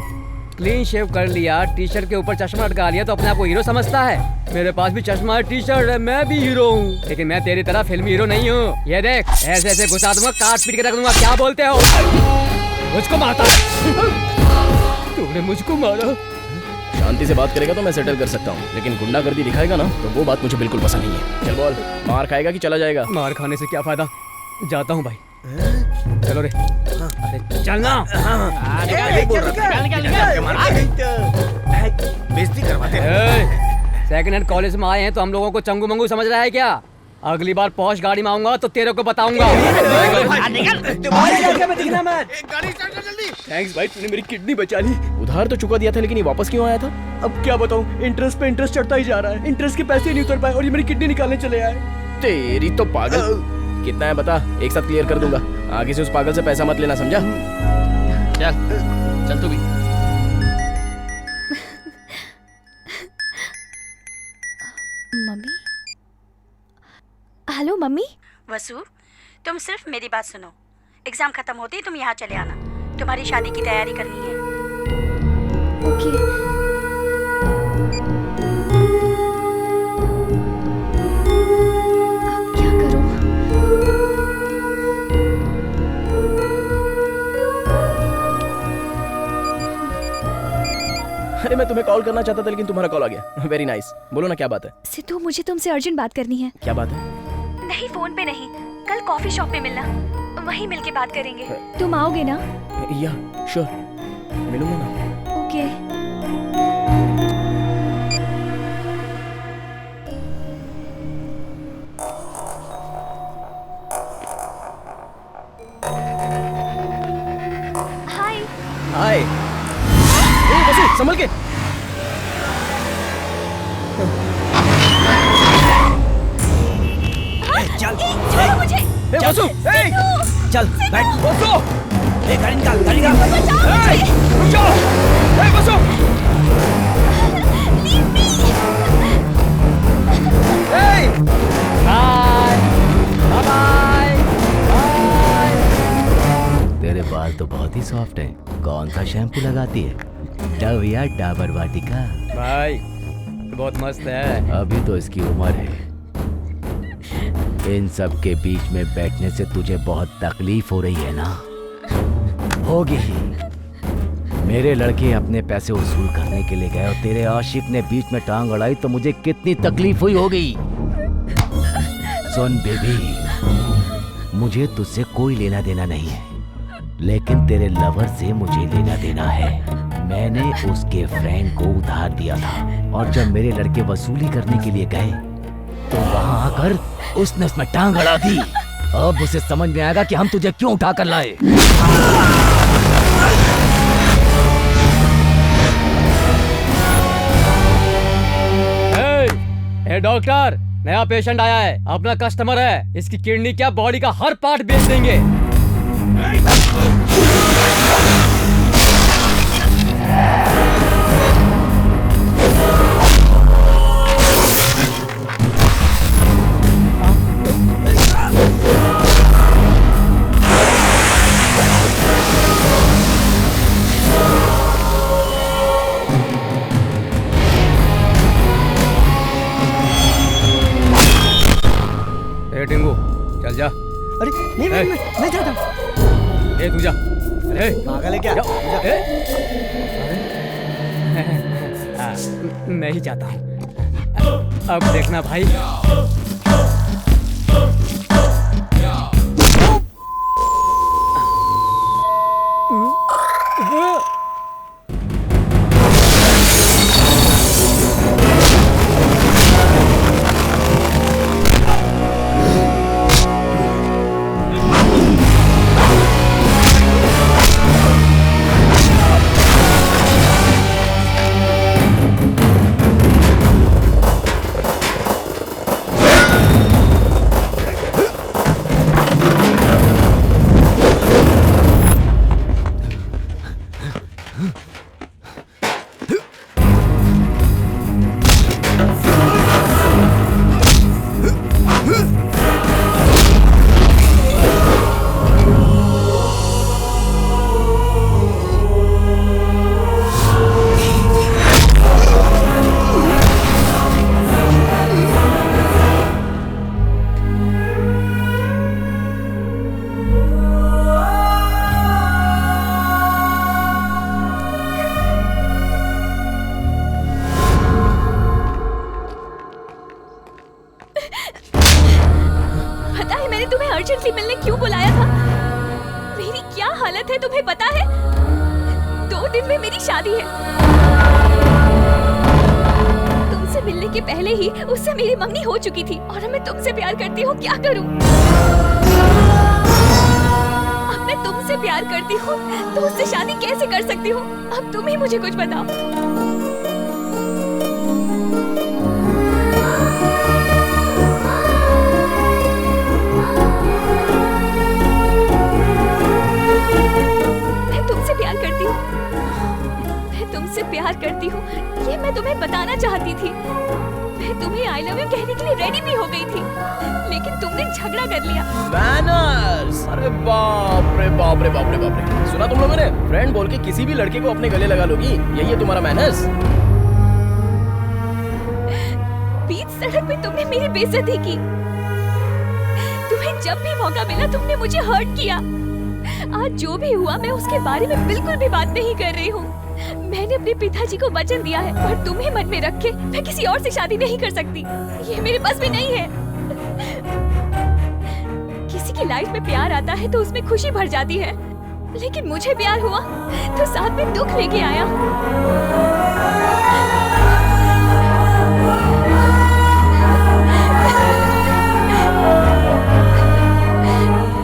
क्लीन शेव कर लिया, टी शर्ट के ऊपर चश्मा लटका लिया तो अपने आप को हीरो समझता है? मेरे पास भी चश्मा है, टी शर्ट है, मैं भी हीरो हूँ, लेकिन मैं तेरी तरह फिल्मी हीरो नहीं हूँ। ये देख, ऐसे ऐसे घुसा दूंगा, काट पीट के रख दूंगा। क्या बोलते हो? मुझको मारता? तूने मुझको मारा? शांति से बात करेगा तो मैं सेटल कर सकता हूँ, लेकिन गुंडागर्दी दिखाएगा ना तो वो बात मुझे बिल्कुल पसंद नहीं है। चल बोल, मार खाएगा कि चला जाएगा? मार खाने से क्या फायदा, जाता हूँ भाई। चलो रे। अरे चलना। बेइज्जती करवाते सेकंड हैंड कॉलेज में आए हैं तो हम लोगों को चंगू मंगू समझ रहा है क्या? अगली बार पॉश गाड़ी में आऊंगा तो तेरे को बताऊंगा। थैंक्स भाई, तूने मेरी किडनी बचा ली। उधार तो चुका दिया था, लेकिन ये वापस क्यों आया था? अब क्या बताऊं, इंटरेस्ट पे इंटरेस्ट चढ़ता ही जा रहा है। इंटरेस्ट के पैसे नहीं उतर पाए और ये मेरी किडनी निकालने चले आए। तेरी तो पागल। कितना है बता, एक साथ क्लियर कर दूंगा। आगे से उस पागल से पैसा मत लेना, समझा? चल तू भी। मम्मी? Hello mummy. वसु, तुम सिर्फ मेरी बात सुनो। एग्जाम खत्म होते ही तुम यहाँ चले आना, तुम्हारी शादी की तैयारी करनी है। ओके। क्या करूं? अरे मैं तुम्हें कॉल करना चाहता था, लेकिन तुम्हारा कॉल आ गया। Very nice. बोलो ना, क्या बात है? सिद्धू, मुझे तुमसे अर्जेंट बात करनी है। क्या बात है? नहीं, फोन पे नहीं, कल कॉफी शॉप पे मिलना, वहीं मिलके बात करेंगे। तुम आओगे ना? या श्योर, मिलूंगा ना। ओके। हाय। हाय। वसु, संभल के। चल छोड़ो मुझे। वसु, चल बैठ। बसो, ए गाड़ी निकाल, गाड़ी निकाल। रुक जाओ, ए बसो। तेरे बाल तो बहुत ही सॉफ्ट हैं। कौन सा शैम्पू लगाती है? डव या डाबर वाटिका? भाई बहुत मस्त है। अभी तो इसकी उम्र है। इन सब के बीच में बैठने से तुझे बहुत तकलीफ हो रही है ना? होगी ही। मेरे लड़के अपने पैसे वसूल करने के लिए गए और तेरे आशिक ने बीच में टांग अड़ाई तो मुझे कितनी तकलीफ हुई होगी। सुन बेबी, मुझे तुझसे कोई लेना देना नहीं है, लेकिन तेरे लवर से मुझे लेना देना है। मैंने उसके फ्रेंड को उधार दिया था और जब मेरे लड़के वसूली करने के लिए गए तो वहां आकर उसने उसमें टांग अड़ा दी। अब उसे समझ में आएगा कि हम तुझे क्यों उठा कर लाए। ए डॉक्टर, नया पेशेंट आया है, अपना कस्टमर है। इसकी किडनी क्या बॉडी का हर पार्ट बेच देंगे। टिंगू चल जा। अरे नहीं मैं जाता हूँ। ए तू जा। अरे पागल है क्या? मैं ही जाता हूँ। अब देखना भाई। अर्जेंटली मिलने क्यों बुलाया था? मेरी क्या हालत है तुम्हें पता है? 2 दिन में मेरी शादी है। तुमसे मिलने के पहले ही उससे मेरी मंगनी हो चुकी थी और मैं तुमसे प्यार करती हूँ, क्या करूँ? अब मैं तुमसे प्यार करती हूँ तो उससे शादी कैसे कर सकती हूँ? अब तुम ही मुझे कुछ बताओ। तुमसे प्यार करती हूँ, ये मैं तुम्हें बताना चाहती थी। मैं तुम्हें आई लव यू कहने के लिए रेडी भी हो गई थी, लेकिन तुमने झगड़ा कर लिया। मैनर्स! अरे बाप रे बाप रे बाप रे बाप रे! सुना तुम लोगों ने? फ्रेंड बोल के किसी भी लड़के को अपने गले लगा लोगी, यही है तुम्हारा मैनर्स? बीच सड़क पे तुमने मेरी बेइज्जती की। तुम्हें जब भी मौका मिला तुमने मुझे हर्ट किया। आज जो भी हुआ मैं उसके बारे में बिल्कुल भी बात नहीं कर रही हूँ। मैंने अपने पिताजी को वचन दिया है और तुम्हें मन में रख के मैं किसी और से शादी नहीं कर सकती। ये मेरे बस में नहीं है। किसी की लाइफ में प्यार आता है तो उसमें खुशी भर जाती है, लेकिन मुझे प्यार हुआ तो साथ में दुख लेके आया।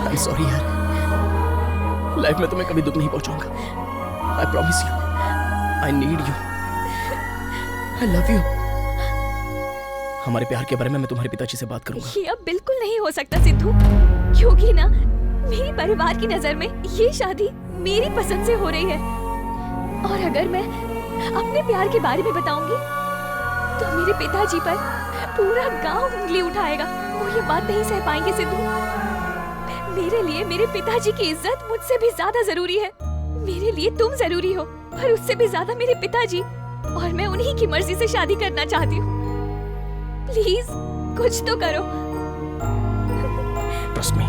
I'm sorry यार, लाइफ में तुम्हें कभी दुख नहीं पहुंचाऊंगा। I promise you. I need you. I love you. हमारे प्यार के बारे में मैं तुम्हारे पिताजी से बात करूंगा। ये अब बिल्कुल नहीं हो सकता सिद्धू, क्योंकि ना मेरी परिवार की नजर में ये शादी मेरी पसंद से हो रही है, और अगर मैं अपने प्यार के बारे में बताऊंगी तो मेरे पिताजी पर पूरा गांव उंगली उठाएगा। वो ये बात नहीं सह पाएंगे सिद्धू। मेरे लिए मेरे पिताजी की इज्जत मुझसे भी ज्यादा जरूरी है। मेरे लिए तुम जरूरी हो, पर उससे भी ज्यादा मेरे पिताजी, और मैं उन्हीं की मर्जी से शादी करना चाहती हूँ। प्लीज कुछ तो करो। रश्मि,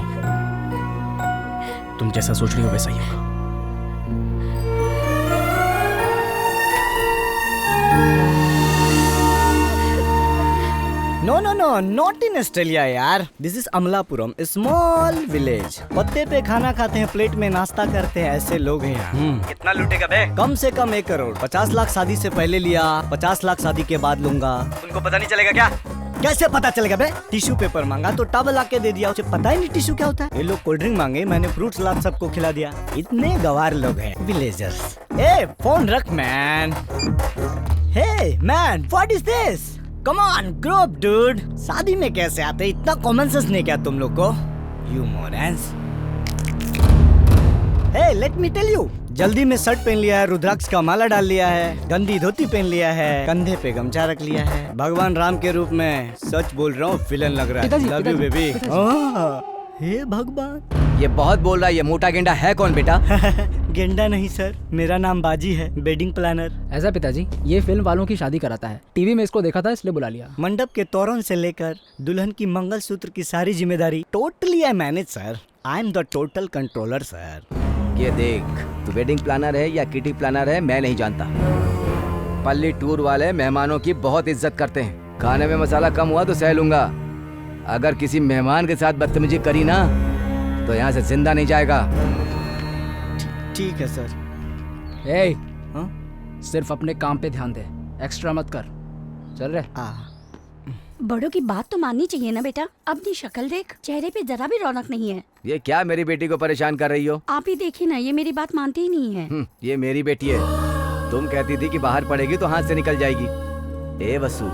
तुम जैसा सोच रही हो वैसा ही होगा। No no no, not in Australia यार। This is Amalapuram, small village. पत्ते पे खाना खाते हैं, प्लेट में नाश्ता करते हैं, ऐसे लोग हैं यहाँ। कितना लूटेगा बे? कम से कम 1 करोड़। 50 लाख शादी से पहले लिया, 50 लाख शादी के बाद लूंगा। तुमको पता नहीं चलेगा क्या? कैसे पता चलेगा बे? टिश्यू पेपर मांगा तो टब ला के दे दिया, उसे पता ही नहीं टिश्यू क्या होता है। ये लोग कोल्ड ड्रिंक मांगे, मैंने फ्रूट सलाद सबको खिला दिया। इतने गवार लोग हैं विलेजर्स। ए फोन रख man. Hey man, what is this? Come on grow up dude. शादी में कैसे आते? इतना कॉमन सेंस नहीं क्या तुम लोग को? You morons. Hey let me tell you, जल्दी में शर्ट पहन लिया है, रुद्राक्ष का माला डाल लिया है, गंदी धोती पहन लिया है, कंधे पे गमछा रख लिया है। भगवान राम के रूप में सच बोल रहा हूँ, विलन लग रहा है। Love you baby. हे भगवान, ये बहुत बोल रहा है। ये मोटा गेंडा है कौन बेटा? गेंडा नहीं सर, मेरा नाम बाजी है, वेडिंग प्लानर। ऐसा पिताजी, ये फिल्म वालों की शादी कराता है। टीवी में इसको देखा था इसलिए बुला लिया। मंडप के तोरण से लेकर दुल्हन की मंगलसूत्र की सारी जिम्मेदारी totally I manage sir. I am the total controller sir. ये देख, तू वेडिंग प्लानर है या किटी प्लानर है मैं नहीं जानता। पल्ली टूर वाले मेहमानों की बहुत इज्जत करते हैं। खाने में मसाला कम हुआ तो सह लूंगा, अगर किसी मेहमान के साथ बदतमीजी करी ना तो यहाँ से जिंदा नहीं जाएगा। ठीक है सर। ए, सिर्फ अपने काम पे ध्यान दे, एक्स्ट्रा मत कर। चल रहे। बड़ों की बात तो माननी चाहिए ना बेटा। अपनी शक्ल देख, चेहरे पे जरा भी रौनक नहीं है। ये क्या मेरी बेटी को परेशान कर रही हो? आप ही देखिए ना, ये मेरी बात मानती ही नहीं है। ये मेरी बेटी है। तुम कहती थी कि बाहर पढ़ेगी तो हाथ से निकल जाएगी। ए वसु,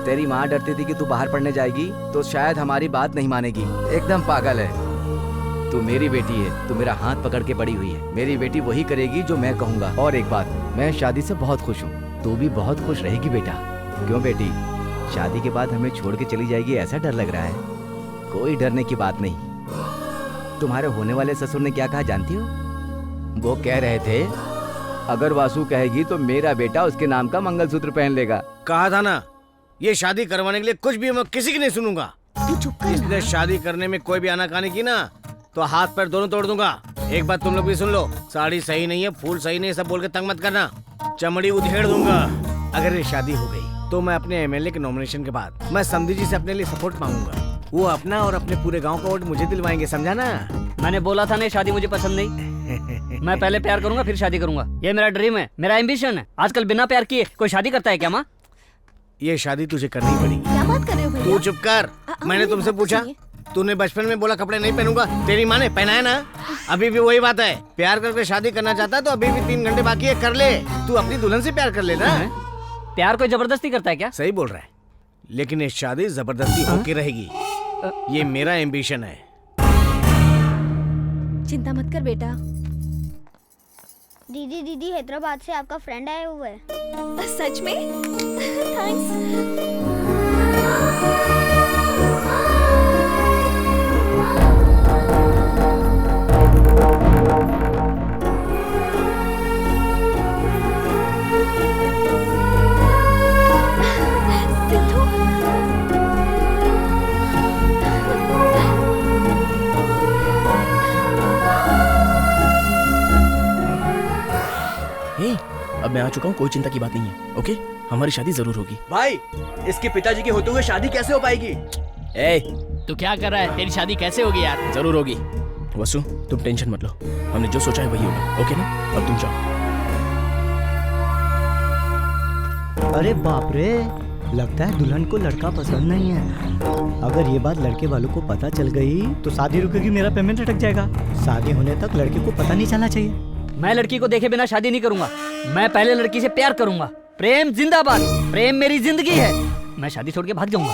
तेरी माँ डरती थी कि तू बाहर पढ़ने जाएगी तो शायद हमारी बात नहीं मानेगी। एकदम पागल है। तू मेरी बेटी है, तू मेरा हाथ पकड़ के बड़ी हुई है। मेरी बेटी वही करेगी जो मैं कहूँगा। और एक बात, मैं शादी से बहुत खुश हूँ, तू भी बहुत खुश रहेगी बेटा। क्यों बेटी, शादी के बाद हमें छोड़ के चली जाएगी ऐसा डर लग रहा है? कोई डरने की बात नहीं। तुम्हारे होने वाले ससुर ने क्या कहा जानती हो? वो कह रहे थे अगर वासु कहेगी तो मेरा बेटा उसके नाम का मंगलसूत्र पहन लेगा। कहा था ना, ये शादी करवाने के लिए कुछ भी मैं किसी की नहीं सुनूंगा। इसलिए शादी करने में कोई भी आनाकानी की ना तो हाथ पैर दोनों तोड़ दूंगा। एक बात तुम लोग भी सुन लो, साड़ी सही नहीं है, फूल सही नहीं है, सब बोल के तंग मत करना, चमड़ी उधेड़ दूंगा। अगर ये शादी हो गई तो मैं अपने एमएलए के नॉमिनेशन के बाद मैं समधी जी से अपने लिए सपोर्ट मांगूंगा। वो अपना और अपने पूरे गांव का वोट मुझे दिलवाएंगे, समझा ना? मैंने बोला था ना, शादी मुझे पसंद नहीं। मैं पहले प्यार करूंगा फिर शादी करूंगा। ये मेरा ड्रीम है, मेरा एम्बिशन है। आजकल बिना प्यार किए कोई शादी करता है क्या माँ? ये शादी तुझे करनी पड़ेगी। क्या बात कर रहे हो भैया? तू चुप कर। मैंने तुमसे पूछा, तूने बचपन में बोला कपड़े नहीं पहनूंगा, तेरी माँ ने पहनाया ना। अभी भी वही बात है, प्यार करके शादी करना चाहता है तो अभी भी 3 घंटे बाकी है, कर ले। तू अपनी दुल्हन से प्यार कर ले ना। प्यार कोई जबरदस्ती करता है क्या? सही बोल रहा है, लेकिन ये शादी जबरदस्ती होके रहेगी। ये मेरा एम्बिशन है। चिंता मत कर बेटा। दीदी हैदराबाद से आपका फ्रेंड आया हुआ है। सच में? थैंक्स। अब मैं आ चुका हूँ, कोई चिंता की बात नहीं है। ओके, हमारी शादी जरूर होगी। भाई, इसके पिताजी के होते हुए शादी कैसे हो पाएगी? ए, तू क्या कर रहा है? तेरी शादी कैसे होगी यार? जरूर होगी। वसु, तुम टेंशन मत लो, हमने जो सोचा है वही होगा। ओके ना? अब तुम जाओ। अरे बाप रे, लगता है दुल्हन को लड़का पसंद नहीं है। अगर ये बात लड़के वालों को पता चल गई तो शादी रुकेगी, मेरा पेमेंट अटक जाएगा। शादी होने तक लड़के को पता नहीं चलना चाहिए। मैं लड़की को देखे बिना शादी नहीं करूंगा। मैं पहले लड़की से प्यार करूंगा। प्रेम जिंदाबाद, प्रेम मेरी जिंदगी है। मैं शादी छोड़ के भाग जाऊंगा।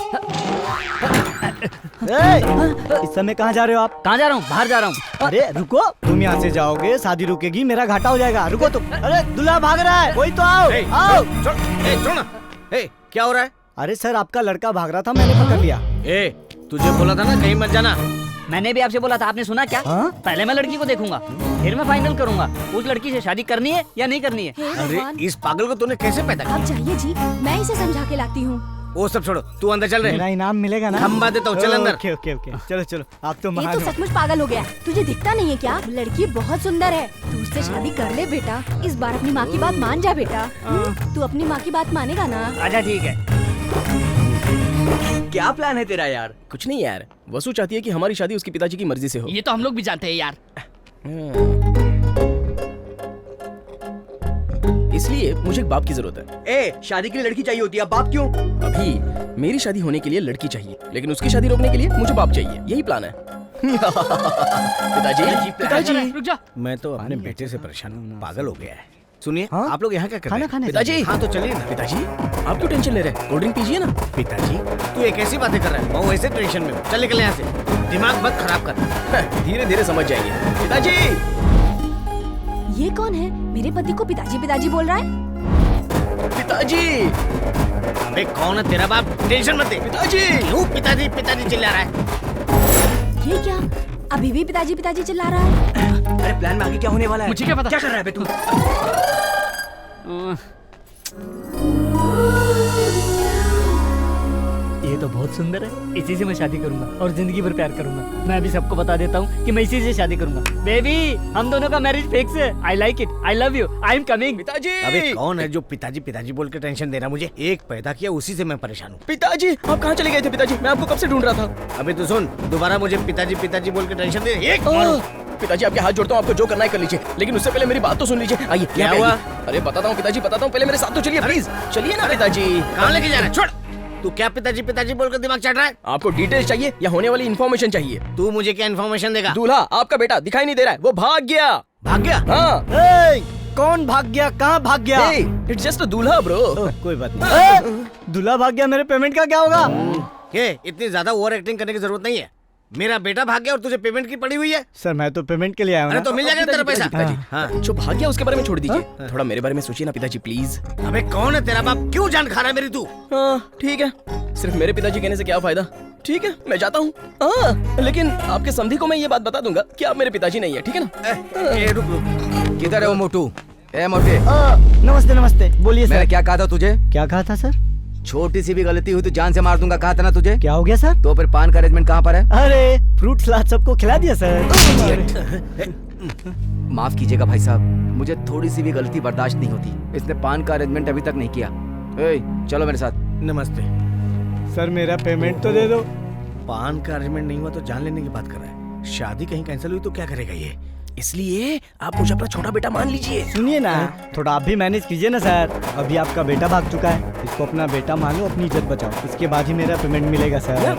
इस समय कहाँ जा रहे हो आप? कहाँ जा रहा हूँ? बाहर जा रहा हूँ। अरे रुको, तुम यहाँ से जाओगे शादी रुकेगी, मेरा घाटा हो जाएगा। रुको तुम। अरे दूल्हा भाग रहा है, कोई तो आओ। आओ। छोड़ ना। क्या हो रहा है? अरे सर, आपका लड़का भाग रहा था, मैंने पकड़ लिया। तुझे बोला था ना कहीं मत जाना। मैंने भी आपसे बोला था, आपने सुना क्या? पहले मैं लड़की को देखूंगा, फिर मैं फाइनल करूंगा उस लड़की से शादी करनी है या नहीं करनी है। अरे इस पागल को तूने कैसे पैदा किया? आप जाइए जी, मैं इसे समझा के लाती हूँ। वो सब छोड़ो, तू अंदर चल रहे। मेरा इनाम मिलेगा ना? खंबा देता हूँ, चल अंदर। ओके ओके ओके, चलो चलो। आप तो ये महान तो हो। सचमुच पागल हो गया। तुझे दिखता नहीं है क्या? लड़की बहुत सुंदर है, तू उससे शादी कर ले बेटा। इस बार अपनी माँ की बात मान जा बेटा। तू अपनी माँ की बात मानेगा ना? अच्छा ठीक है। क्या प्लान है तेरा यार? कुछ नहीं यार, वसु चाहती है कि हमारी शादी उसके पिताजी की मर्जी से हो। ये तो हम लोग भी जानते हैं यार। इसलिए मुझे एक बाप की जरूरत है। शादी के लिए लड़की चाहिए होती है, अब बाप क्यों? अभी मेरी शादी होने के लिए लड़की चाहिए, लेकिन उसकी शादी रोकने के लिए मुझे बाप चाहिए। यही प्लान है। पिताजी, पिताजी, रुक जा। मैं तो अपने बेटे से परेशान हूँ, पागल हो गया है। सुनिए, आप लोग यहाँ क्या कर रहे खाना हैं? खाने। पिताजी, हाँ तो चलिए ना। पिताजी, आप क्यों टेंशन ले रहे हैं? कोल्ड ड्रिंक पीजिए ना। पिताजी, तू ये कैसी बातें कर रहा है? मैं वैसे टेंशन में हूँ। चल निकल यहाँ से, दिमाग मत खराब कर। धीरे धीरे समझ जाएंगे। पिताजी, ये कौन है? मेरे पति को पिताजी पिताजी बोल रहा है। पिताजी। अबे कौन है तेरा बाप? टेंशन मत दे। पिताजी, क्यों पिताजी पिताजी चिल्ला रहा है? ये क्या? अभी भी पिताजी पिताजी चिल्ला रहा है। अरे प्लान में आगे क्या होने वाला है? मुझे क्या पता? क्या कर रहा है बे तू? ये तो बहुत सुंदर है, इसी से मैं शादी करूंगा और जिंदगी भर प्यार करूंगा। मैं अभी सबको बता देता हूँ कि मैं इसी से शादी करूंगा। बेबी, हम दोनों का मैरिज फिक्स है। I like it, I love you, I am coming. पिताजी। अबे कौन है जो पिताजी पिताजी बोल के टेंशन दे रहा है मुझे? एक पैदा किया, उसी से मैं परेशान हूँ। पिताजी, आप कहाँ चले गए थे? पिताजी, मैं आपको कब से ढूंढ रहा था। अबे तू सुन, दोबारा मुझे पिताजी पिताजी बोल के टेंशन दे। एक पिताजी, आपके हाथ जोड़ता हूँ, आपको जो करना है कर लीजिए, लेकिन उससे पहले मेरी बात तो सुन लीजिए। आइए। क्या हुआ? अरे बताता हूँ पिताजी, बताता हूँ, पहले मेरे साथ तो चलिए प्लीज। चलिए ना पिताजी। कहाँ लेके जा रहा है? छोड़। तू क्या पिताजी पिताजी बोल कर दिमाग चढ़ रहा है? आपको डिटेल्स चाहिए या होने वाली इन्फॉर्मेशन चाहिए? तू मुझे क्या इन्फॉर्मेशन देगा? दूल्हा, आपका बेटा दिखाई नहीं दे रहा है, वो भाग गया। भाग गया? हाँ। कौन भाग गया? कहाँ भाग गया? इट्स जस्ट अ दूल्हा ब्रो। कोई बात नहीं। दूल्हा भाग गया, मेरे पेमेंट का क्या होगा? ये इतनी ज्यादा ओवर एक्टिंग करने की जरूरत नहीं है। मेरा बेटा भाग गया और तुझे पेमेंट की पड़ी हुई है। सर, मैं तो पेमेंट के लिए आया हूँ। अरे तो मिल जाएगा तेरा पैसा। हाँ, जो भाग गया उसके बारे में छोड़ दीजिए, थोड़ा मेरे बारे में सोचिए ना पिताजी प्लीज। अबे कौन है तेरा बाप? क्यों जान खा रहा है मेरी तू? हाँ ठीक है, सिर्फ मेरे पिताजी कहने से क्या फायदा। ठीक है, मैं जाता हूँ। हाँ, लेकिन आपके समधी को मैं ये बात बता दूंगा कि आप मेरे पिताजी नहीं है, ठीक है ना? रुक, किधर है वो मोटू? ए मोटे। नमस्ते नमस्ते, बोलिए सर। मैंने क्या कहा था तुझे? क्या कहा था सर? छोटी सी भी गलती हुई तो जान से मार दूंगा, कहा था ना तुझे? क्या हो गया सर? तो फिर पान का अरेंजमेंट कहाँ पर है? अरे फ्रूट सलाद सबको खिला दिया सर। माफ कीजिएगा भाई साहब, मुझे थोड़ी सी भी गलती बर्दाश्त नहीं होती। इसने पान का अरेंजमेंट अभी तक नहीं किया। चलो मेरे साथ। नमस्ते सर, मेरा पेमेंट तो दे दो। पान का अरेंजमेंट नहीं हुआ तो जान लेने की बात कर रहा है। शादी कहीं कैंसिल हुई तो क्या करेगा ये? इसलिए आप मुझे अपना छोटा बेटा मान लीजिए। सुनिए ना, थोड़ा आप भी मैनेज कीजिए ना सर। अभी आपका बेटा भाग चुका है, इसको अपना बेटा मानो, अपनी इज्जत बचाओ, इसके बाद ही मेरा पेमेंट मिलेगा सर।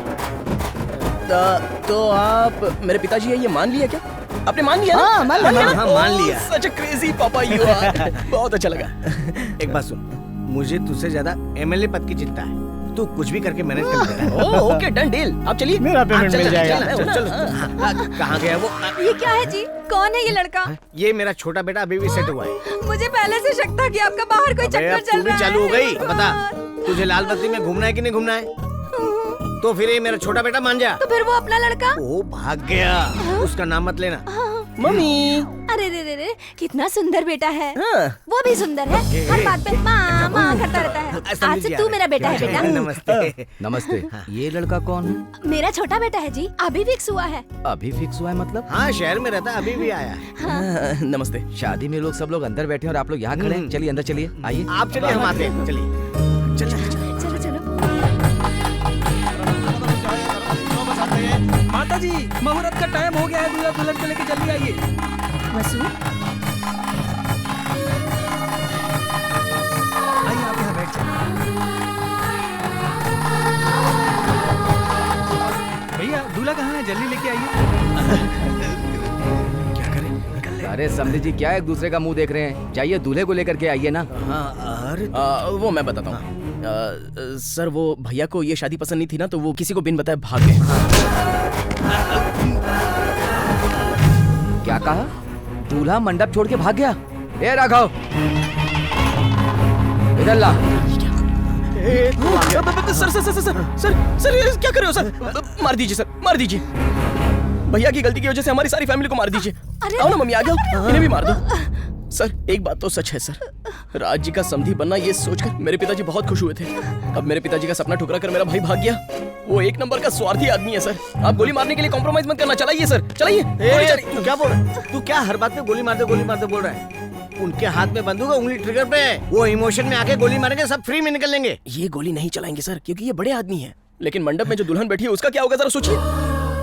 तो आप मेरे पिताजी है ये मान लिया क्या? आपने मान लिया? हाँ, मान लिया। हाँ, मान लिया। सच क्रेजी पापा यू आर। बहुत अच्छा लगा। एक बात सुन, मुझे तुझसे ज्यादा एमएलए पद की चिंता है। तू कुछ भी करके मैनेज कर लेगा। Okay, done deal. आप चलिए, मेरा पेमेंट मिल जाएगा। चल, कहाँ गया वो? ये क्या है जी? कौन है ये लड़का? ये मेरा छोटा बेटा अभी भी सेट हुआ है। मुझे पहले से शक था कि आपका बाहर कोई चक्कर चल तू भी रहा है। चालू हो गई। बता, तुझे लाल बत्ती में घूमना है कि नहीं घूमना है? तो फिर ये मेरा छोटा बेटा मान जा। तो फिर वो अपना लड़का? वो भाग गया, उसका नाम मत लेना। मम्मी। अरे रे रे रे, कितना सुंदर बेटा है। वो भी सुंदर है, हर बात पे माँ माँ करता रहता है। आज से तू मेरा बेटा है बेटा। नमस्ते। नमस्ते। ये लड़का कौन है? मेरा छोटा बेटा है जी, अभी फिक्स हुआ है। अभी फिक्स हुआ है मतलब? हाँ, शहर में रहता, अभी भी आया है। नमस्ते। शादी में लोग सब लोग अंदर बैठे हैं और आप लोग यहाँ खड़े हैं। चलिए अंदर चलिए, आइए। आप चलिए, हम आते हैं। चलिए चलो चलो। माता जी, मुहूर्त का टाइम हो गया है, दूल्हा दुल्हन को लेके जल्दी आइए। वसु, आइए आप यहाँ बैठ जाइए। भैया, दूल्हा कहाँ है? जल्दी लेके आइए। क्या करें? अरे समझी जी, क्या एक दूसरे का मुंह देख रहे हैं? जाइए दूल्हे को लेकर के आइए ना। हाँ, अरे वो मैं बताता हूँ। सर वो भैया को ये शादी पसंद नहीं थी ना, तो वो किसी को बिन बताए भाग गए। क्या कहा? दूल्हा मंडप छोड़ के भाग गया? ए राघव, इधर ला। Sir sir sir sir sir sir क्या कर रहे हो सर? मार दीजिए सर, मार दीजिए। भैया की गलती की वजह से हमारी सारी फैमिली को मार दीजिए। आओ ना मम्मी, आ जाओ, इन्हें भी मार दो। सर एक बात तो सच है सर, राज जी का समधी बनना ये सोचकर मेरे पिताजी बहुत खुश हुए थे। अब मेरे पिताजी का सपना ठुकरा कर मेरा भाई भाग गया। वो एक नंबर का स्वार्थी आदमी है सर। आप गोली मारने के लिए कॉम्प्रोमाइज मत करना। चलाइए सर, चलाइए। तू क्या बोल रहा है? तू क्या हर बात पे गोली मारते बोल रहा है? उनके हाथ में बंदूक है, उंगली ट्रिगर पे है। वो इमोशन में आके गोली मारेंगे, सब फ्री में निकल लेंगे। ये गोली नहीं चलाएंगे सर, क्योंकि ये बड़े आदमी हैं। लेकिन मंडप में जो दुल्हन बैठी है उसका क्या होगा जरा सोचिए।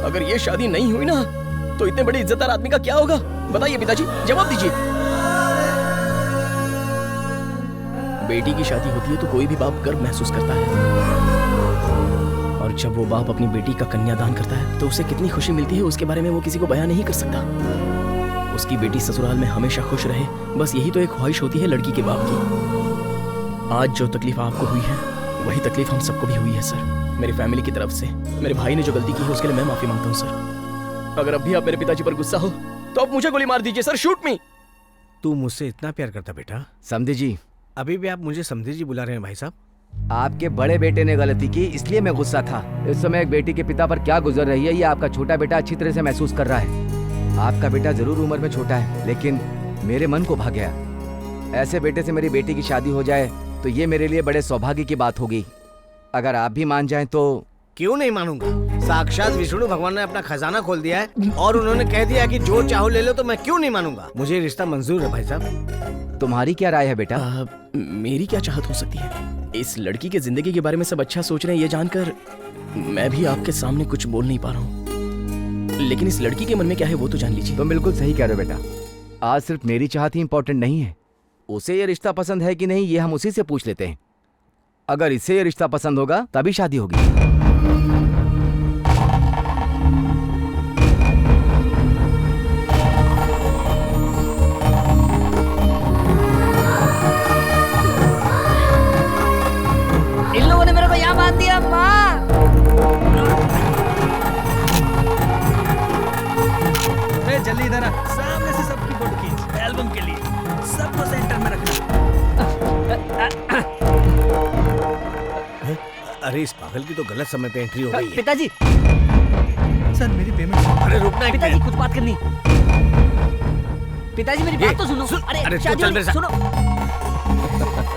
अगर ये शादी नहीं हुई ना तो इतने बड़े इज्जतदार आदमी का क्या होगा? बताइए पिताजी, जवाब दीजिए। बेटी की शादी होती है तो कोई भी बाप गर्व महसूस करता है, और जब वो बाप अपनी बेटी का कन्यादान करता है तो उसे कितनी खुशी मिलती है उसके बारे में वो किसी को बयान नहीं कर सकता। उसकी बेटी ससुराल में हमेशा खुश रहे, बस यही तो एक ख्वाहिश होती है लड़की के बाप की। आज जो तकलीफ आपको हुई है वही तकलीफ हम सबको भी हुई है सर। मेरी फैमिली की तरफ से मेरे भाई ने जो गलती की है उसके लिए मैं माफी मांगता हूँ सर। अगर अब भी आप मेरे पिताजी पर गुस्सा हो तो आप मुझे गोली मार दीजिए सर, शूट मी। तू मुझसे इतना प्यार करता बेटा? समधी जी, अभी भी आप मुझे समधी जी बुला रहे हैं भाई साहब? आपके बड़े बेटे ने गलती की इसलिए मैं गुस्सा था। इस समय एक बेटी के पिता पर क्या गुजर रही है ये आपका छोटा बेटा अच्छी तरह से महसूस कर रहा है। आपका बेटा जरूर उम्र में छोटा है, लेकिन मेरे मन को भा गया। ऐसे बेटे से मेरी बेटी की शादी हो जाए तो ये मेरे लिए बड़े सौभाग्य की बात होगी। अगर आप भी मान जाएं तो। क्यों नहीं मानूंगा? साक्षात विष्णु भगवान ने अपना खजाना खोल दिया है और उन्होंने कह दिया कि जो चाहो ले लो, तो मैं क्यों नहीं मानूंगा? मुझे रिश्ता मंजूर है भाई साहब। तुम्हारी क्या राय है बेटा? मेरी क्या चाहत हो सकती है? इस लड़की के जिंदगी के बारे में सब अच्छा सोच रहे हैं ये जानकर मैं भी आपके सामने कुछ बोल नहीं पा रहा हूँ। लेकिन इस लड़की के मन में क्या है वो तो जान लीजिए। तुम बिल्कुल सही कह रहे हो बेटा। आज सिर्फ मेरी चाहत ही इम्पोर्टेंट नहीं है, उसे ये रिश्ता पसंद है कि नहीं ये हम उसी से पूछ लेते हैं। अगर इसे ये रिश्ता पसंद होगा तभी शादी होगी। इन लोगों ने मेरे को यहाँ बांध दिया। माँ, जल्दी इधर आ, सामने से सबकी फोटो खींच एल्बम के लिए। सबको सेंटर में रखना। अरे इस पागल की तो गलत समय पे एंट्री हो गई है। पिताजी, सर मेरी पेमेंट। अरे रुकना है पिताजी, कुछ बात करनी। पिताजी मेरी बात तो सुनो। अरे शादी चल मेरे साथ। सुनो।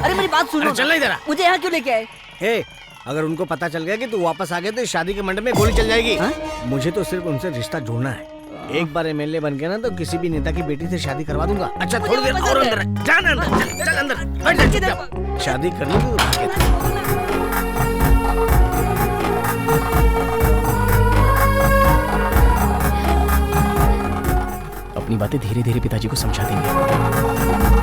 अरे मेरी बात सुनो। चल इधर आ। मुझे यहाँ क्यों लेके आए? हे, अगर उनको पता चल गया कि तू वापस आ गया तो इस शादी के मंडप में गोली चल जाएगी। मुझे तो सिर्फ उनसे रिश्ता जोड़ना है। एक बार एमएलए बन गया ना तो किसी भी नेता की बेटी से शादी करवा दूंगा। अच्छा थोड़ी देर और अंदर जाना, चल अंदर बैठ जा चुपचाप। शादी कर ली तो अपनी बातें धीरे धीरे पिताजी को समझा देंगे।